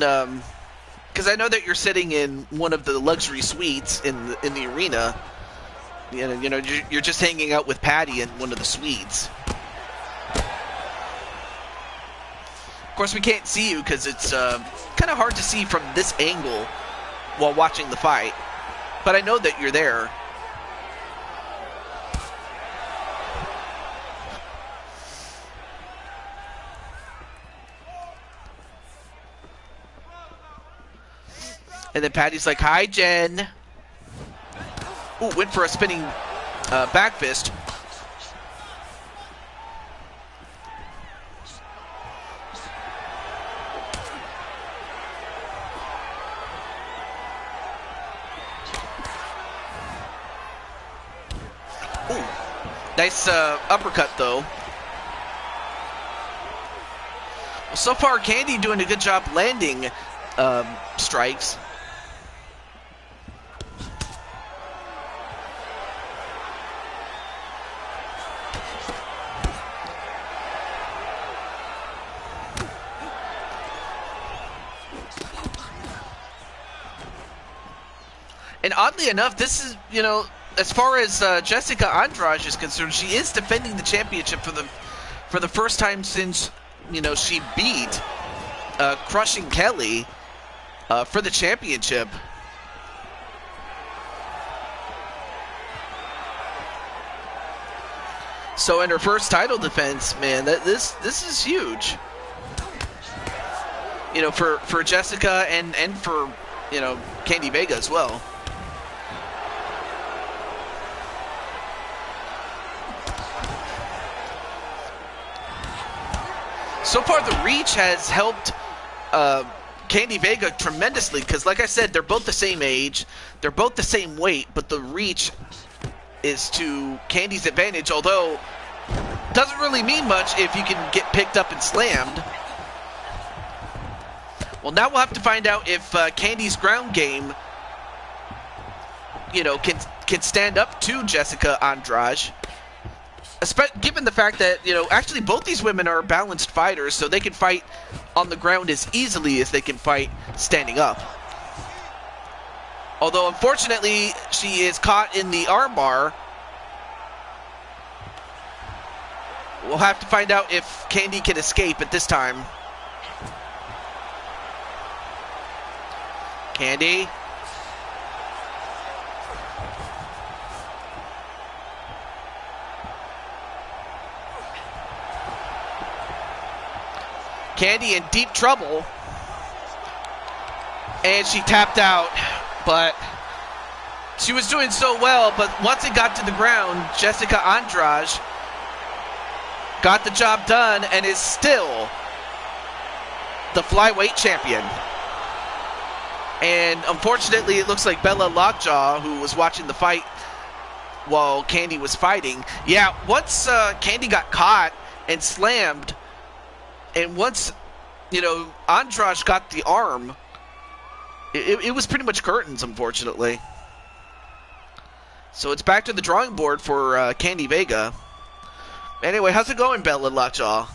because I know that you're sitting in one of the luxury suites in the arena. You're just hanging out with Patty in one of the suites. Of course, we can't see you because it's kind of hard to see from this angle while watching the fight. But I know that you're there. And then Patty's like, "Hi, Jen." Ooh, went for a spinning back fist. Ooh, nice uppercut, though. Well, so far, Candy doing a good job landing strikes. And oddly enough, this is, as far as Jessica Andrade is concerned, she is defending the championship for the first time since, she beat Crushing Kelly for the championship. So in her first title defense, man, this is huge. For Jessica and for, Candy Vega as well. So far, the reach has helped Candy Vega tremendously because, like I said, they're both the same age, they're both the same weight, but the reach is to Candy's advantage, although doesn't really mean much if you can get picked up and slammed. Well, now we'll have to find out if Candy's ground game, can stand up to Jessica Andrade. given the fact that, you know, actually both these women are balanced fighters, so they can fight on the ground as easily as they can fight standing up. Although, unfortunately, she is caught in the armbar. We'll have to find out if Candy can escape at this time. Candy. Candy in deep trouble. And she tapped out. But she was doing so well, but once it got to the ground, Jessica Andrade got the job done and is still the flyweight champion. And unfortunately, it looks like Bella Lockjaw, who was watching the fight while Candy was fighting. Yeah, once Candy got caught and slammed, and once, you know, Andrade got the arm, it was pretty much curtains, unfortunately. So it's back to the drawing board for Candy Vega. Anyway, how's it going, Bella Lockjaw?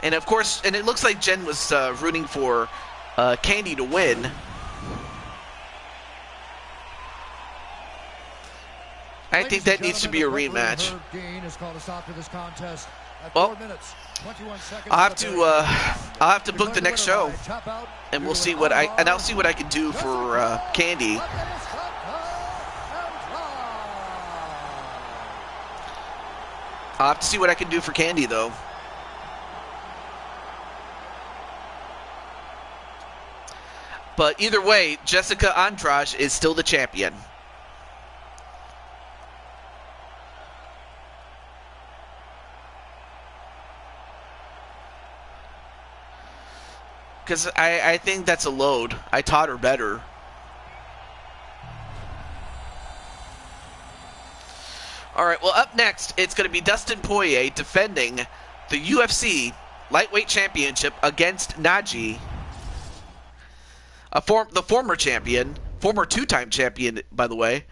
And of course, and it looks like Jen was rooting for Candy to win. I think that needs to be a rematch. Well, I'll have to book the next show, and we'll see what I'll see what I can do for Candy. I'll have to see what I can do for Candy, though. But either way, Jessica Andrade is still the champion. Because I think that's a load. I taught her better. Alright, well, up next, it's going to be Dustin Poirier defending the UFC Lightweight Championship against Naji. The former champion, former two-time champion, by the way.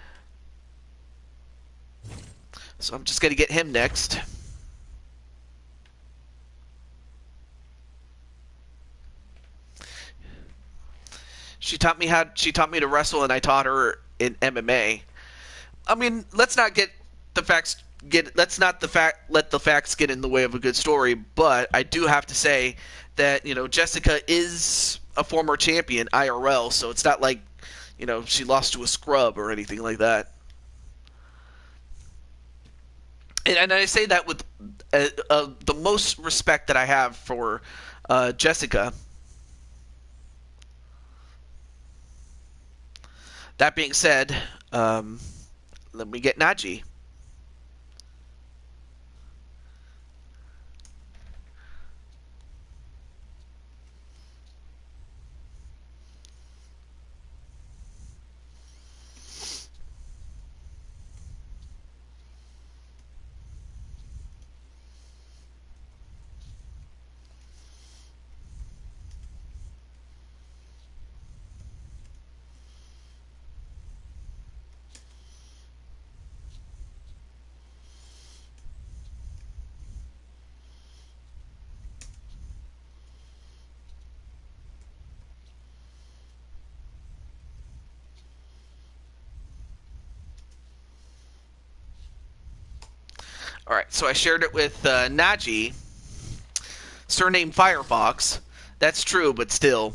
So I'm just going to get him next. She taught me to wrestle, and I taught her in MMA. I mean, let's not let the facts get in the way of a good story, but I do have to say that, you know, Jessica is a former champion IRL, so it's not like, you know, she lost to a scrub or anything like that. And I say that with the most respect that I have for Jessica. That being said, let me get Naji. Alright, so I shared it with Naji, surname Firefox. That's true, but still.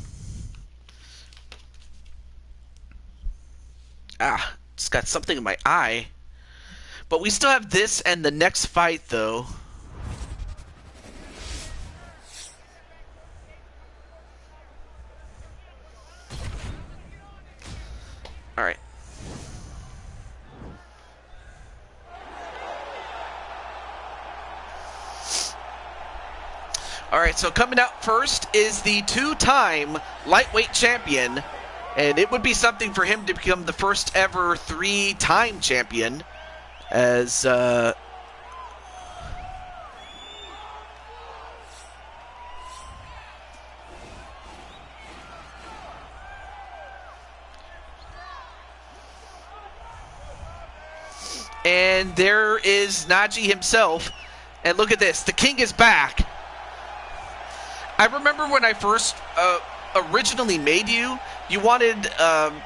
Just got something in my eye. But we still have this and the next fight, though. Alright. Alright, so coming out first is the two-time lightweight champion, and it would be something for him to become the first ever three-time champion, as and And there is Najee himself. And look at this. The king is back. I remember when I first originally made you wanted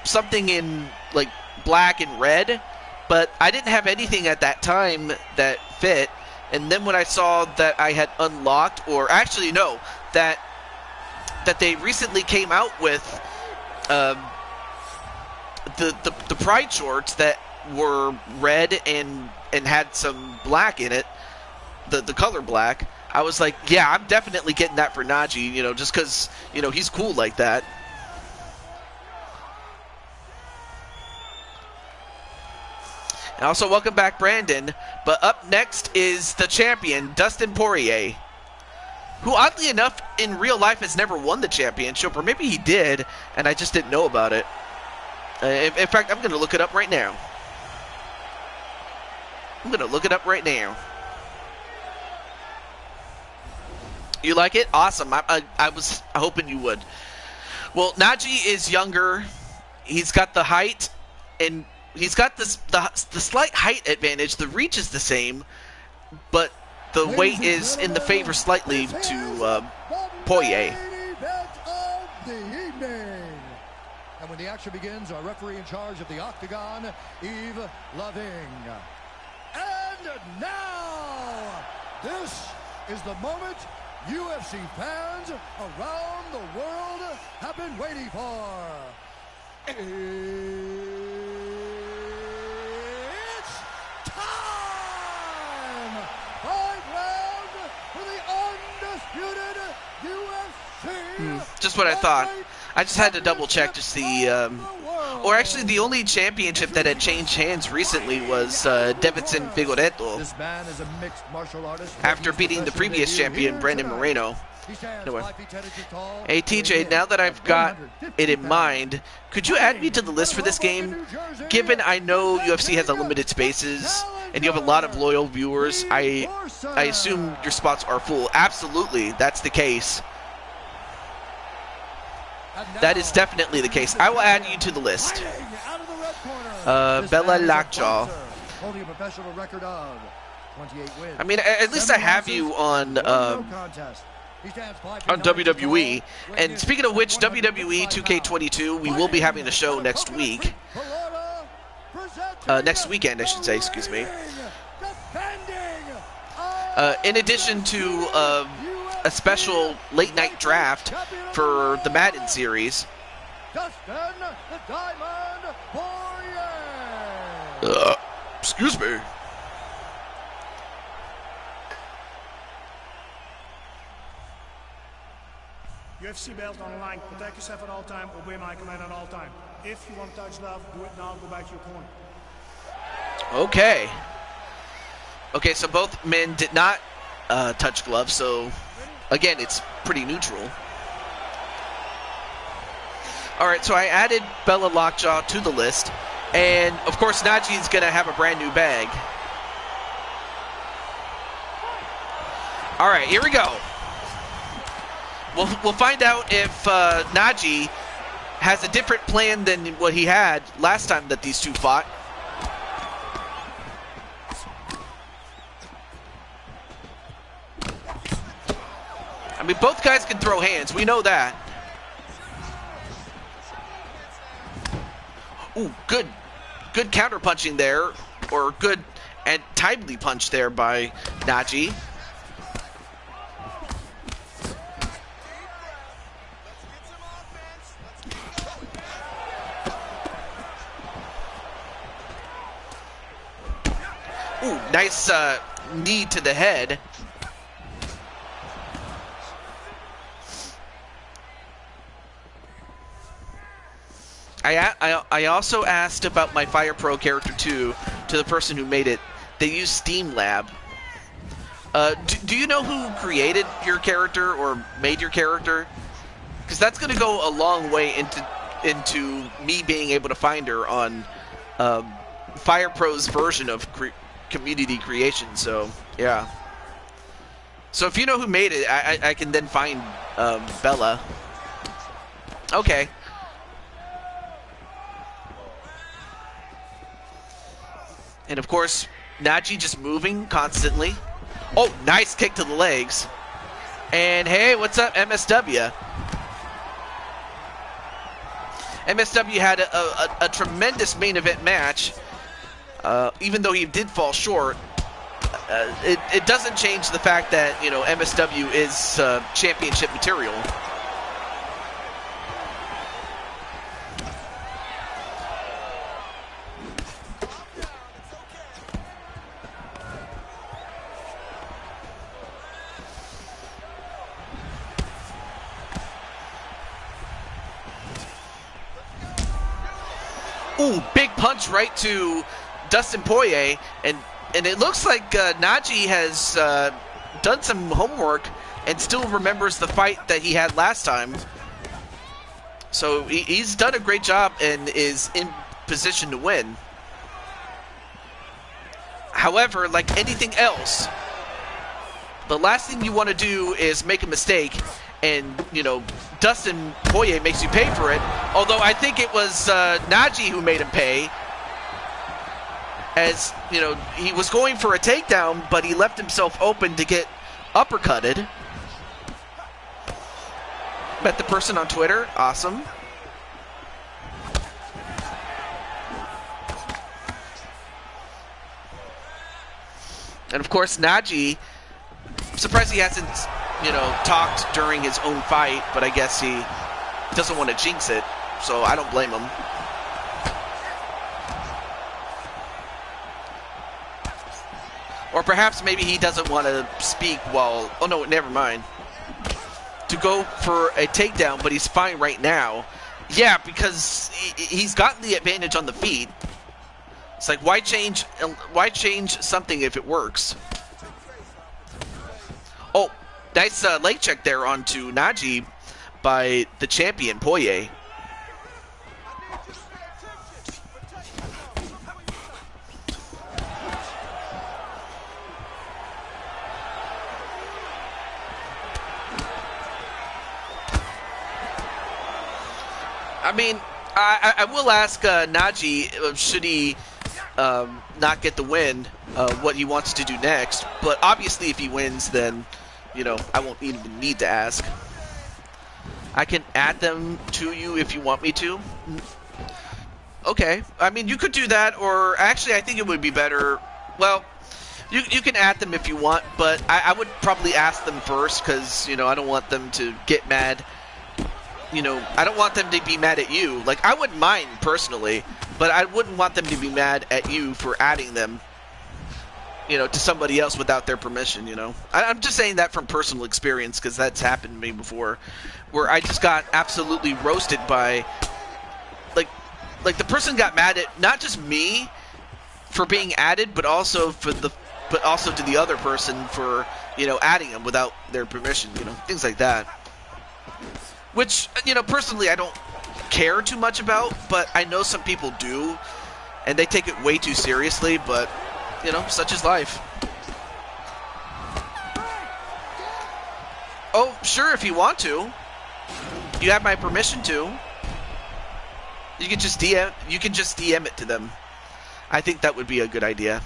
something in like black and red, but I didn't have anything at that time that fit. And then when I saw that I had unlocked, or actually no, that they recently came out with the Pride shorts that were red and had some black in it, the color black, I was like, yeah, I'm definitely getting that for Najee, you know, just because, you know, he's cool like that. And also, welcome back, Brandon. But up next is the champion, Dustin Poirier, who, oddly enough, in real life has never won the championship, or maybe he did, and I just didn't know about it. In fact, I'm going to look it up right now. You like it? Awesome. I was hoping you would. Well, Najee is younger. He's got the height, and he's got the slight height advantage. The reach is the same, but the weight is in the favor slightly to Poirier. And when the action begins, our referee in charge of the Octagon, Yves Loving. And now, this is the moment UFC fans around the world have been waiting for. It's time! 5 rounds for the undisputed UFC. Just what I thought. I just had to double check to see, or actually the only championship that had changed hands recently was Davidson Figueiredo, This man is a mixed martial artist after beating the previous champion, Brandon Moreno. Anyway. Hey TJ, now that I've got it in mind, could you add me to the list for this game? Given I know UFC has unlimited spaces, and you have a lot of loyal viewers, I assume your spots are full. Absolutely, that's the case. That is definitely the case. I will add you to the list. Bella Lockjaw. I mean, at least I have you on WWE. And speaking of which, WWE 2K22, we will be having a show next week. Next weekend, I should say, excuse me. In addition to a special late-night draft for the Madden series. Dustin the Diamond Poirier. Excuse me. UFC belt on the line. Protect yourself at all time. Obey my command at all time. If you want to touch love, do it now. Go back to your corner. Okay. Okay, so both men did not touch gloves, so again, it's pretty neutral. All right, so I added Bella Lockjaw to the list, and of course Najee's gonna have a brand new bag. All right, here we go. We'll find out if Najee has a different plan than what he had last time that these two fought. I mean, both guys can throw hands. We know that. Ooh, good counter punching there, or good and timely punch there by Najee. Ooh, nice knee to the head. I also asked about my Fire Pro character too to the person who made it. They use Steam Lab. Do you know who created your character or made your character? Because that's going to go a long way into me being able to find her on Fire Pro's version of community creation. So yeah. So if you know who made it, I can then find Bella. Okay. And of course, Najee just moving constantly. Oh, nice kick to the legs. And hey, what's up, MSW? MSW had a tremendous main event match. Even though he did fall short, it doesn't change the fact that, you know, MSW is championship material. Ooh, big punch right to Dustin Poirier, and it looks like Najee has done some homework and still remembers the fight that he had last time. So he's done a great job and is in position to win. However, like anything else, the last thing you want to do is make a mistake, and, you know, Dustin Poirier makes you pay for it. Although I think it was Najee who made him pay. As, you know, he was going for a takedown, but he left himself open to get uppercutted. Met the person on Twitter. Awesome. And of course, Najee, I'm surprised he hasn't, you know, talked during his own fight, but I guess he doesn't want to jinx it, so I don't blame him. Or perhaps maybe he doesn't want to speak while, oh no, never mind. To go for a takedown, but he's fine right now. Yeah, because he's gotten the advantage on the feet. It's like, why change something if it works? Oh, nice leg check there onto Najee by the champion, Poirier. I mean, I will ask Najee, should he not get the win, what he wants to do next. But obviously if he wins, then, you know, I won't even need to ask. I can add them to you if you want me to. Okay. I mean, you could do that, or actually I think it would be better. Well, you can add them if you want, but I would probably ask them first, because, you know, I don't want them to get mad. You know, I don't want them to be mad at you. Like, I wouldn't mind personally, but I wouldn't want them to be mad at you for adding them, you know, to somebody else without their permission, you know. I'm just saying that from personal experience, because that's happened to me before, where I just got absolutely roasted by, like the person got mad at not just me for being added, but also to the other person for, you know, adding them without their permission, you know, things like that. Which, you know, personally I don't care too much about, but I know some people do, and they take it way too seriously, but, you know, such is life. Oh, sure, if you want to. You have my permission to. You can just DM it to them. I think that would be a good idea.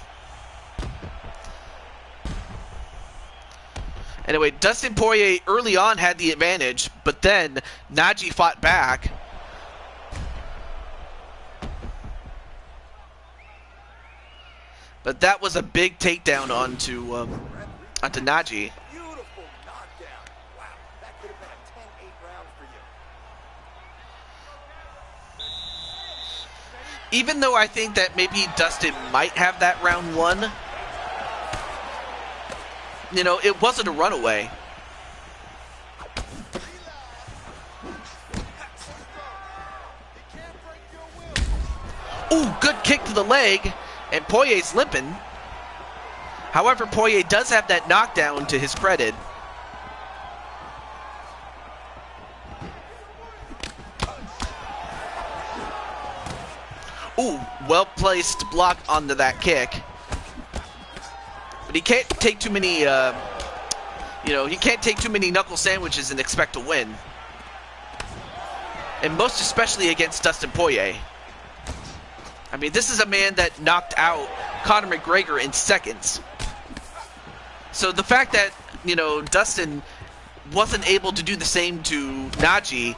Anyway, Dustin Poirier early on had the advantage, but then Najee fought back. But that was a big takedown onto Najee. Beautiful knockdown. Wow, that could have been a 10-8 round for you. Even though I think that maybe Dustin might have that round won, you know, it wasn't a runaway. Ooh, good kick to the leg, and Poirier's limping. However, Poirier does have that knockdown to his credit. Ooh, well-placed block onto that kick. But he can't take too many, you know, he can't take too many knuckle sandwiches and expect to win. And most especially against Dustin Poirier. I mean, this is a man that knocked out Conor McGregor in seconds. So the fact that, you know, Dustin wasn't able to do the same to Najee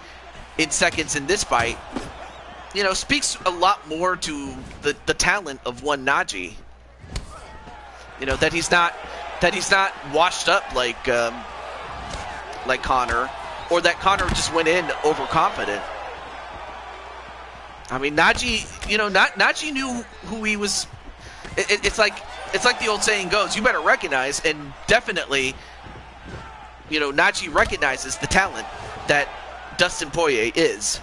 in seconds in this fight, you know, speaks a lot more to the talent of one Najee. You know, that he's not washed up like Conor, or that Conor just went in overconfident. I mean, Najee, you know, Najee knew who he was. It's like the old saying goes, you better recognize, and definitely, you know, Najee recognizes the talent that Dustin Poirier is,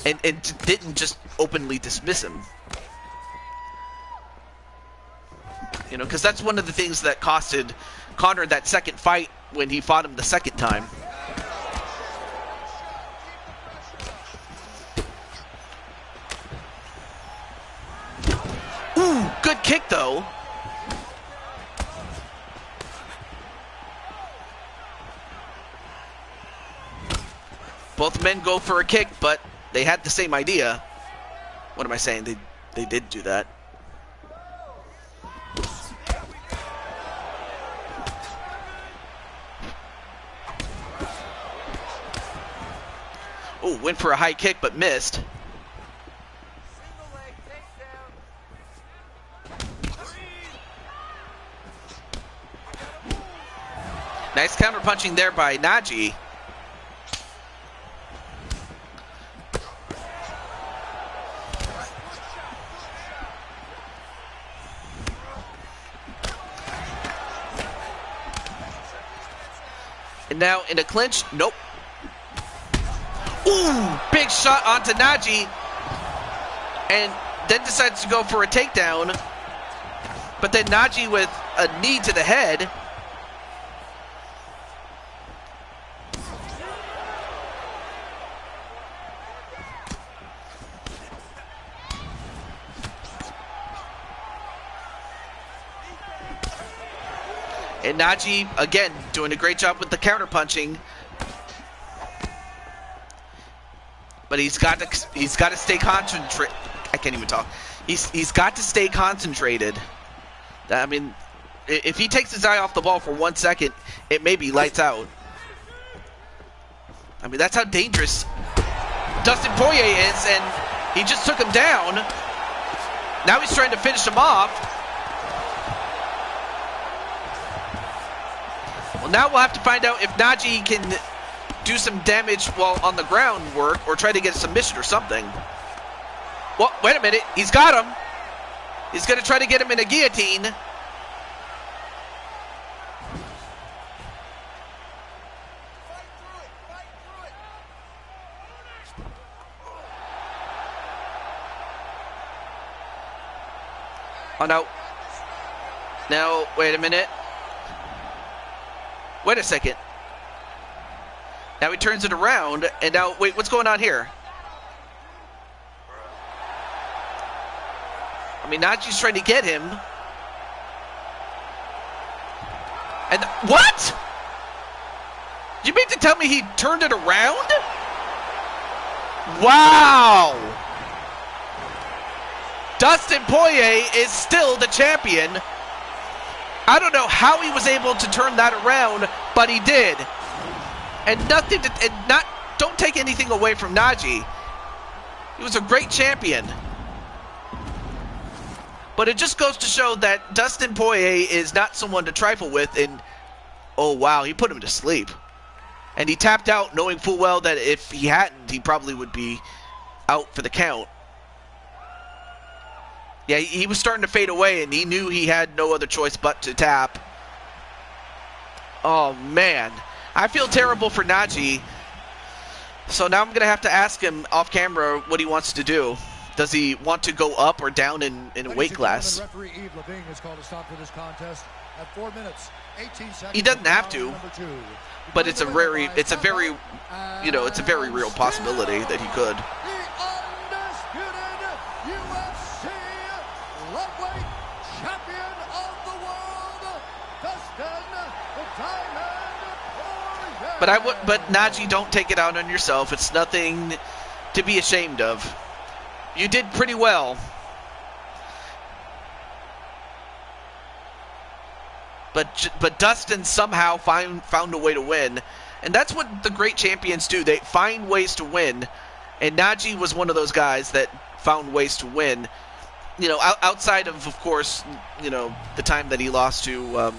and didn't just openly dismiss him. You know, because that's one of the things that costed Conor that second fight when he fought him the second time. Ooh, good kick though. Both men go for a kick, but they had the same idea. What am I saying? They did do that. Oh, went for a high kick, but missed. Nice counter punching there by Najee. And now in a clinch, nope. Ooh, big shot onto Najee, and then decides to go for a takedown. But then Najee with a knee to the head. And Najee, again, doing a great job with the counter punching. But he's got to stay concentrated. I can't even talk. He's got to stay concentrated. I mean, if he takes his eye off the ball for 1 second, it may be lights out. I mean, that's how dangerous Dustin Poirier is, and he just took him down. Now he's trying to finish him off. Well, now we'll have to find out if Najee can do some damage while on the ground work, or try to get a submission or something. Well, wait a minute. He's got him. He's going to try to get him in a guillotine. Oh, no. Now, wait a minute. Wait a second. Now he turns it around, and now, wait, what's going on here? I mean, Najee's trying to get him. And, what? You mean to tell me he turned it around? Wow. Dustin Poirier is still the champion. I don't know how he was able to turn that around, but he did. And don't take anything away from Najee. He was a great champion. But it just goes to show that Dustin Poirier is not someone to trifle with. And, oh wow, he put him to sleep. And he tapped out knowing full well that if he hadn't, he probably would be out for the count. Yeah, he was starting to fade away, and he knew he had no other choice but to tap. Oh, man. I feel terrible for Najee. So now I'm going to have to ask him off camera what he wants to do. Does he want to go up or down in a weight class? He doesn't have to, but it's a very real possibility that he could. But Najee, don't take it out on yourself. It's nothing to be ashamed of. You did pretty well. But Dustin somehow found a way to win, and that's what the great champions do. They find ways to win, and Najee was one of those guys that found ways to win. You know, outside of course, you know, the time that he lost to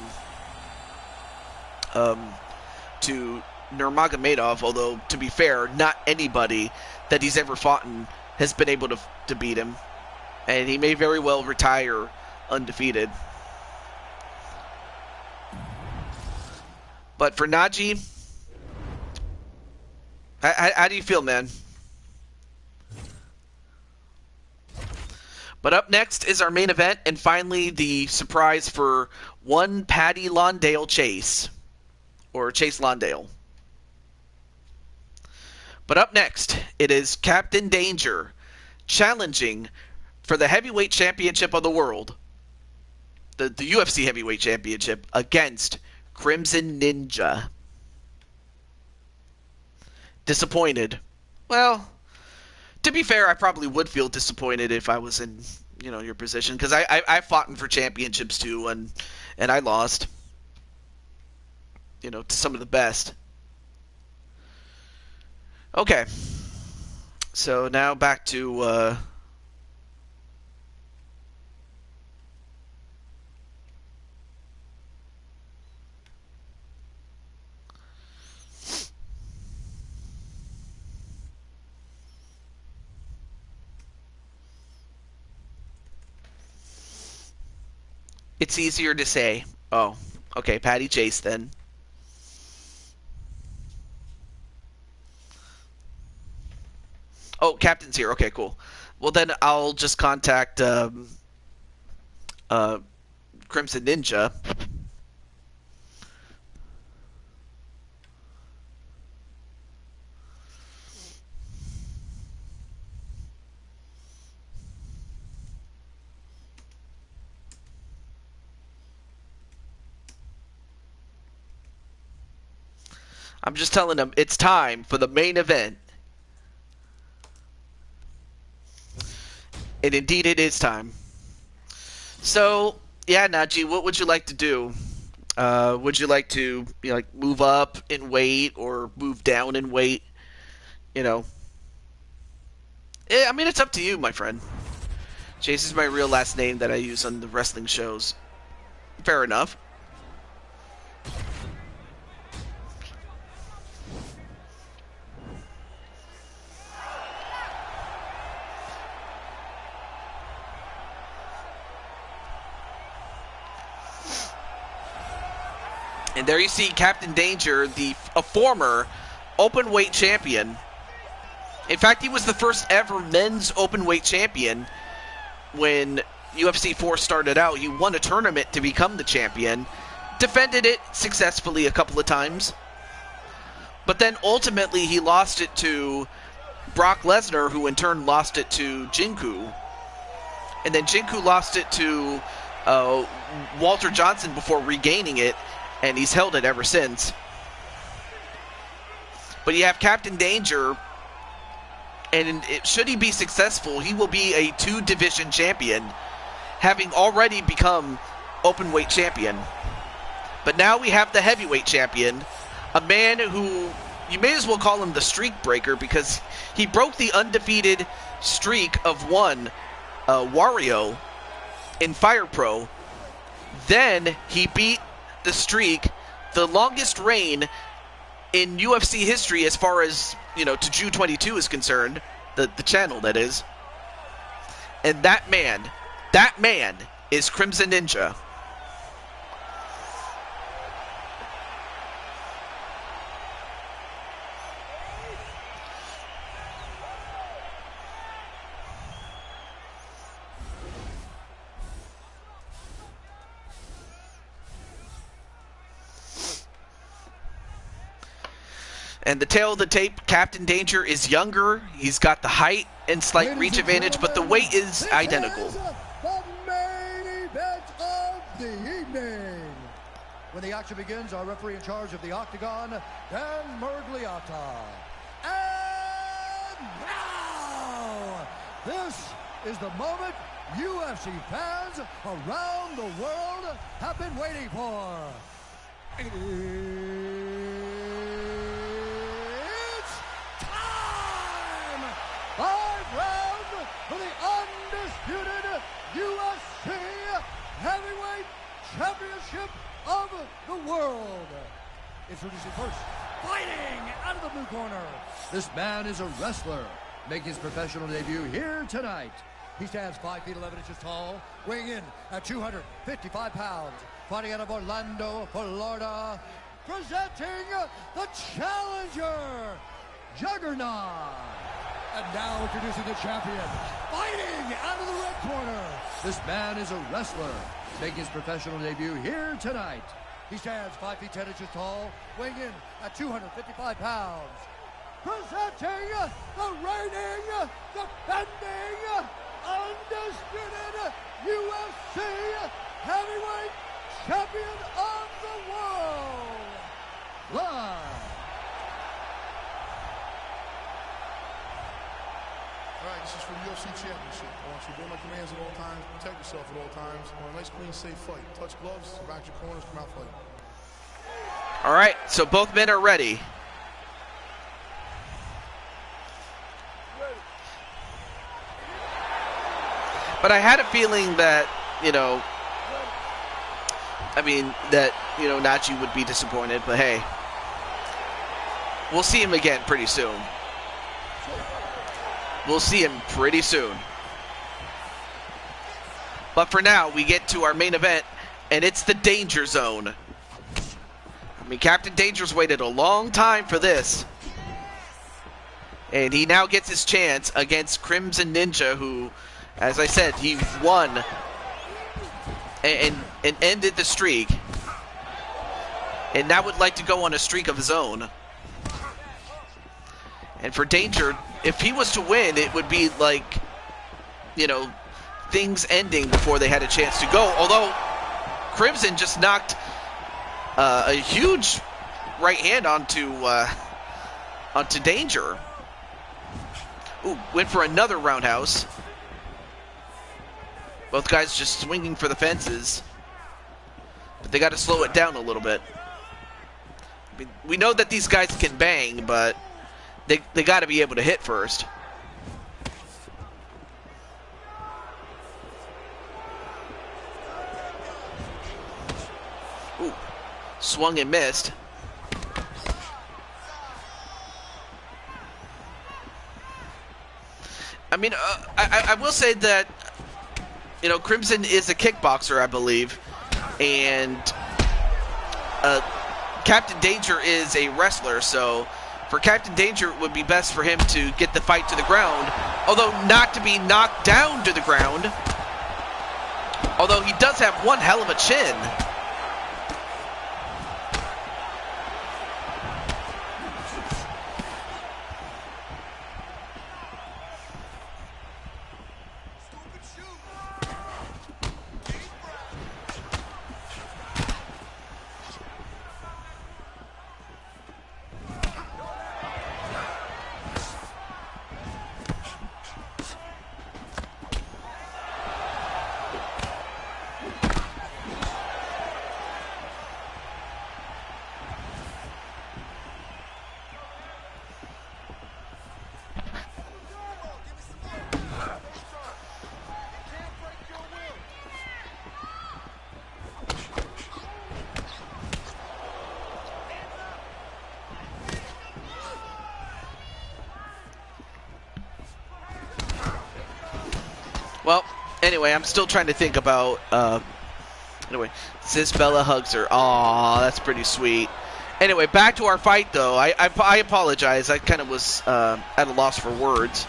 Nurmagomedov. Although, to be fair, not anybody that he's ever fought in has been able to beat him, and he may very well retire undefeated. But for Najee, how do you feel, man? But up next is our main event, and finally the surprise for one Paddy Lawndale Chase, or Chase Lawndale. But up next, it is Captain Danger challenging for the heavyweight championship of the world, the UFC heavyweight championship, against Crimson Ninja. Disappointed? Well, to be fair, I probably would feel disappointed if I was in, you know, your position, because I fought for championships too, and I lost, you know, to some of the best. Okay, so now back to it's easier to say. Oh, okay, Paddy Chase then. Oh, Captain's here. Okay, cool. Well, then I'll just contact Crimson Ninja. I'm just telling them it's time for the main event. And indeed it is time. So, yeah, Najee, what would you like to do? Would you like to, you know, like move up in weight or move down in weight? You know. I mean, it's up to you, my friend. Chase is my real last name that I use on the wrestling shows. Fair enough. And there you see Captain Danger, a former openweight champion. In fact, he was the first ever men's openweight champion when UFC 4 started out. He won a tournament to become the champion, defended it successfully a couple of times, but then ultimately he lost it to Brock Lesnar, who in turn lost it to Jinku. And then Jinku lost it to Walter Johnson before regaining it, and he's held it ever since. But you have Captain Danger, and should he be successful, he will be a 2-division champion, having already become openweight champion. But now we have the heavyweight champion, a man who, you may as well call him the streak breaker, because he broke the undefeated streak of one Wario in Fire Pro. Then he beat the streak, the longest reign in UFC history as far as, you know, to Jew 22 is concerned, the channel that is. And that man is Crimson Ninja. And the tail of the tape, Captain Danger is younger. He's got the height and slight reach advantage, but the weight is identical. Is the main event of the evening. When the action begins, our referee in charge of the Octagon, Dan Mergliata. And now, this is the moment UFC fans around the world have been waiting for. It's time! 5 rounds for the undisputed UFC Heavyweight Championship of the world. Introducing first, fighting out of the blue corner. This man is a wrestler, making his professional debut here tonight. He stands 5 feet 11 inches tall, weighing in at 255 pounds. Fighting out of Orlando, Florida, presenting the challenger, Juggernaut. And now introducing the champion, fighting out of the red corner. This man is a wrestler, making his professional debut here tonight. He stands 5 feet 10 inches tall, weighing in at 255 pounds. Presenting the reigning, defending, undisputed UFC Heavyweight Champion of the world. Live. All right, this is for the UFC Championship. I want you to obey my commands at all times, protect yourself at all times. I want a nice, clean, safe fight. Touch gloves, back your corners, come out fighting. All right, so both men are ready. But I had a feeling that, Nachi would be disappointed. But hey, we'll see him again pretty soon. We'll see him pretty soon. But for now, we get to our main event, and it's the Danger Zone. Captain Danger's waited a long time for this. And he now gets his chance against Crimson Ninja, who, as I said, he won and ended the streak. And now would like to go on a streak of his own. And for Danger, if he was to win, it would be like, things ending before they had a chance to go. Although Crimson just knocked a huge right hand onto Danger. Ooh, went for another roundhouse. Both guys just swinging for the fences. But they got to slow it down a little bit. We know that these guys can bang, but they got to be able to hit first. Ooh, swung and missed. I will say that, Crimson is a kickboxer, I believe, and Captain Danger is a wrestler, so for Captain Danger, it would be best for him to get the fight to the ground, although not to be knocked down to the ground, although he does have one hell of a chin. Well, anyway, I'm still trying to think about, anyway, Sis Bella hugs her. Aw, that's pretty sweet. Anyway, back to our fight, though. I apologize. I kind of was at a loss for words.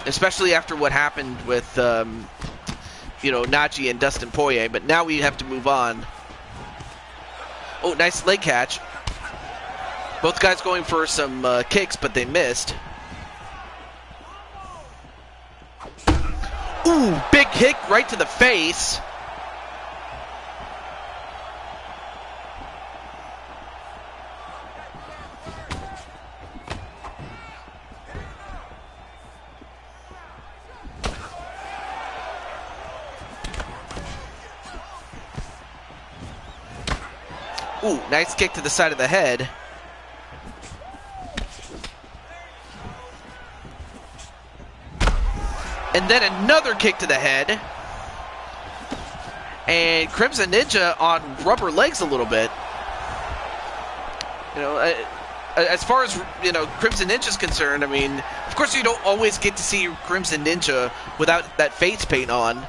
Especially after what happened with, Nachi and Dustin Poirier. But now we have to move on. Oh, nice leg catch. Both guys going for some kicks, but they missed. Ooh, big kick right to the face. Ooh, nice kick to the side of the head. And then another kick to the head. And Crimson Ninja on rubber legs a little bit. You know, as far as, you know, Crimson Ninja's concerned, I mean, of course you don't always get to see Crimson Ninja without that face paint on.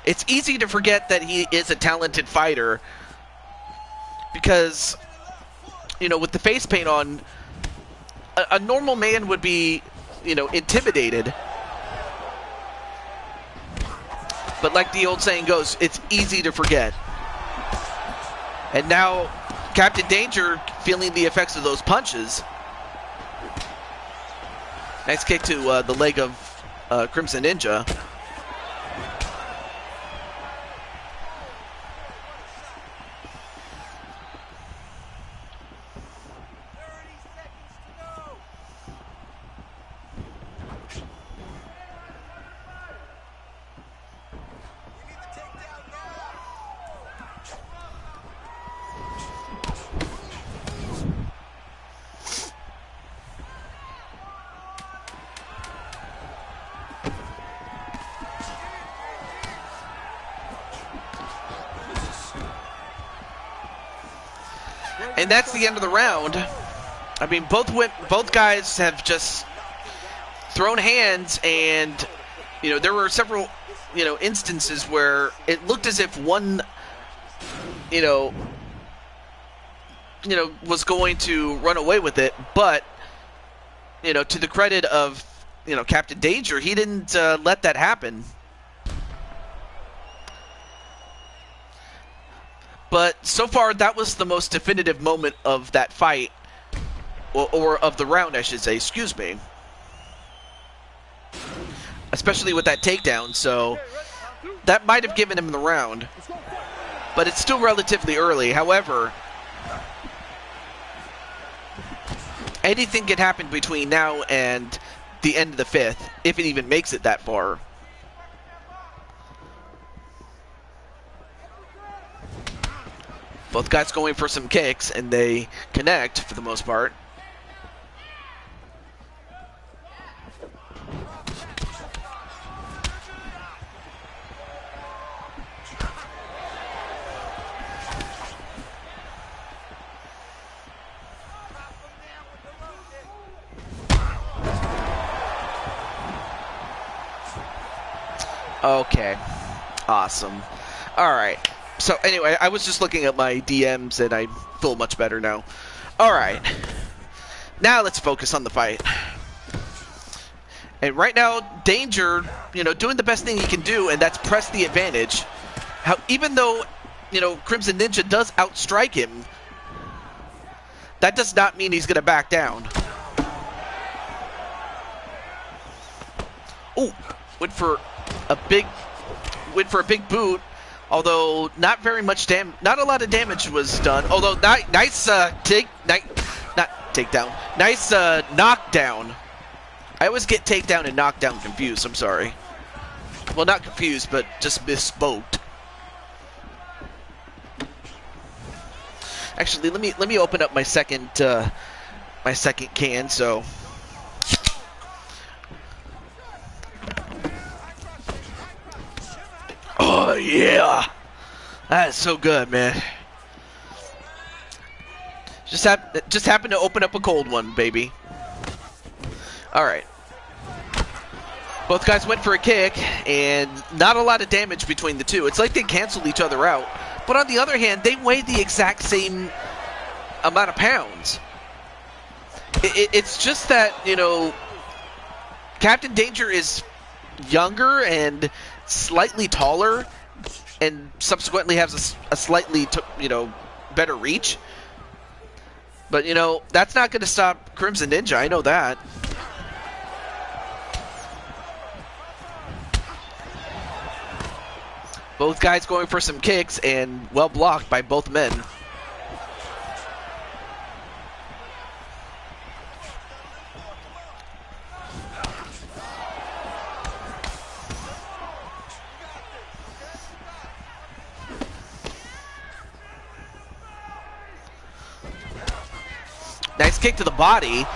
It's easy to forget that he is a talented fighter because, you know, with the face paint on, a normal man would be, you know, intimidated. But like the old saying goes, it's easy to forget. And now Captain Danger feeling the effects of those punches. Nice kick to the leg of Crimson Ninja. And that's the end of the round. I mean, both guys have just thrown hands, and you know there were several, you know, instances where it looked as if one, you know, was going to run away with it, but you know, to the credit of, you know, Captain Danger, he didn't let that happen. But so far, that was the most definitive moment of that fight, or of the round, I should say. Excuse me. Especially with that takedown, so that might have given him the round. But it's still relatively early. However, anything can happen between now and the end of the fifth, if it even makes it that far. Both guys going for some kicks, and they connect for the most part. Okay. Awesome. All right. So anyway, I was just looking at my DMs, and I feel much better now. All right. Now let's focus on the fight. And right now, Danger, you know, doing the best thing he can do, and that's press the advantage. Even though, you know, Crimson Ninja does outstrike him, that does not mean he's going to back down. Ooh, went for a big boot. Although not very much not a lot of damage was done. Although nice knockdown. I always get takedown and knockdown confused. I'm sorry. Well, not confused, but just misspoke. Actually, let me open up my second can. So. Oh, yeah. That's so good, man. Just happened to open up a cold one, baby. All right. Both guys went for a kick, and not a lot of damage between the two. It's like they canceled each other out. But on the other hand, they weigh the exact same amount of pounds. It's just that, you know, Captain Danger is younger and slightly taller, and subsequently has a slightly, you know, better reach. But, you know, that's not going to stop Crimson Ninja. I know that. Both guys going for some kicks, and well blocked by both men. Nice kick to the body.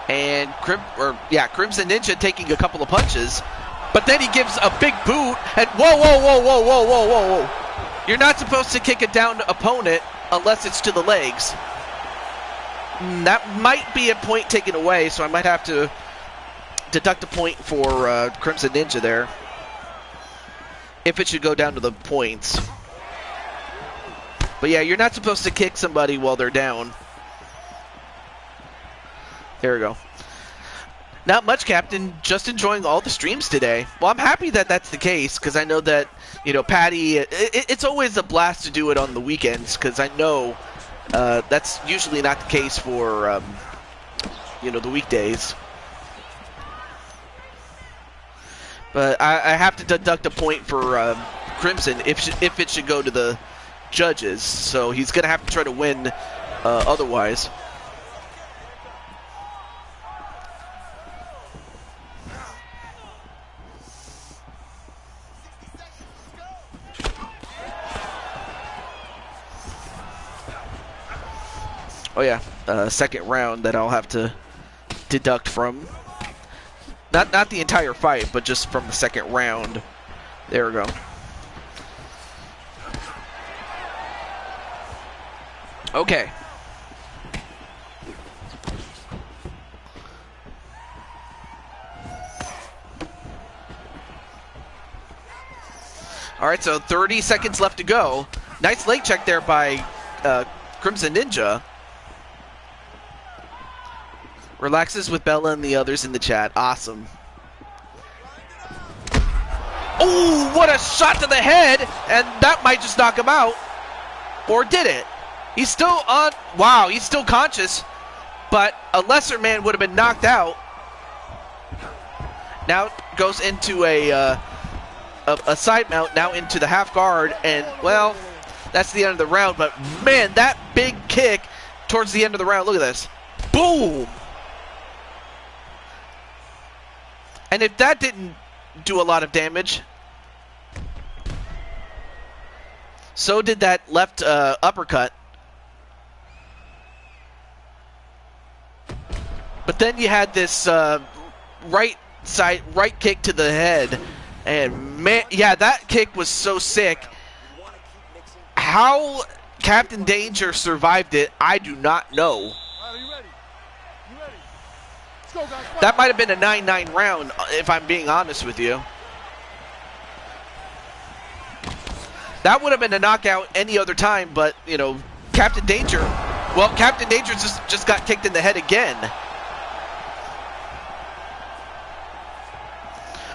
And Crimson Ninja taking a couple of punches. But then he gives a big boot. And whoa, whoa, whoa, whoa, whoa, whoa, whoa, whoa. You're not supposed to kick a downed opponent unless it's to the legs. That might be a point taken away, so I might have to deduct a point for Crimson Ninja there. If it should go down to the points. But yeah, you're not supposed to kick somebody while they're down. There we go. Not much, Captain. Just enjoying all the streams today. Well, I'm happy that that's the case, because I know that, you know, Patty, it's always a blast to do it on the weekends, because I know that's usually not the case for, you know, the weekdays. But I have to deduct a point for Crimson if it should go to the judges. So he's going to have to try to win otherwise. Oh yeah, second round that I'll have to deduct from. Not the entire fight, but just from the second round. There we go. Okay. All right, so 30 seconds left to go. Nice leg check there by Crimson Ninja. Relaxes with Bella and the others in the chat. Awesome. Oh, what a shot to the head! And that might just knock him out. Or did it? He's still on. Wow, he's still conscious. But a lesser man would have been knocked out. Now goes into a side mount, now into the half guard. And, well, that's the end of the round. But, man, that big kick towards the end of the round. Look at this. Boom! And if that didn't do a lot of damage, so did that left uppercut. But then you had this right kick to the head. And man, yeah, that kick was so sick. How Captain Danger survived it, I do not know. That might have been a 9-9 round, if I'm being honest with you. That would have been a knockout any other time, but, you know, Captain Danger just got kicked in the head again.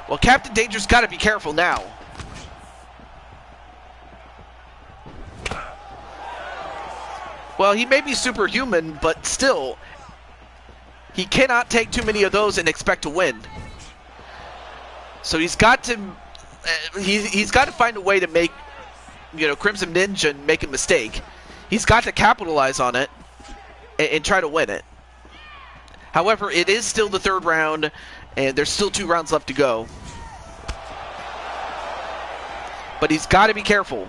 Well, Captain Danger's got to be careful now. Well, he may be superhuman, but still, he cannot take too many of those and expect to win. So he's got to he's got to find a way to make, you know, Crimson Ninja make a mistake. He's got to capitalize on it and try to win it. However, it is still the third round, and there's still 2 rounds left to go. But he's got to be careful.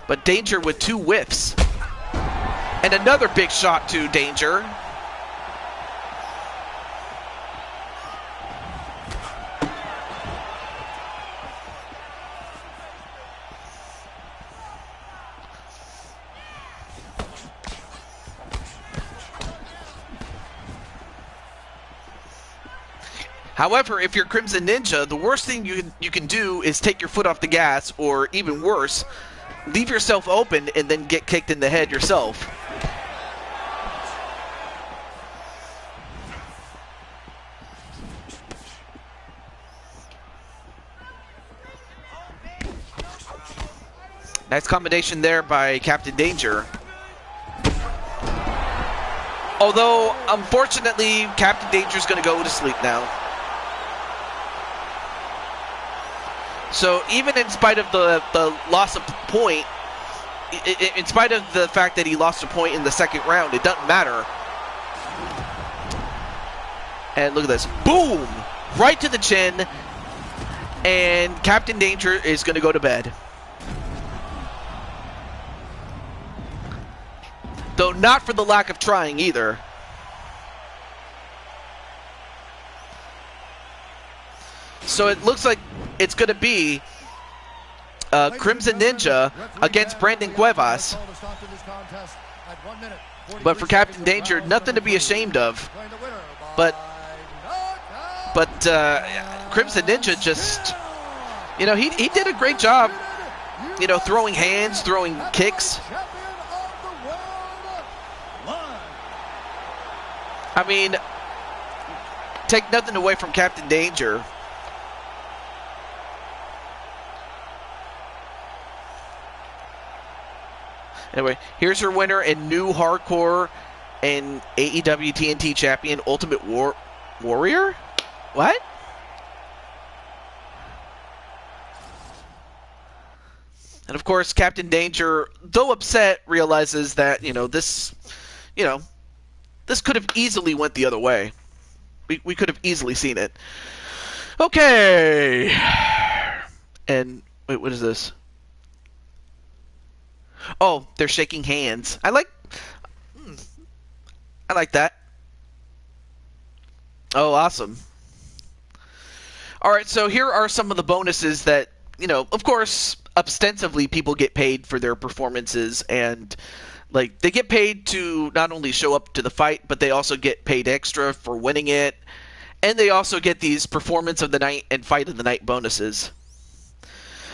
But Danger with 2 whiffs. And another big shot to Danger. However, if you're Crimson Ninja, the worst thing you can do is take your foot off the gas, or even worse, leave yourself open and then get kicked in the head yourself. Nice combination there by Captain Danger. Although, unfortunately, Captain Danger's going to go to sleep now. So even in spite of the loss of point, in spite of the fact that he lost a point in the second round, it doesn't matter. And look at this. Boom! Right to the chin. And Captain Danger is going to go to bed. Though not for the lack of trying either. So it looks like it's going to be Crimson Ninja against Brandon Cuevas. But for Captain Danger, nothing to be ashamed of. But Crimson Ninja just, you know, he did a great job, you know, throwing hands, throwing kicks. I mean, take nothing away from Captain Danger. Anyway, here's your winner and new hardcore and AEW TNT champion, Ultimate Warrior? What? And of course, Captain Danger, though upset, realizes that, this could have easily went the other way. We could have easily seen it. Okay. And, wait, what is this? Oh, they're shaking hands. I like that. Oh, awesome. All right, so here are some of the bonuses that, of course, ostensibly people get paid for their performances, and they get paid to not only show up to the fight, but they also get paid extra for winning it, and they also get these performance of the night and fight of the night bonuses.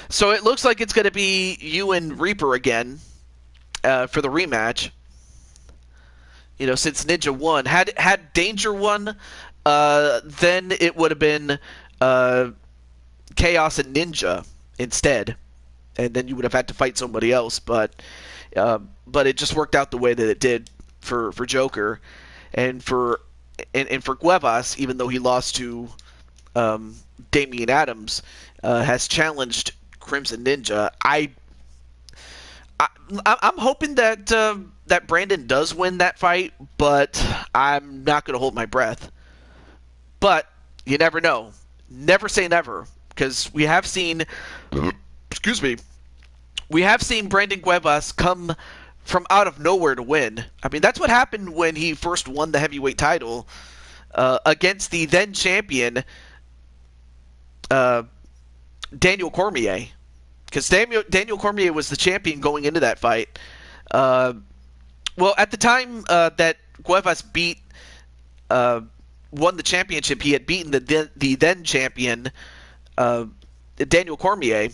So it looks like it's going to be you and Reaper again for the rematch. Since Ninja won. Had Danger won, then it would have been Chaos and Ninja instead. And then you would have had to fight somebody else. But it just worked out the way that it did for Joker. And for Cuevas, even though he lost to Damian Adams, has challenged Crimson Ninja. I'm hoping that that Brandon does win that fight, but I'm not going to hold my breath. But you never know. Never say never, because we have seen, we have seen Brandon Cuevas come from out of nowhere to win. I mean, that's what happened when he first won the heavyweight title against the then champion Daniel Cormier. Because Daniel Cormier was the champion going into that fight. Well, at the time that Cuevas won the championship, he had beaten the then champion Daniel Cormier.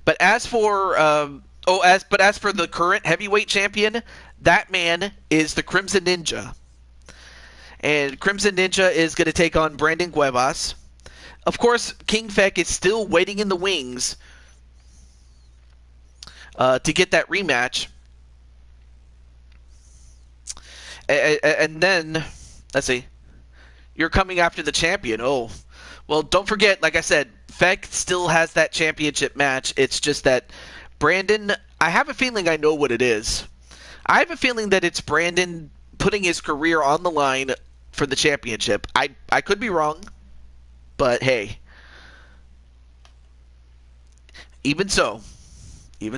But as for the current heavyweight champion, that man is the Crimson Ninja, and Crimson Ninja is going to take on Brandon Cuevas. Of course, King Feck is still waiting in the wings to get that rematch. And then, let's see, you're coming after the champion. Oh, well, don't forget, like I said, Feck still has that championship match. It's just that Brandon, I have a feeling I know what it is. I have a feeling that it's Brandon putting his career on the line for the championship. I could be wrong. But hey, even so, it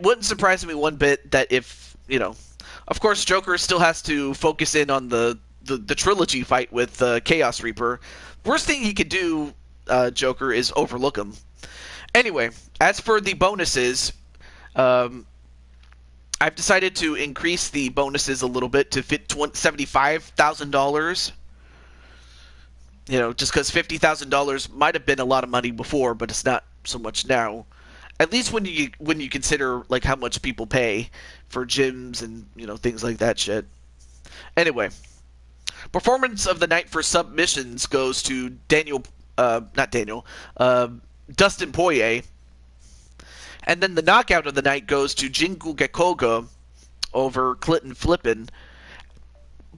wouldn't surprise me one bit that if, of course, Joker still has to focus in on the trilogy fight with Chaos Reaper. Worst thing he could do, Joker, is overlook him. Anyway, as for the bonuses, I've decided to increase the bonuses a little bit to fit $75,000. Just because $50,000 might have been a lot of money before, but it's not so much now. At least when you consider how much people pay for gyms and things like that shit. Anyway, performance of the night for submissions goes to Dustin Poirier, and then the knockout of the night goes to Jingu Gekoga over Clinton Flippin.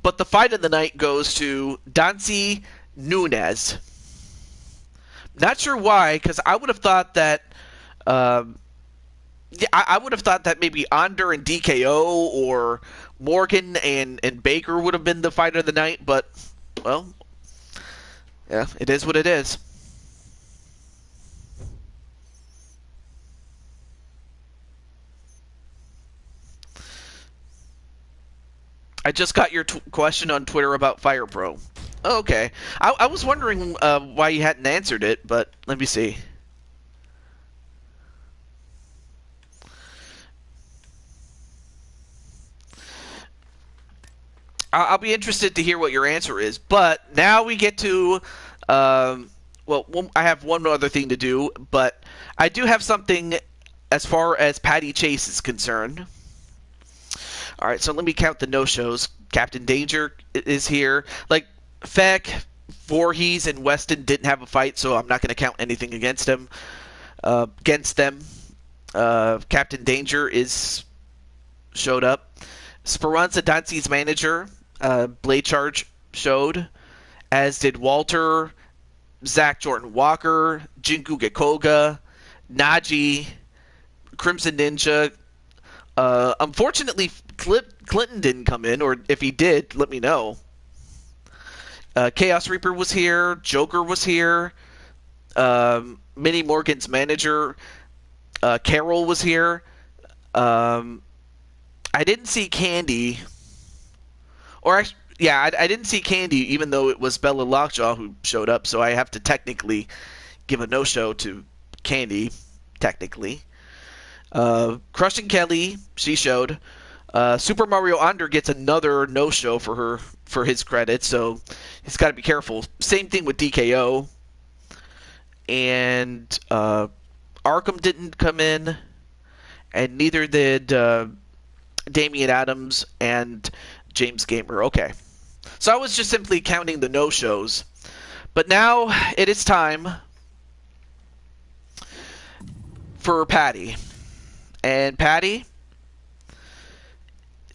But the fight of the night goes to Dancy Nunes. Not sure why, because I would have thought that I would have thought that maybe Onder and DKO or Morgan and Baker would have been the fight of the night, but well, yeah, it is what it is. I just got your question on Twitter about Fire Pro. Oh, okay. I was wondering why you hadn't answered it, but let me see. I'll be interested to hear what your answer is. But now we get to, I have one other thing to do, but I do have something as far as Patty Chase is concerned. All right, so let me count the no-shows. Captain Danger is here. Like, Feck, Voorhees, and Weston didn't have a fight, so I'm not going to count anything against them. Captain Danger showed up. Speranza Dancy's manager, Blade Charge, showed, as did Walter, Zach Jordan Walker, Jinku Gekoga, Naji, Crimson Ninja. Unfortunately, Clinton didn't come in, or if he did, let me know. Chaos Reaper was here. Joker was here. Minnie Morgan's manager, Carol, was here. I didn't see Candy. I didn't see Candy, even though it was Bella Lockjaw who showed up, so I have to technically give a no-show to Candy, technically. Crushing Kelly, she showed. Super Mario Under gets another no-show for his credit, so he's got to be careful. Same thing with DKO. And Arkham didn't come in, and neither did Damian Adams and James Gamer. Okay. So I was just simply counting the no-shows. But now it is time for Patty. And Patty,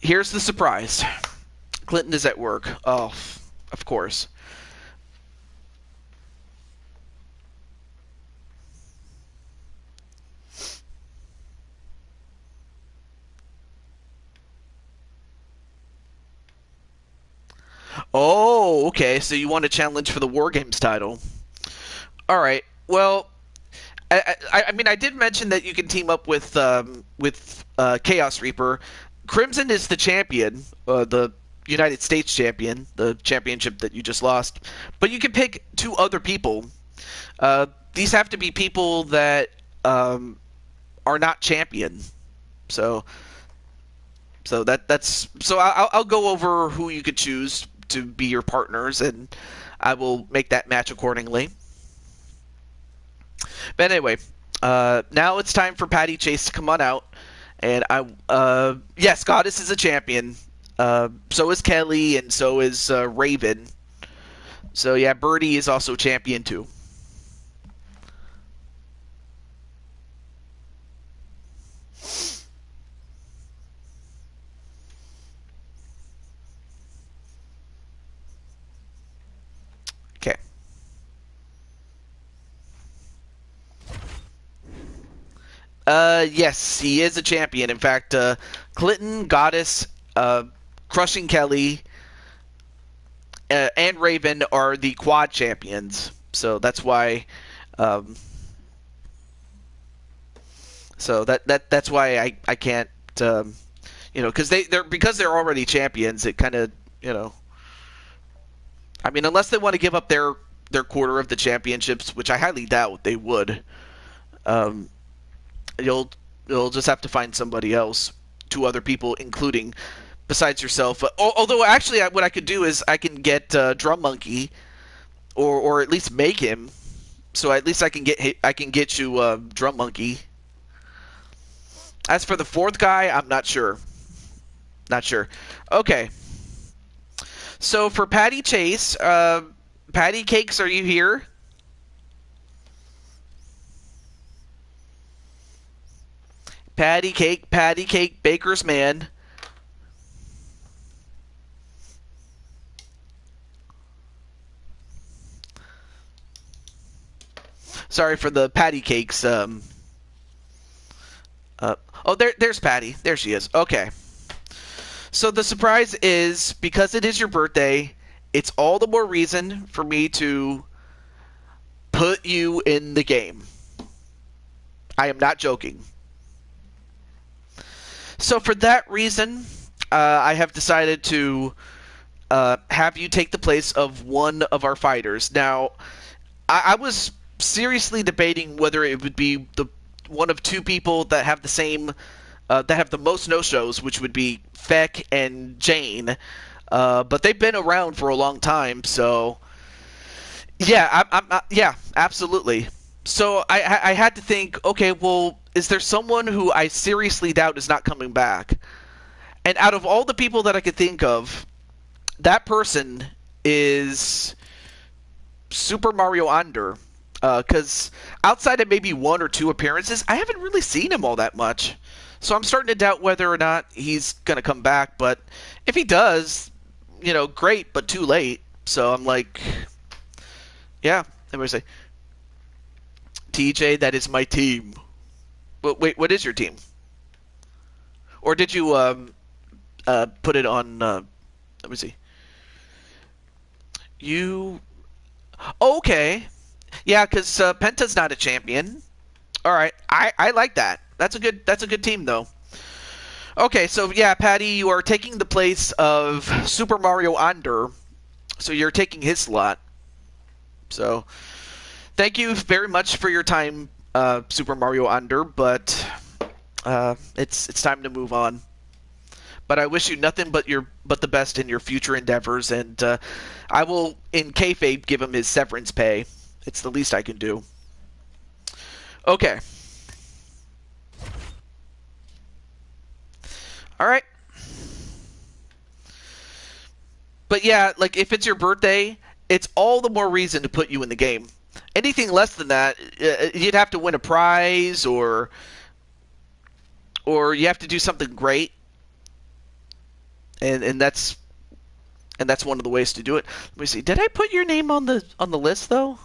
here's the surprise. Clinton is at work. Oh, of course. Oh, okay. So you want a challenge for the War Games title. All right. Well, I mean, I did mention that you can team up with Chaos Reaper. Crimson is the champion, the United States champion, the championship that you just lost. But you can pick two other people. These have to be people that are not champion. So I'll go over who you could choose to be your partners, and I will make that match accordingly. But anyway, now it's time for Patty Chase to come on out. And yes, Goddess is a champion. So is Kelly, and so is Raven. So yeah, Birdie is also champion too. Okay. Yes, he is a champion. In fact, Clinton, Goddess, Crushing Kelly, and Raven are the quad champions. So that's why. That's why I can't. Because they're already champions. It kind of I mean, unless they want to give up their quarter of the championships, which I highly doubt they would. You'll just have to find somebody else, two other people, including besides yourself. Although actually, what I could do is I can get Drum Monkey, or at least make him. So at least I can get you Drum Monkey. As for the fourth guy, I'm not sure. Not sure. Okay. So for Patty Chase, Patty Cakes, are you here? Patty Cake, Baker's Man. Sorry for the Patty Cakes. There's Patty. There she is. Okay. So the surprise is, because it is your birthday, it's all the more reason for me to put you in the game. I am not joking. So for that reason, I have decided to have you take the place of one of our fighters. Now, I was seriously debating whether it would be the one of two people that have the same, that have the most no-shows, which would be Feck and Jane. But they've been around for a long time, so yeah, yeah, absolutely. So I had to think, okay, well, is there someone who I seriously doubt is not coming back? And out of all the people that I could think of, that person is Super Mario Under. Because outside of maybe one or two appearances, I haven't really seen him all that much. So I'm starting to doubt whether or not he's going to come back. But if he does, great, but too late. So I'm like, yeah. Everybody say, TJ, that is my team. Wait, what is your team? Or did you put it on? Let me see. You. Oh, okay. Yeah, because Penta's not a champion. All right, I like that. That's a good team though. Okay, so yeah, Patty, you are taking the place of Super Mario Under, so you're taking his slot. So thank you very much for your time, Super Mario Under, but it's time to move on. But I wish you nothing but the best in your future endeavors, and I will, in kayfabe, give him his severance pay. It's the least I can do. Okay. All right. But yeah, like if it's your birthday, it's all the more reason to put you in the game. Anything less than that, you'd have to win a prize, or you have to do something great. And that's one of the ways to do it. Let me see. Did I put your name on the list though?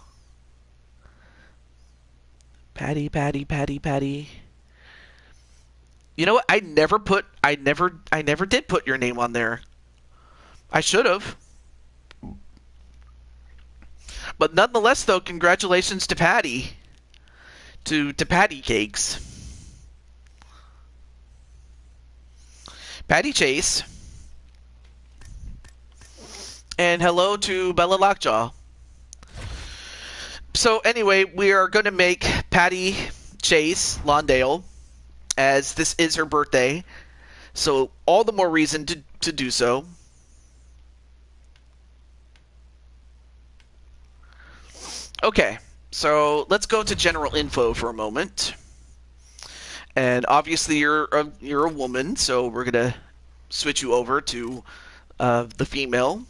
Patty. You know what? I never did put your name on there. I should have. But nonetheless, though, congratulations to Patty. To Patty Cakes. Patty Chase. And hello to Bella Lockjaw. So anyway, we are going to make Patty Chase Lawndale, as this is her birthday. So all the more reason to do so. Okay, so let's go to general info for a moment. And obviously you're a woman, so we're going to switch you over to the female.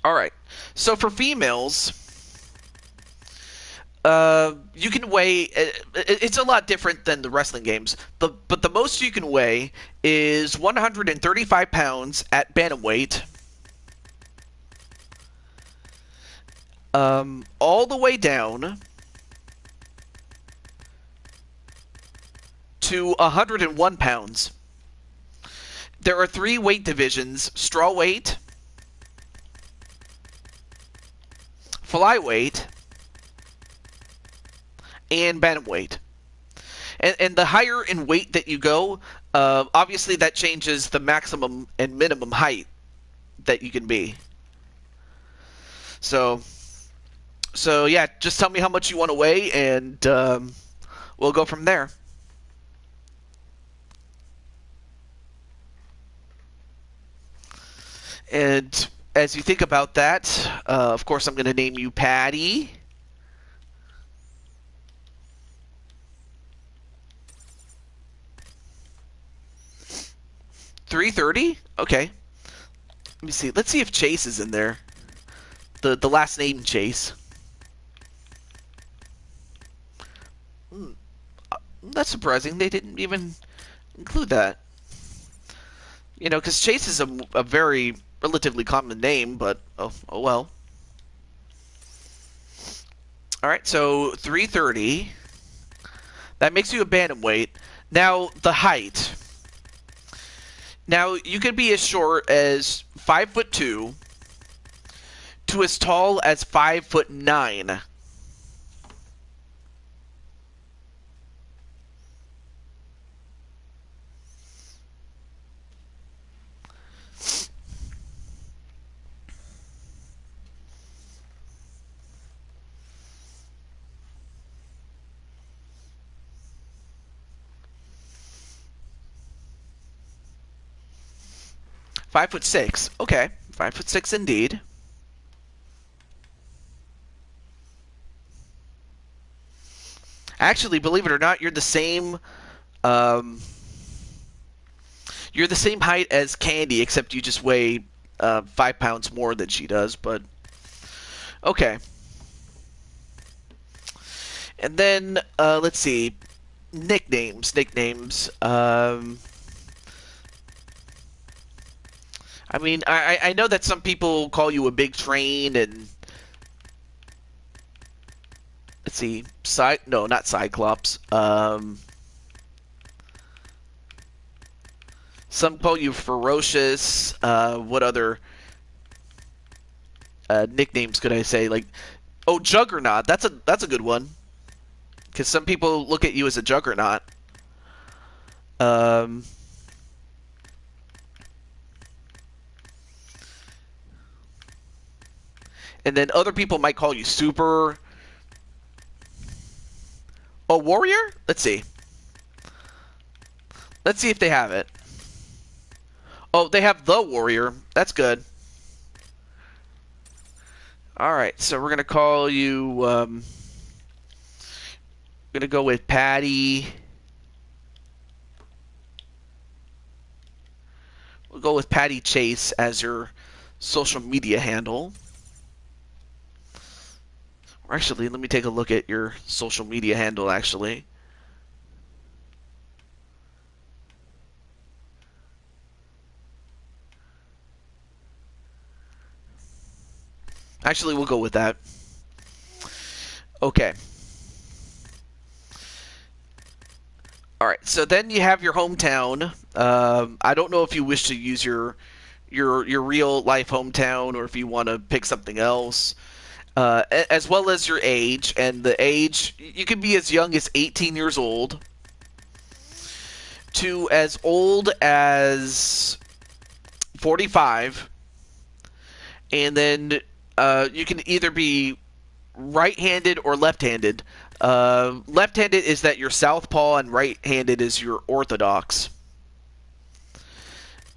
All right, so for females, you can weigh. It's a lot different than the wrestling games. But the most you can weigh is 135 pounds at bantamweight. All the way down to 101 pounds. There are 3 weight divisions: strawweight, flyweight, and bantamweight. And the higher in weight that you go, obviously that changes the maximum and minimum height that you can be. So yeah, just tell me how much you want to weigh, and we'll go from there. And as you think about that, of course I'm going to name you Patty. $330? Okay. Let me see. Let's see if Chase is in there. The last name Chase. That's surprising. They didn't even include that. Because Chase is a very relatively common name, but oh well. All right, so 330. That makes you a bantamweight. Now the height. Now you could be as short as 5'2" to as tall as 5'9". 5'6". Okay, 5'6" indeed. Actually, believe it or not, you're the same. You're the same height as Candy, except you just weigh 5 pounds more than she does. But okay. And then let's see, nicknames. I mean, I know that some people call you a big train, and let's see, no, not Cyclops. Some call you Ferocious. What other nicknames could I say? Like, oh, Juggernaut. That's a good one. Because some people look at you as a juggernaut. And then other people might call you Super. Oh, Warrior? Let's see. Let's see if they have it. Oh, they have the Warrior. That's good. Alright, so we're going to call you... going to go with Patty. We'll go with Patty Chase as your social media handle. Or actually, let me take a look at your social media handle, actually. Actually, we'll go with that. Okay. Alright, so then you have your hometown. I don't know if you wish to use your real life hometown or if you want to pick something else. As well as your age, and the age, you can be as young as 18 years old to as old as 45, and then you can either be right-handed or left-handed. Left-handed is that you're southpaw, and right-handed is your orthodox.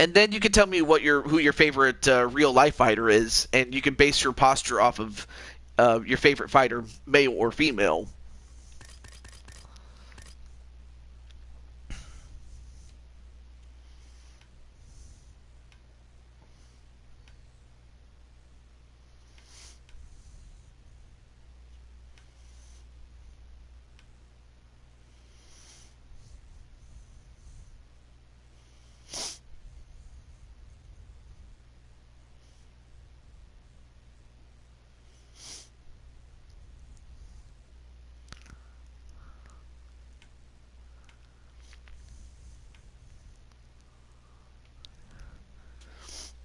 And then you can tell me who your favorite real-life fighter is, and you can base your posture off of your favorite fighter, male or female.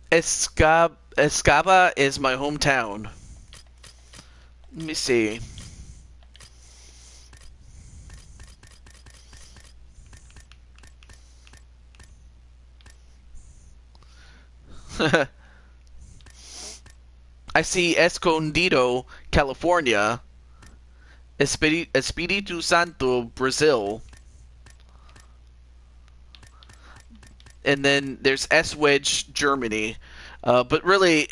Escaba is my hometown. Let me see. I see Escondido, California. Espiritu Santo, Brazil. And then there's S-Wedge, Germany. But really...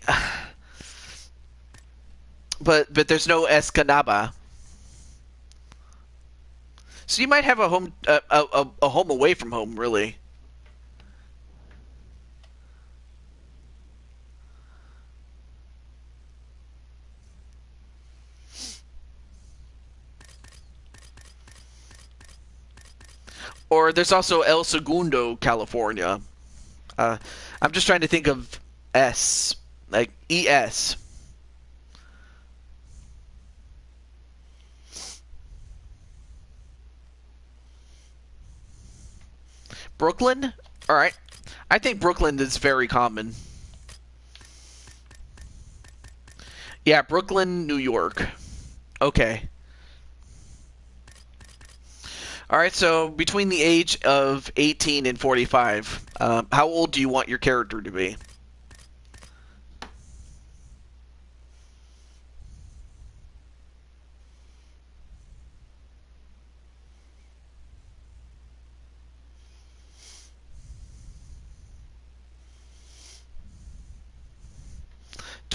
But there's no Escanaba. So you might have a home a home away from home, really. Or there's also El Segundo, California. I'm just trying to think of S, like ES. Brooklyn? Alright. I think Brooklyn is very common. Yeah, Brooklyn, New York. Okay. Alright, so between the age of 18 and 45, how old do you want your character to be?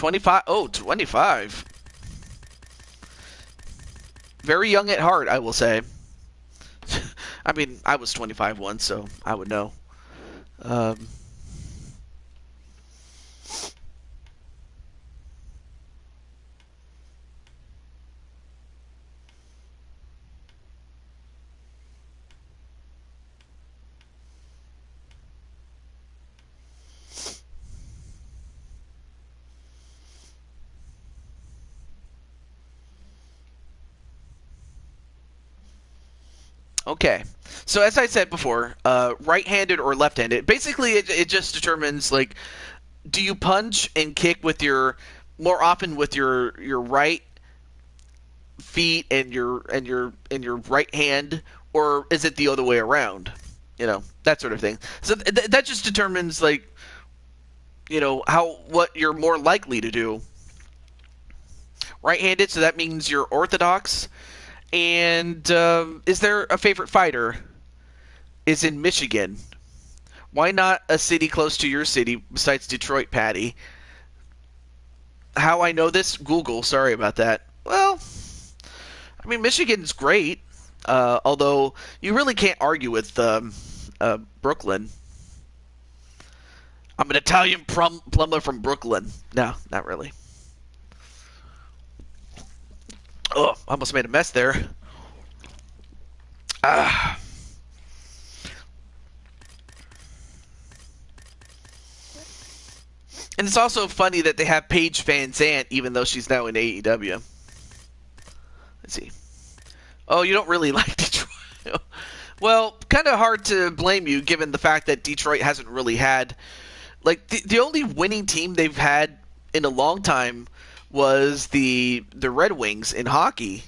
25. Oh, 25. Very young at heart, I will say. I mean, I was 25 once, so I would know. Okay, so as I said before, right-handed or left-handed. Basically, it just determines, like, do you punch and kick with more often with your right feet and your right hand, or is it the other way around? You know, that sort of thing. So that just determines, like, you know, what you're more likely to do. Right-handed, so that means you're orthodox. And is there a favorite fighter? Is in Michigan. Why not a city close to your city besides Detroit, Patty? How I know this? Google. Sorry about that. Well, I mean, Michigan's great. Although you really can't argue with Brooklyn. I'm an Italian plumber from Brooklyn. No, not really. Oh, I almost made a mess there. And it's also funny that they have Paige Van Zandt, even though she's now in AEW. Let's see. Oh, you don't really like Detroit. Well, kind of hard to blame you, given the fact that Detroit hasn't really had... Like, the only winning team they've had in a long time was the Red Wings in hockey.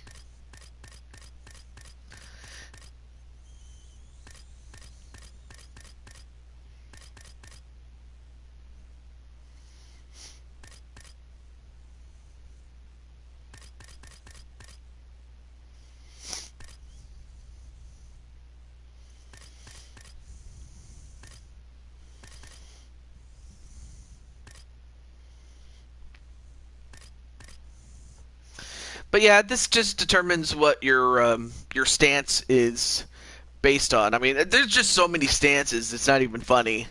But yeah, this just determines what your stance is based on. I mean, there's just so many stances, it's not even funny.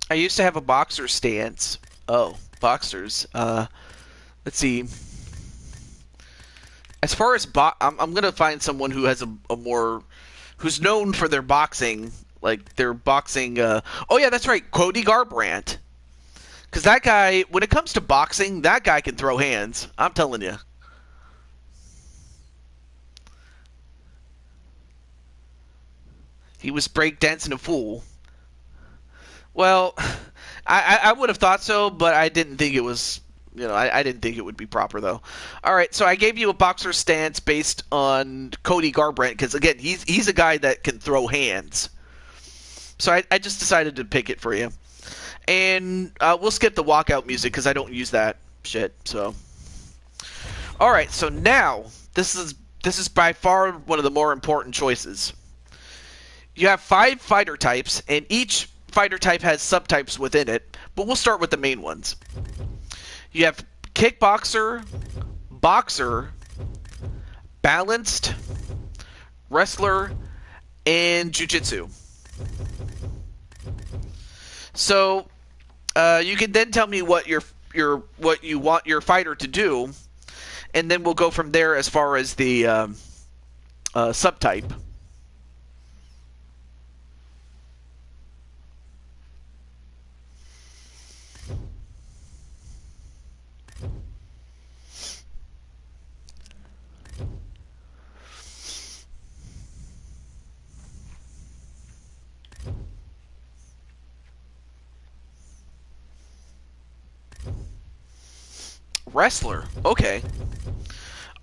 I used to have a boxer stance. Oh, boxers. Let's see. As far as I'm gonna find someone who has a more, who's known for their boxing, like their boxing. Oh yeah, that's right, Cody Garbrandt. Because that guy, when it comes to boxing, that guy can throw hands. I'm telling you. He was breakdancing a fool. Well, I would have thought so, but I didn't think it was, you know, I didn't think it would be proper, though. All right, so I gave you a boxer stance based on Cody Garbrandt, because, again, he's a guy that can throw hands. So I just decided to pick it for you. And we'll skip the walkout music, because I don't use that shit, so. All right, so now, this is by far one of the more important choices. You have 5 fighter types, and each fighter type has subtypes within it, but we'll start with the main ones. You have kickboxer, boxer, balanced, wrestler, and jiu-jitsu. So you can then tell me what what you want your fighter to do, and then we'll go from there as far as the subtype. wrestler. Okay.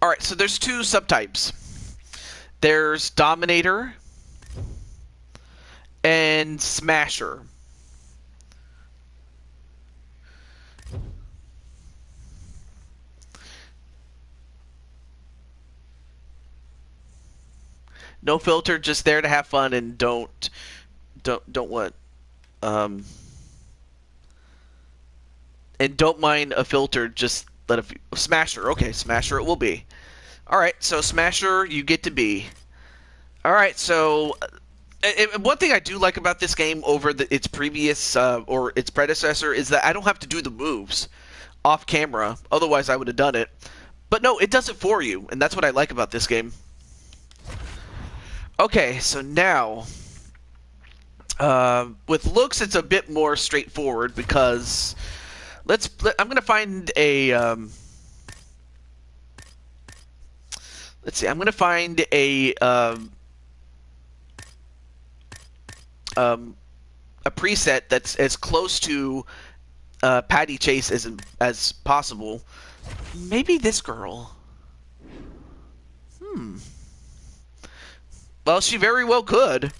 Alright, so there's two subtypes. There's Dominator and Smasher. No filter, just there to have fun, and don't what? And don't mind a filter, just let a Smasher. Okay, Smasher it will be. Alright, so Smasher you get to be. Alright, so one thing I do like about this game over its previous or its predecessor is that I don't have to do the moves off camera. Otherwise, I would have done it. But no, it does it for you, and that's what I like about this game. Okay, so now with looks, it's a bit more straightforward because I'm gonna find a let's see. I'm gonna find a preset that's as close to Patty Chase as possible. Maybe this girl. Well, she very well could.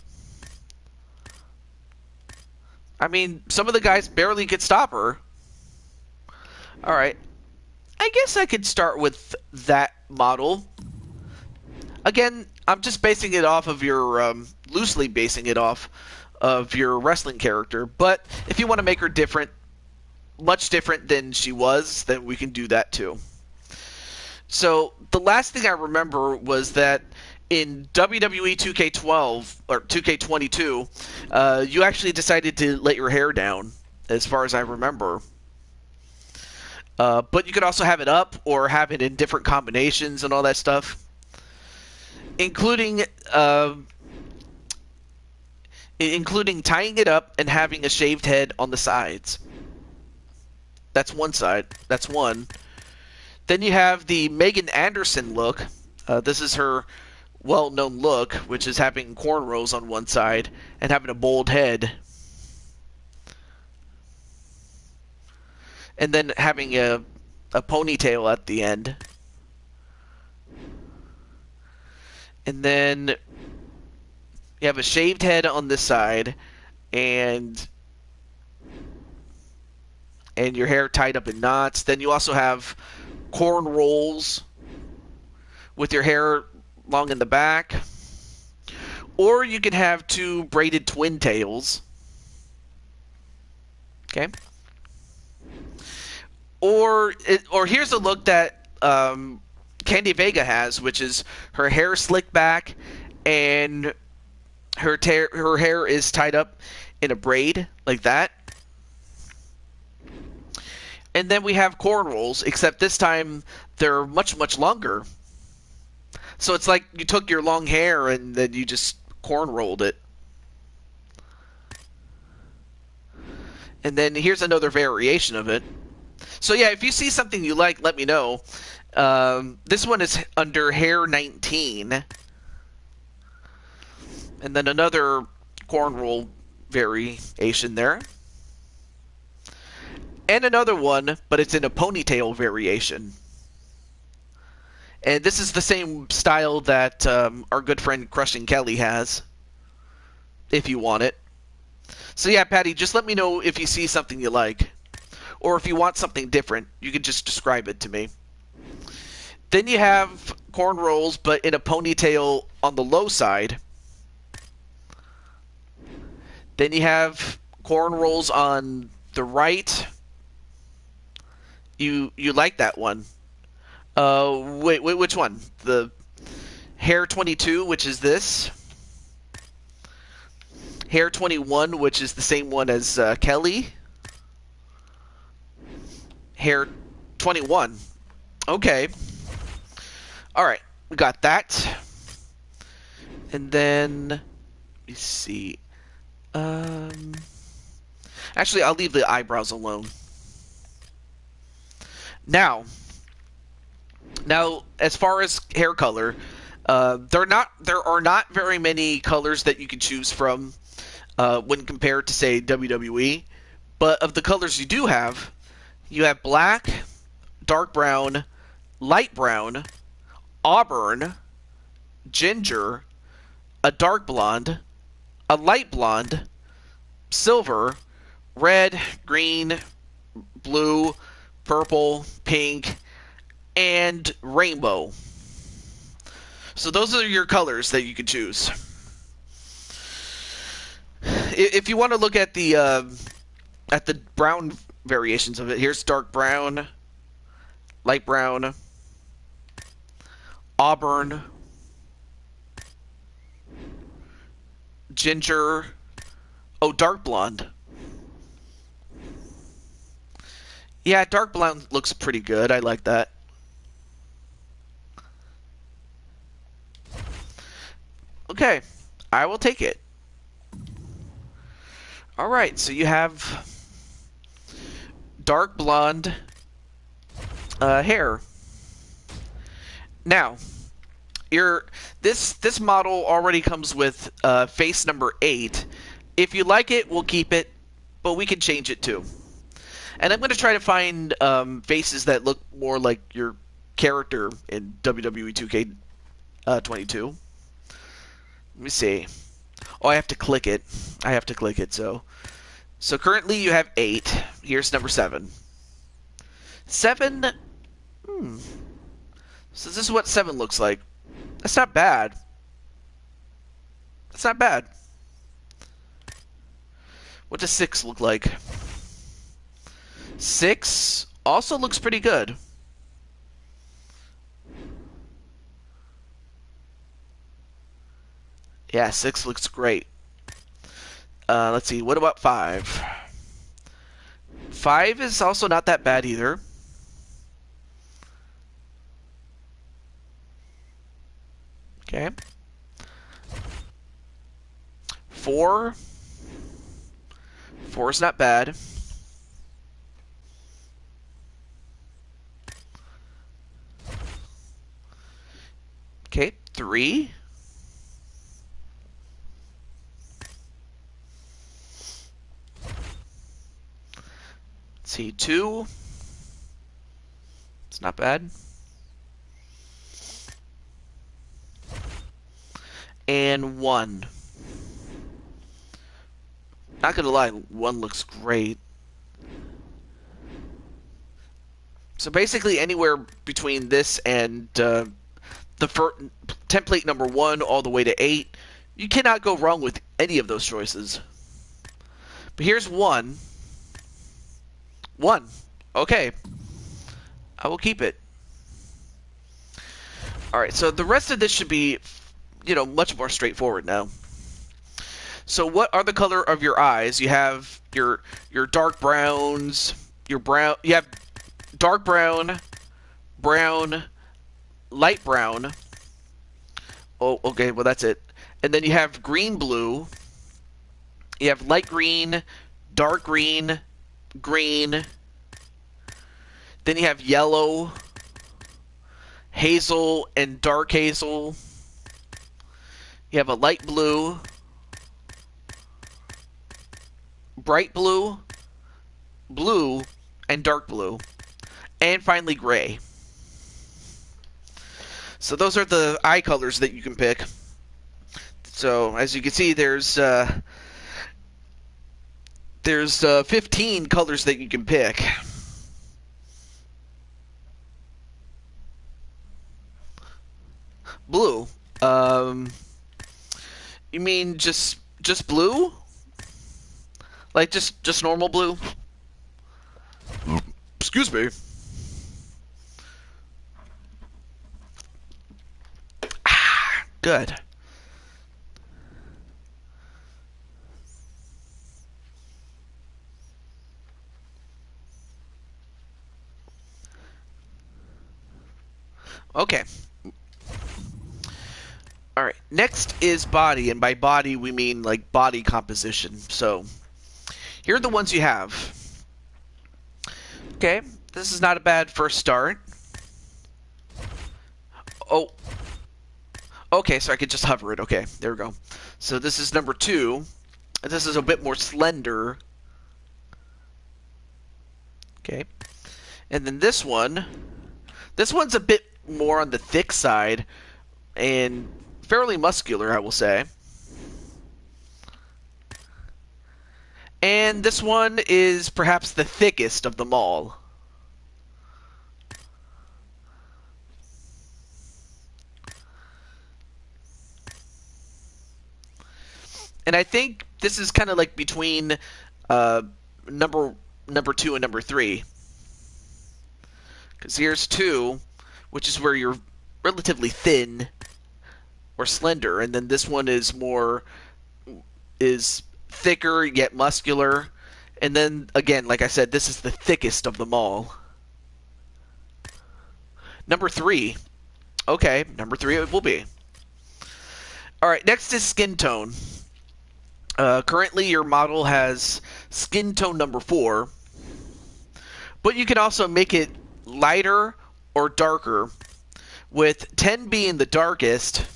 I mean, some of the guys barely could stop her. Alright. I guess I could start with that model. Again, I'm just basing it off of your, loosely basing it off of your wrestling character. But if you want to make her different, much different than she was, then we can do that too. So, the last thing I remember was that in WWE 2K12 or 2K22, you actually decided to let your hair down, as far as I remember. But you could also have it up or have it in different combinations and all that stuff, including tying it up and having a shaved head on the sides. That's one side. That's one. Then you have the Megan Anderson look. This is her well-known look, which is having cornrows on one side and having a bald head. And then having a ponytail at the end. And then you have a shaved head on this side and your hair tied up in knots. Then you also have corn rolls with your hair long in the back. Or you can have two braided twin tails. Okay. Or here's a look that Candy Vega has, which is her hair slicked back and her hair is tied up in a braid like that. And then we have cornrows, except this time they're much, much longer. So it's like you took your long hair and then you just cornrolled it. And then here's another variation of it. So yeah, if you see something you like, let me know. This one is under hair 19. And then another cornroll variation there. And another one, but it's in a ponytail variation. And this is the same style that our good friend Crushing Kelly has, if you want it. So yeah, Patty, just let me know if you see something you like. Or if you want something different, you can just describe it to me. Then you have cornrows, but in a ponytail on the low side. Then you have cornrows on the right. You like that one. Wait, which one? The hair 22, which is this. Hair 21, which is the same one as Kelly. Hair 21. Okay. Alright, we got that. And then, let me see. Actually, I'll leave the eyebrows alone. Now, as far as hair color, there are not very many colors that you can choose from when compared to, say, WWE. But of the colors you do have, you have black, dark brown, light brown, auburn, ginger, a dark blonde, a light blonde, silver, red, green, blue, purple, pink, and rainbow. So those are your colors that you can choose. If you want to look at the brown variations of it, here's dark brown, light brown, auburn, ginger, dark blonde. Yeah, dark blonde looks pretty good. I like that. Okay, I will take it. Alright, so you have dark blonde hair. Now, this model already comes with face number 8. If you like it, we'll keep it, but we can change it too. And I'm going to try to find faces that look more like your character in WWE 2K22. Let me see. Oh, I have to click it. So currently you have 8. Here's number 7. 7. So this is what 7 looks like. That's not bad. What does 6 look like? 6 also looks pretty good. Yeah, 6 looks great. Let's see, what about 5? 5 is also not that bad either. Okay. 4. 4 is not bad. Okay, 3. Let's see, 2. It's not bad. And 1. Not gonna lie, 1 looks great. So basically anywhere between this and the template number 1 all the way to 8, you cannot go wrong with any of those choices. But here's 1. 1. Okay. I will keep it. Alright, so the rest of this should be, much more straightforward now. So what are the color of your eyes? You have your dark browns, you have dark brown, brown, light brown. Oh, okay, well that's it. And then you have green blue. You have light green, dark green, green. Then you have yellow, hazel, and dark hazel. You have a light blue, bright blue, blue, and dark blue. And finally gray. So those are the eye colors that you can pick. So as you can see, there's 15 colors that you can pick. Blue. You mean just blue? Like just normal blue? Excuse me. Good. Okay. Alright, next is body, and by body we mean like body composition. So, here are the ones you have. Okay, this is not a bad first start. Oh. Okay, so I could just hover it. Okay, there we go. So this is number 2. And this is a bit more slender. Okay. And then this one This one's a bit more on the thick side and fairly muscular, I will say. And this one is perhaps the thickest of them all. And I think this is kind of like between number 2 and number 3. Because here's 2, which is where you're relatively thin or slender, and then this one is thicker yet muscular. And then again, like I said, this is the thickest of them all. Number 3. Okay, number 3 it will be. Alright, next is skin tone. Currently your model has skin tone number 4, but you can also make it lighter or darker, with 10 being the darkest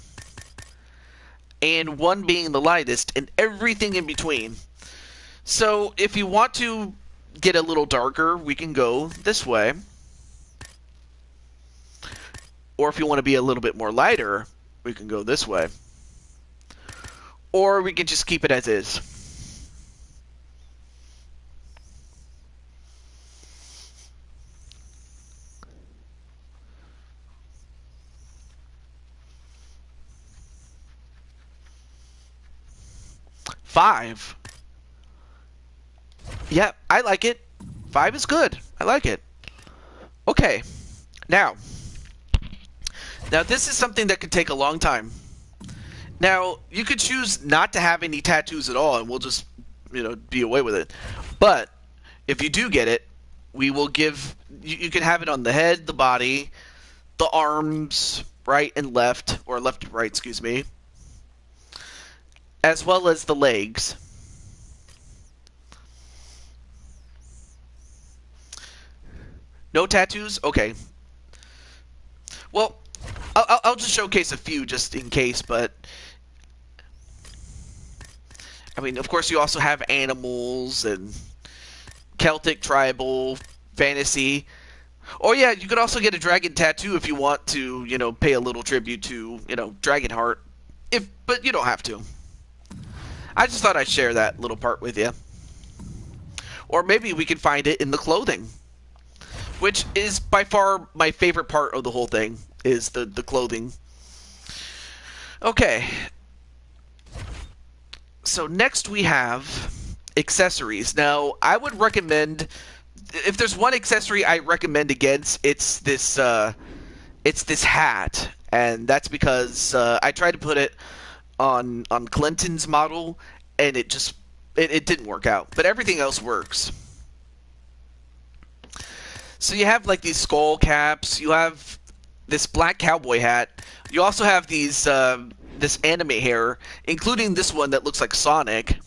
and 1 being the lightest, and everything in between. So if you want to get a little darker, we can go this way. Or if you want to be a little bit more lighter, we can go this way. Or we can just keep it as is. Five. Yeah, I like it. 5 is good. I like it. Okay. Now this is something that could take a long time. Now, you could choose not to have any tattoos at all, and we'll just, be away with it. But if you do get it, we will give... You can have it on the head, the body, the arms, right and left, or left and right, excuse me, as well as the legs. No tattoos? Okay. Well, I'll just showcase a few just in case, but... I mean, of course, you also have animals and Celtic, tribal, fantasy. Oh, yeah, you could also get a dragon tattoo if you want to, pay a little tribute to, Dragonheart. But you don't have to. I just thought I'd share that little part with you. Or maybe we can find it in the clothing, which is by far my favorite part of the whole thing, is the clothing. Okay. So next we have accessories. Now, I would recommend, if there's one accessory I recommend against, it's this hat, and that's because I tried to put it on Clinton's model, and it didn't work out. But everything else works. So you have like these skull caps. You have this black cowboy hat. You also have these this anime hair, including this one that looks like Sonic,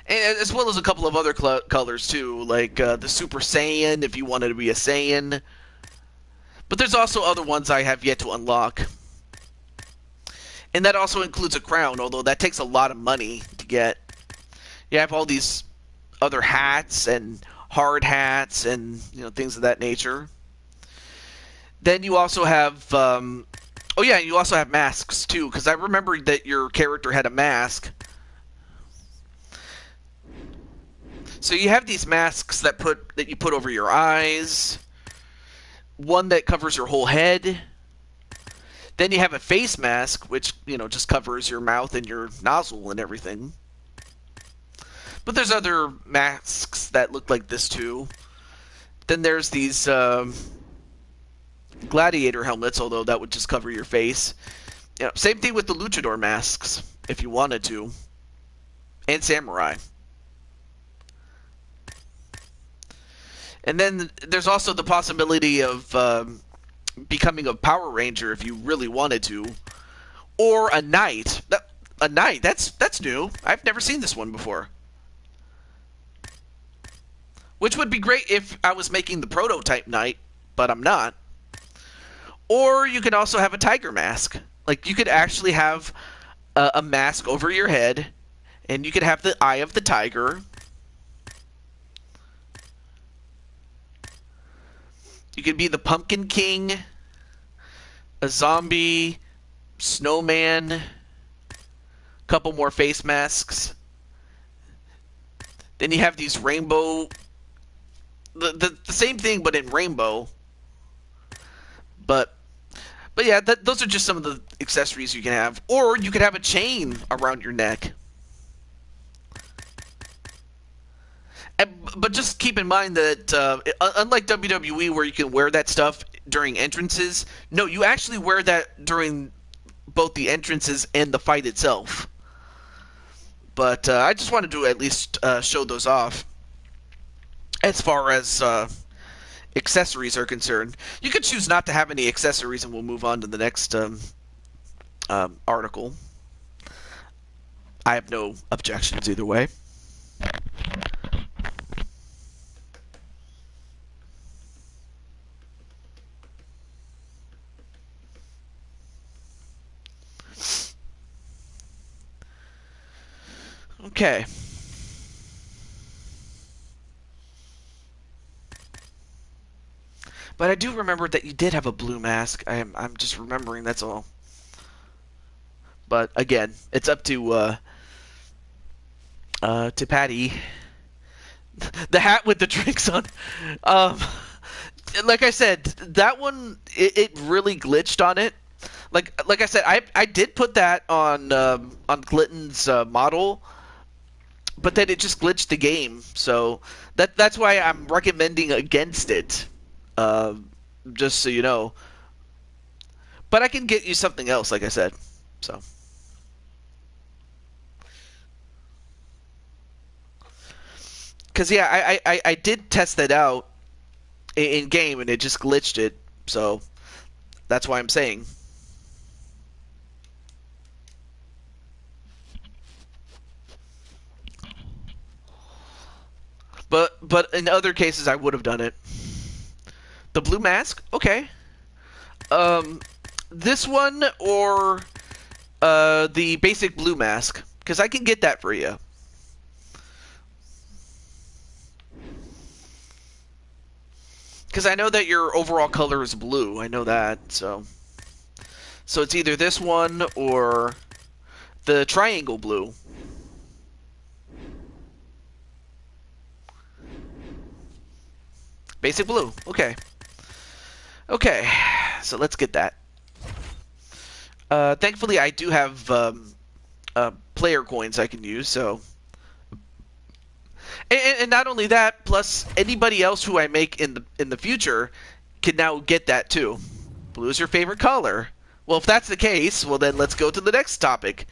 and as well as a couple of other colors too, like the Super Saiyan if you wanted to be a Saiyan. But there's also other ones I have yet to unlock, and that also includes a crown, although that takes a lot of money to get. You have all these other hats and hard hats and things of that nature. Then you also have oh yeah, you also have masks too, because I remember that your character had a mask. So you have these masks that you put over your eyes, one that covers your whole head. Then you have a face mask, which just covers your mouth and your nozzle and everything. But there's other masks that look like this too. Then there's these gladiator helmets, although that would just cover your face. Same thing with the luchador masks, if you wanted to. And samurai. And then there's also the possibility of becoming a Power Ranger if you really wanted to. Or a knight. A knight, that's new. I've never seen this one before. Which would be great if I was making the prototype knight, but I'm not. Or you could also have a tiger mask. Like, you could actually have a mask over your head, and you could have the eye of the tiger. You could be the Pumpkin King, a zombie, snowman, couple more face masks. Then you have these rainbow, the same thing but in rainbow. But yeah, those are just some of the accessories you can have. Or you could have a chain around your neck. But just keep in mind that unlike WWE where you can wear that stuff during entrances, no, you actually wear that during both the entrances and the fight itself. But I just wanted to at least show those off. As far as accessories are concerned, you could choose not to have any accessories, and we'll move on to the next article. I have no objections either way. Okay. But I do remember that you did have a blue mask. I'm just remembering, that's all. But again, it's up to Patty. The hat with the drinks on. Like I said, that one it really glitched on it. Like I said, I did put that on Glitton's model, but then it just glitched the game. So that's why I'm recommending against it. Just so you know. But I can get you something else, like I said. So. Because, yeah, I did test that out in game, and it just glitched it. So, that's why I'm saying. But in other cases, I would have done it. The blue mask? Okay. This one or the basic blue mask? Because I can get that for you. Because I know that your overall color is blue. I know that, so it's either this one or the triangle blue. Basic blue. Okay. Okay, so let's get that. Thankfully, I do have player coins I can use, so... And not only that, plus anybody else who I make in the future can now get that too. Blue is your favorite color. Well, if that's the case, well then let's go to the next topic.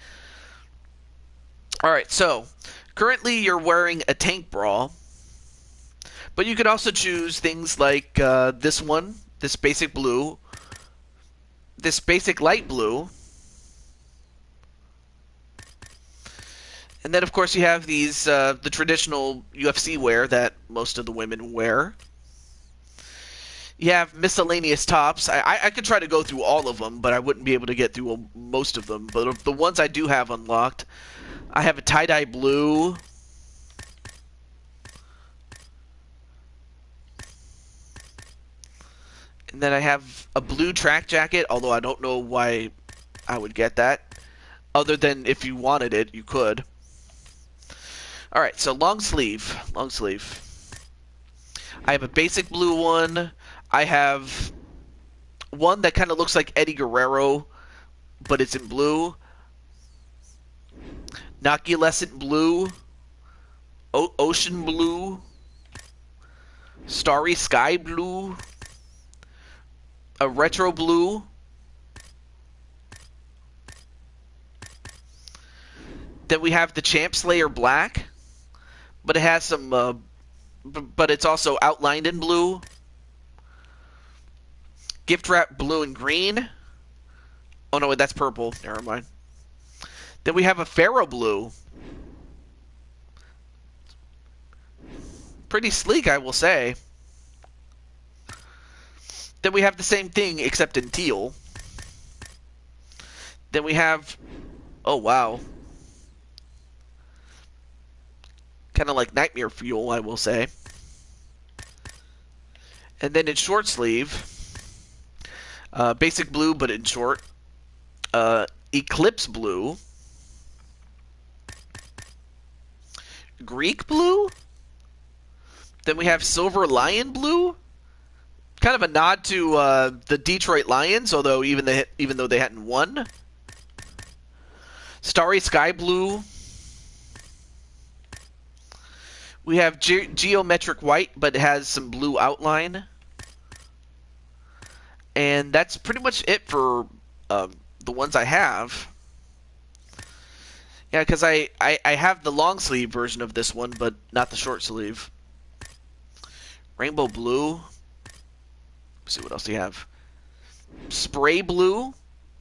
Alright, so currently you're wearing a tank bra, but you could also choose things like this one, this basic blue, this basic light blue, and then, of course, you have these, the traditional UFC wear that most of the women wear. You have miscellaneous tops. I could try to go through all of them, but I wouldn't be able to get through most of them. But of the ones I do have unlocked, I have a tie-dye blue. And then I have a blue track jacket, although I don't know why I would get that. Other than if you wanted it, you could. Alright, so long sleeve. Long sleeve. I have a basic blue one. I have one that kind of looks like Eddie Guerrero, but it's in blue. Noculescent blue. Ocean blue. Starry sky blue. A retro blue. Then we have the Champ Slayer black. But it has some, but it's also outlined in blue. Gift wrap blue and green. Oh no, wait, that's purple. Never mind. Then we have a Pharaoh blue. Pretty sleek, I will say. Then we have the same thing, except in teal. Then we have, oh wow. Kind of like nightmare fuel, I will say. And then in short sleeve, basic blue but in short, Eclipse blue, Greek blue, then we have Silver Lion blue, kind of a nod to the Detroit Lions, although even though they hadn't won. Starry Sky blue. We have Geometric white, but it has some blue outline. And that's pretty much it for the ones I have. Yeah, because I have the long sleeve version of this one, but not the short sleeve. Rainbow blue. Let's see what else do you have. Spray blue.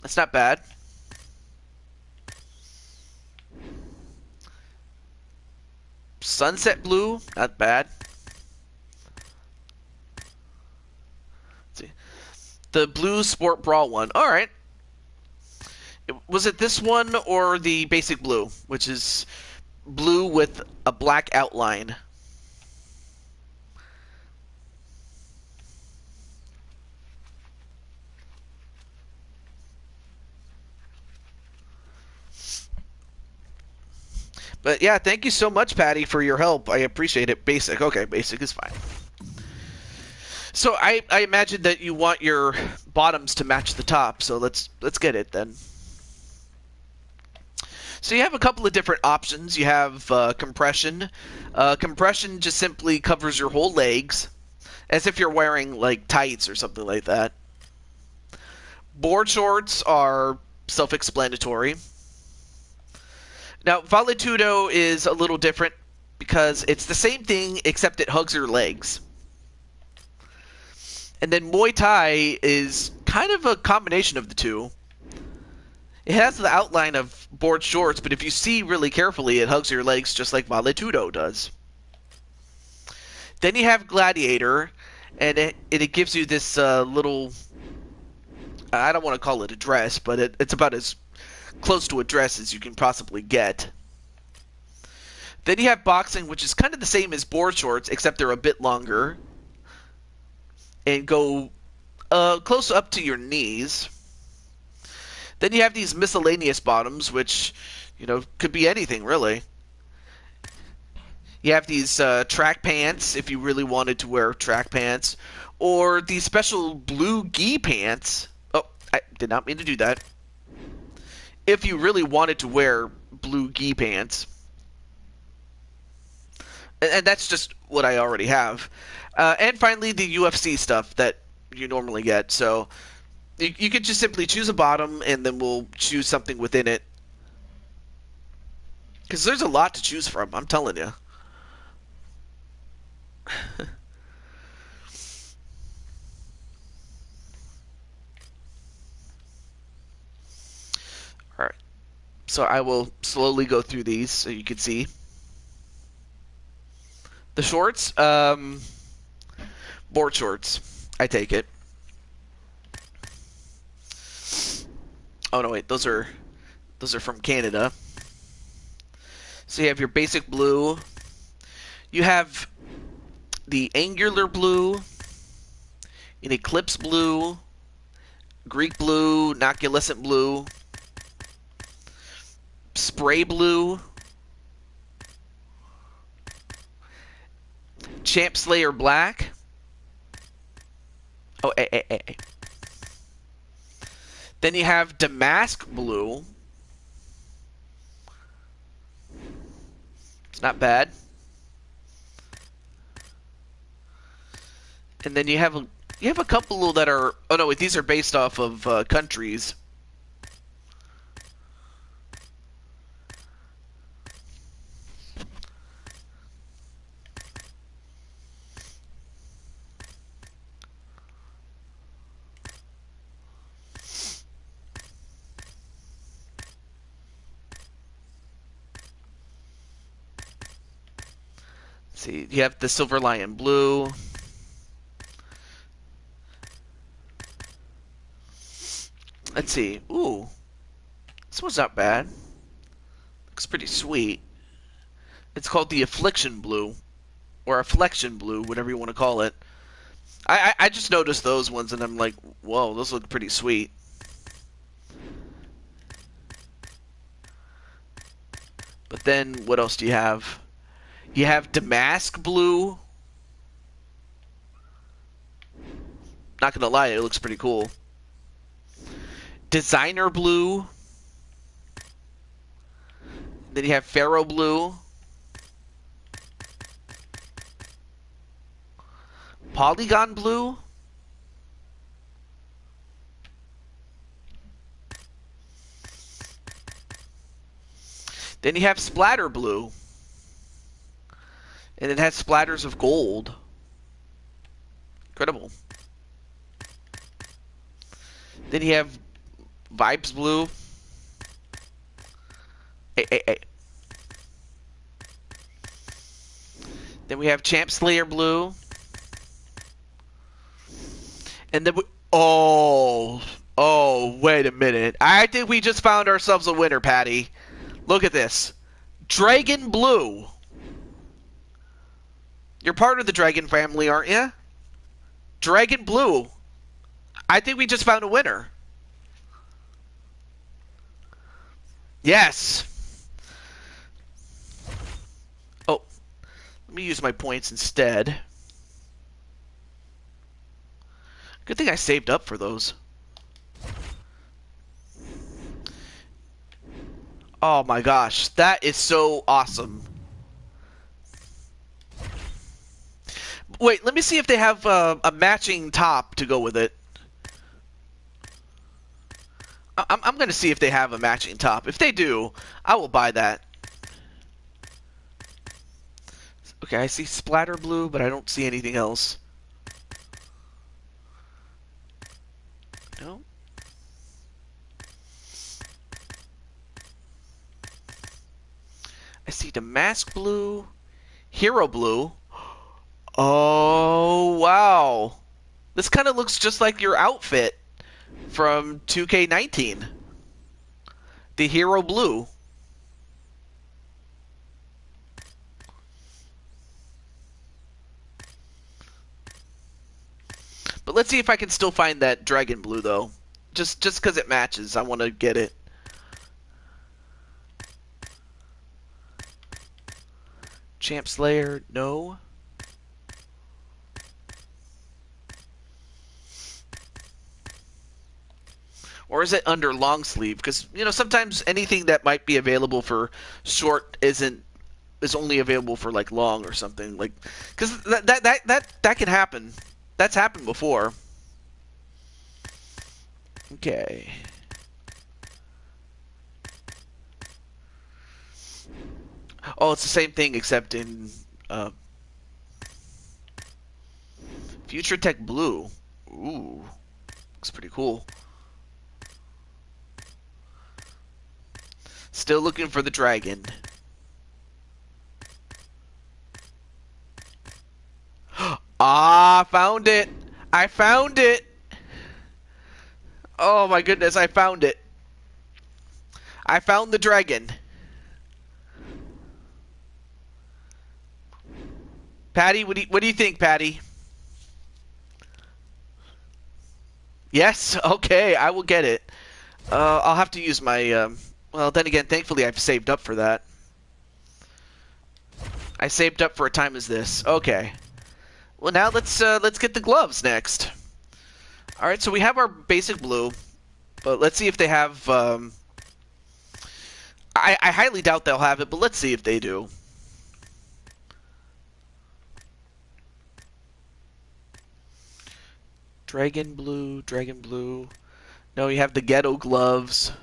That's not bad. Sunset blue. Not bad. Let's see. The blue sport bra one. All right. Was it this one or the basic blue, which is blue with a black outline? But yeah, thank you so much, Patty, for your help. I appreciate it. Basic. Okay, basic is fine. So I imagine that you want your bottoms to match the top, so let's get it then. So you have a couple of different options. You have compression. Compression just simply covers your whole legs, as if you're wearing like tights or something like that. Board shorts are self-explanatory. Now, Valetudo is a little different because it's the same thing except it hugs your legs. And then Muay Thai is kind of a combination of the two. It has the outline of board shorts, but if you see really carefully, it hugs your legs just like Valetudo does. Then you have Gladiator, and it gives you this little... I don't want to call it a dress, but it's about as close to a dress as you can possibly get. Then you have Boxing, which is kind of the same as board shorts, except they're a bit longer. And go close up to your knees. Then you have these miscellaneous bottoms, which, you know, could be anything, really. You have these track pants, if you really wanted to wear track pants. Or these special blue gi pants. Oh, I did not mean to do that. If you really wanted to wear blue gi pants. And that's just what I already have. And finally, the UFC stuff that you normally get. So you could just simply choose a bottom, and then we'll choose something within it. Because there's a lot to choose from, I'm telling you. Alright. So I will slowly go through these so you can see. The shorts, board shorts, I take it. Oh no, wait, those are from Canada. So you have your basic blue. You have the angular blue, an eclipse blue, Greek blue, noculescent blue, spray blue, Champ Slayer black. Oh, hey. Then you have Damask blue. It's not bad. And then you have a couple that are... Oh no, wait, these are based off of countries. See, you have the Silver Lion blue. Let's see. Ooh. This one's not bad. Looks pretty sweet. It's called the Affliction blue. Or Affliction blue, whatever you want to call it. I just noticed those ones, and I'm like, whoa, those look pretty sweet. But then, what else do you have? You have Damask Blue. Not gonna lie, it looks pretty cool. Designer Blue. Then you have Pharaoh Blue. Polygon Blue. Then you have Splatter Blue. And it has splatters of gold. Incredible. Then you have Vibes Blue. Hey. Then we have Champ Slayer Blue. And then oh, wait a minute. I think we just found ourselves a winner, Patty. Look at this. Dragon Blue. You're part of the Dragon family, aren't you? Dragon Blue. I think we just found a winner. Yes. Oh, let me use my points instead. Good thing I saved up for those. Oh my gosh, that is so awesome. Wait, let me see if they have a matching top to go with it. I'm going to see if they have a matching top. If they do, I will buy that. Okay, I see Splatter Blue, but I don't see anything else. No. I see Damask Blue, Hero Blue. Oh, wow. This kind of looks just like your outfit from 2K19. The Hero Blue. But let's see if I can still find that Dragon Blue, though. Just because it matches, I want to get it. Champ Slayer, no. Or is it under long sleeve? Because, you know, sometimes anything that might be available for short is only available for like long or something. Like, because that can happen. That's happened before. Okay. Oh, it's the same thing except in Future Tech Blue. Ooh, looks pretty cool. Still looking for the dragon. Ah, found it. I found it. Oh my goodness, I found it. I found the dragon. Patty, what do you think, Patty? Yes? Okay, I will get it. I'll have to use my well, then again, thankfully I've saved up for that. I saved up for a time as this. Okay. Well, now let's get the gloves next. All right, so we have our basic blue, but let's see if they have. I highly doubt they'll have it, but let's see if they do. Dragon blue, dragon blue. No, you have the ghetto gloves.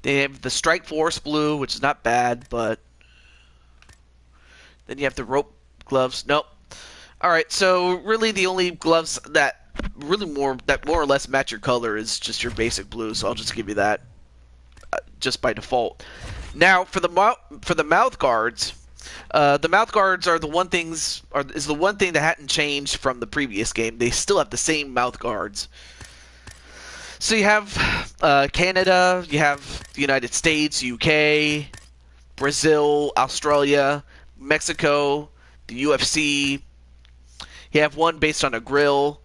They have the Strike Force blue, which is not bad, but then you have the rope gloves. Nope. All right, so really the only gloves that more or less match your color is just your basic blue. So I'll just give you that just by default. Now for the mouth guards, the mouth guards are is the one thing that hadn't changed from the previous game. They still have the same mouth guards. So you have Canada, you have the United States, UK, Brazil, Australia, Mexico, the UFC. You have one based on a grill.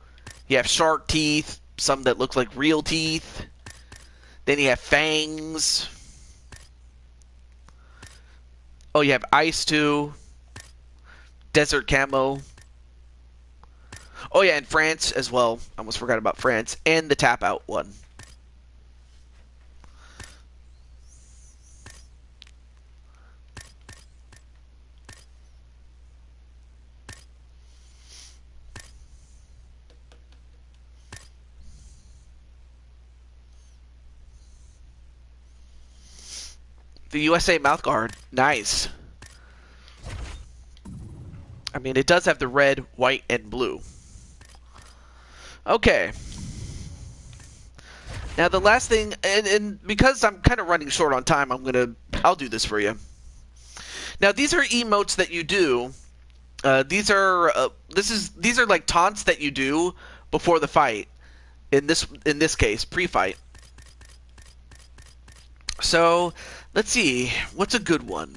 You have shark teeth, some that look like real teeth. Then you have fangs. Oh, you have ice too. Desert camo. Oh yeah, and France as well. I almost forgot about France. And the tap out one. The USA mouthguard. Nice. I mean, it does have the red, white, and blue. Okay. Now the last thing, and because I'm kind of running short on time, I'll do this for you. Now these are emotes that you do. These are like taunts that you do before the fight. In this case, pre-fight. So let's see, what's a good one?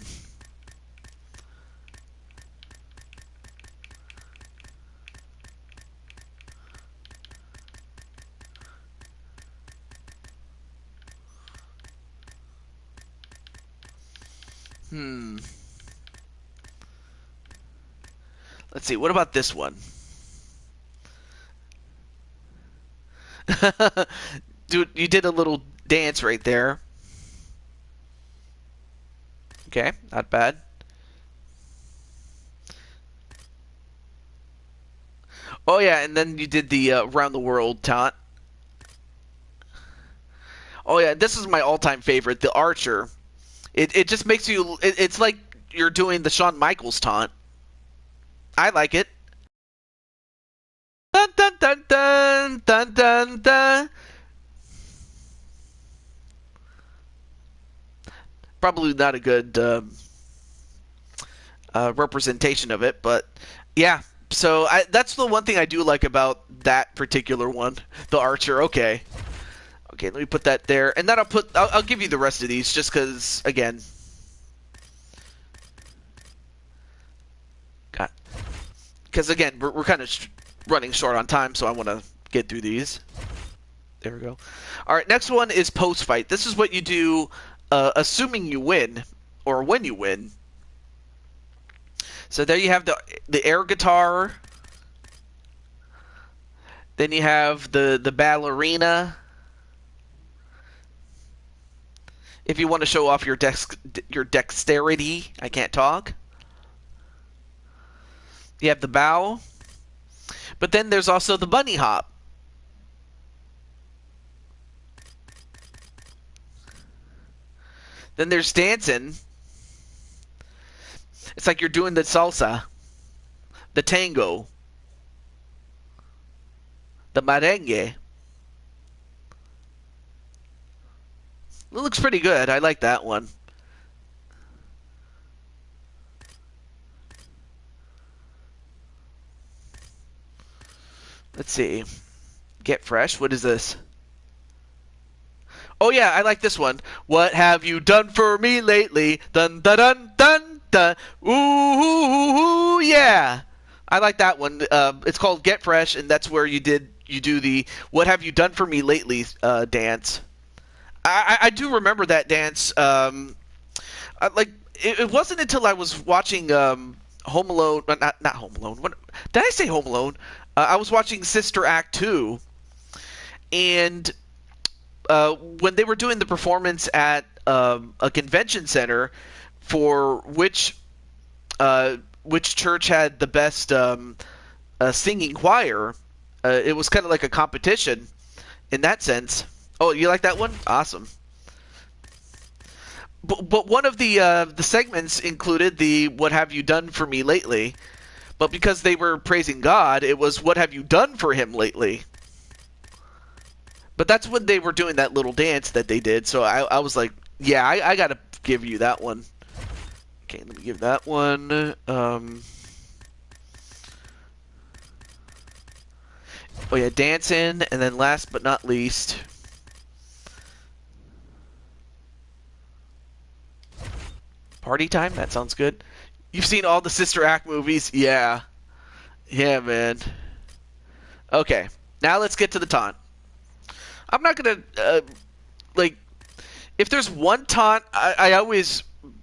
Let's see, what about this one? Dude, you did a little dance right there. Okay, not bad. Oh yeah, and then you did the around the world taunt. Oh yeah, this is my all-time favorite, the Archer. It just makes you... It's like you're doing the Shawn Michaels taunt. I like it. Dun dun dun dun dun dun dun. Probably not a good representation of it, but yeah. So that's the one thing I do like about that particular one, the Archer. Okay, let me put that there, and then I'll give you the rest of these just because, again, we're kind of running short on time, so I want to get through these. There we go. All right, next one is post-fight. This is what you do, assuming you win, or when you win. So there you have the air guitar. Then you have the ballerina. If you want to show off your dexterity, I can't talk. You have the bow. But then there's also the bunny hop. Then there's dancing. It's like you're doing the salsa, the tango, the merengue. It looks pretty good. I like that one. Let's see. Get fresh. What is this? Oh yeah, I like this one. What have you done for me lately? Dun dun dun dun dun. Ooh, yeah. I like that one. It's called Get Fresh, and that's where you do the "What have you done for me lately" dance. I do remember that dance. It wasn't until I was watching Home Alone. Not Home Alone. What did I say? Home Alone. I was watching Sister Act 2, and when they were doing the performance at a convention center for which church had the best singing choir, it was kind of like a competition in that sense. Oh, you like that one? Awesome. But one of the segments included the "What have you done for me lately?" But because they were praising God, it was "What have you done for him lately?" But that's when they were doing that little dance that they did. So I was like, yeah, I got to give you that one. Okay, let me give that one. Oh yeah, dancing, and then last but not least, party time. That sounds good. You've seen all the Sister Act movies, yeah. Yeah, man. Okay, now let's get to the taunt. I'm not gonna like. If there's one taunt, I always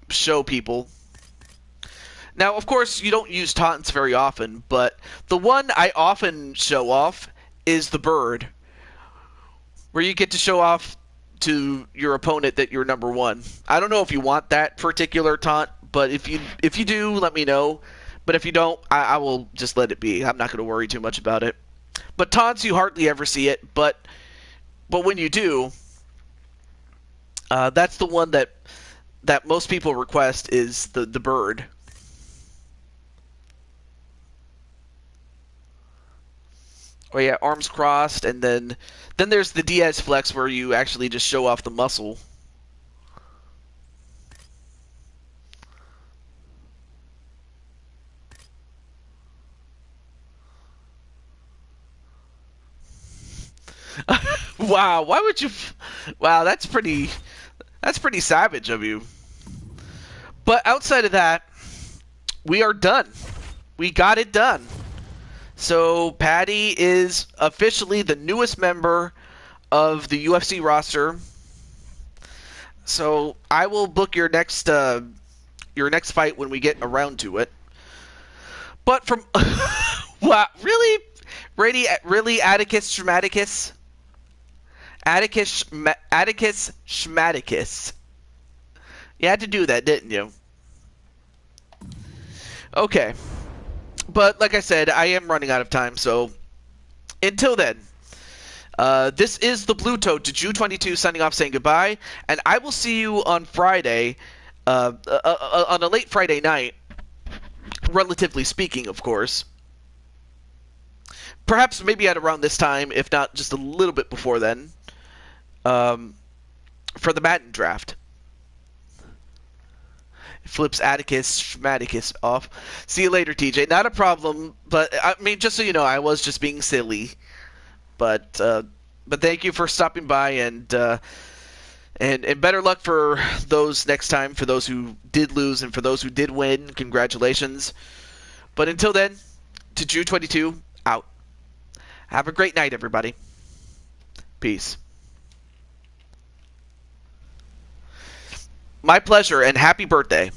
show people. Now, of course, you don't use taunts very often, but the one I often show off is the bird, where you get to show off to your opponent that you're number one. I don't know if you want that particular taunt, but if you do, let me know. But if you don't, I will just let it be. I'm not going to worry too much about it. But taunts, you hardly ever see it. But when you do, that's the one that most people request is the bird. Oh yeah, arms crossed, and then there's the Diaz flex where you actually just show off the muscle. Wow, why would you? Wow, that's pretty savage of you. But outside of that, we are done. We got it done. So Patty is officially the newest member of the UFC roster. So I will book your next fight when we get around to it. But from wow, really, Atticus Schmaticus? Atticus Schmaticus. You had to do that, didn't you? Okay. But like I said, I am running out of time, so until then, this is the Blue Toad to Jew22 signing off, saying goodbye, and I will see you on Friday, on a late Friday night, relatively speaking, of course. Perhaps maybe at around this time, if not just a little bit before then, for the Madden draft. Flips Atticus Schmaticus off. See you later, TJ. Not a problem, but I mean, just so you know, I was just being silly. But thank you for stopping by, and better luck for those next time. For those who did lose and for those who did win, congratulations. But until then, to Jew22 out. Have a great night, everybody. Peace. My pleasure, and happy birthday.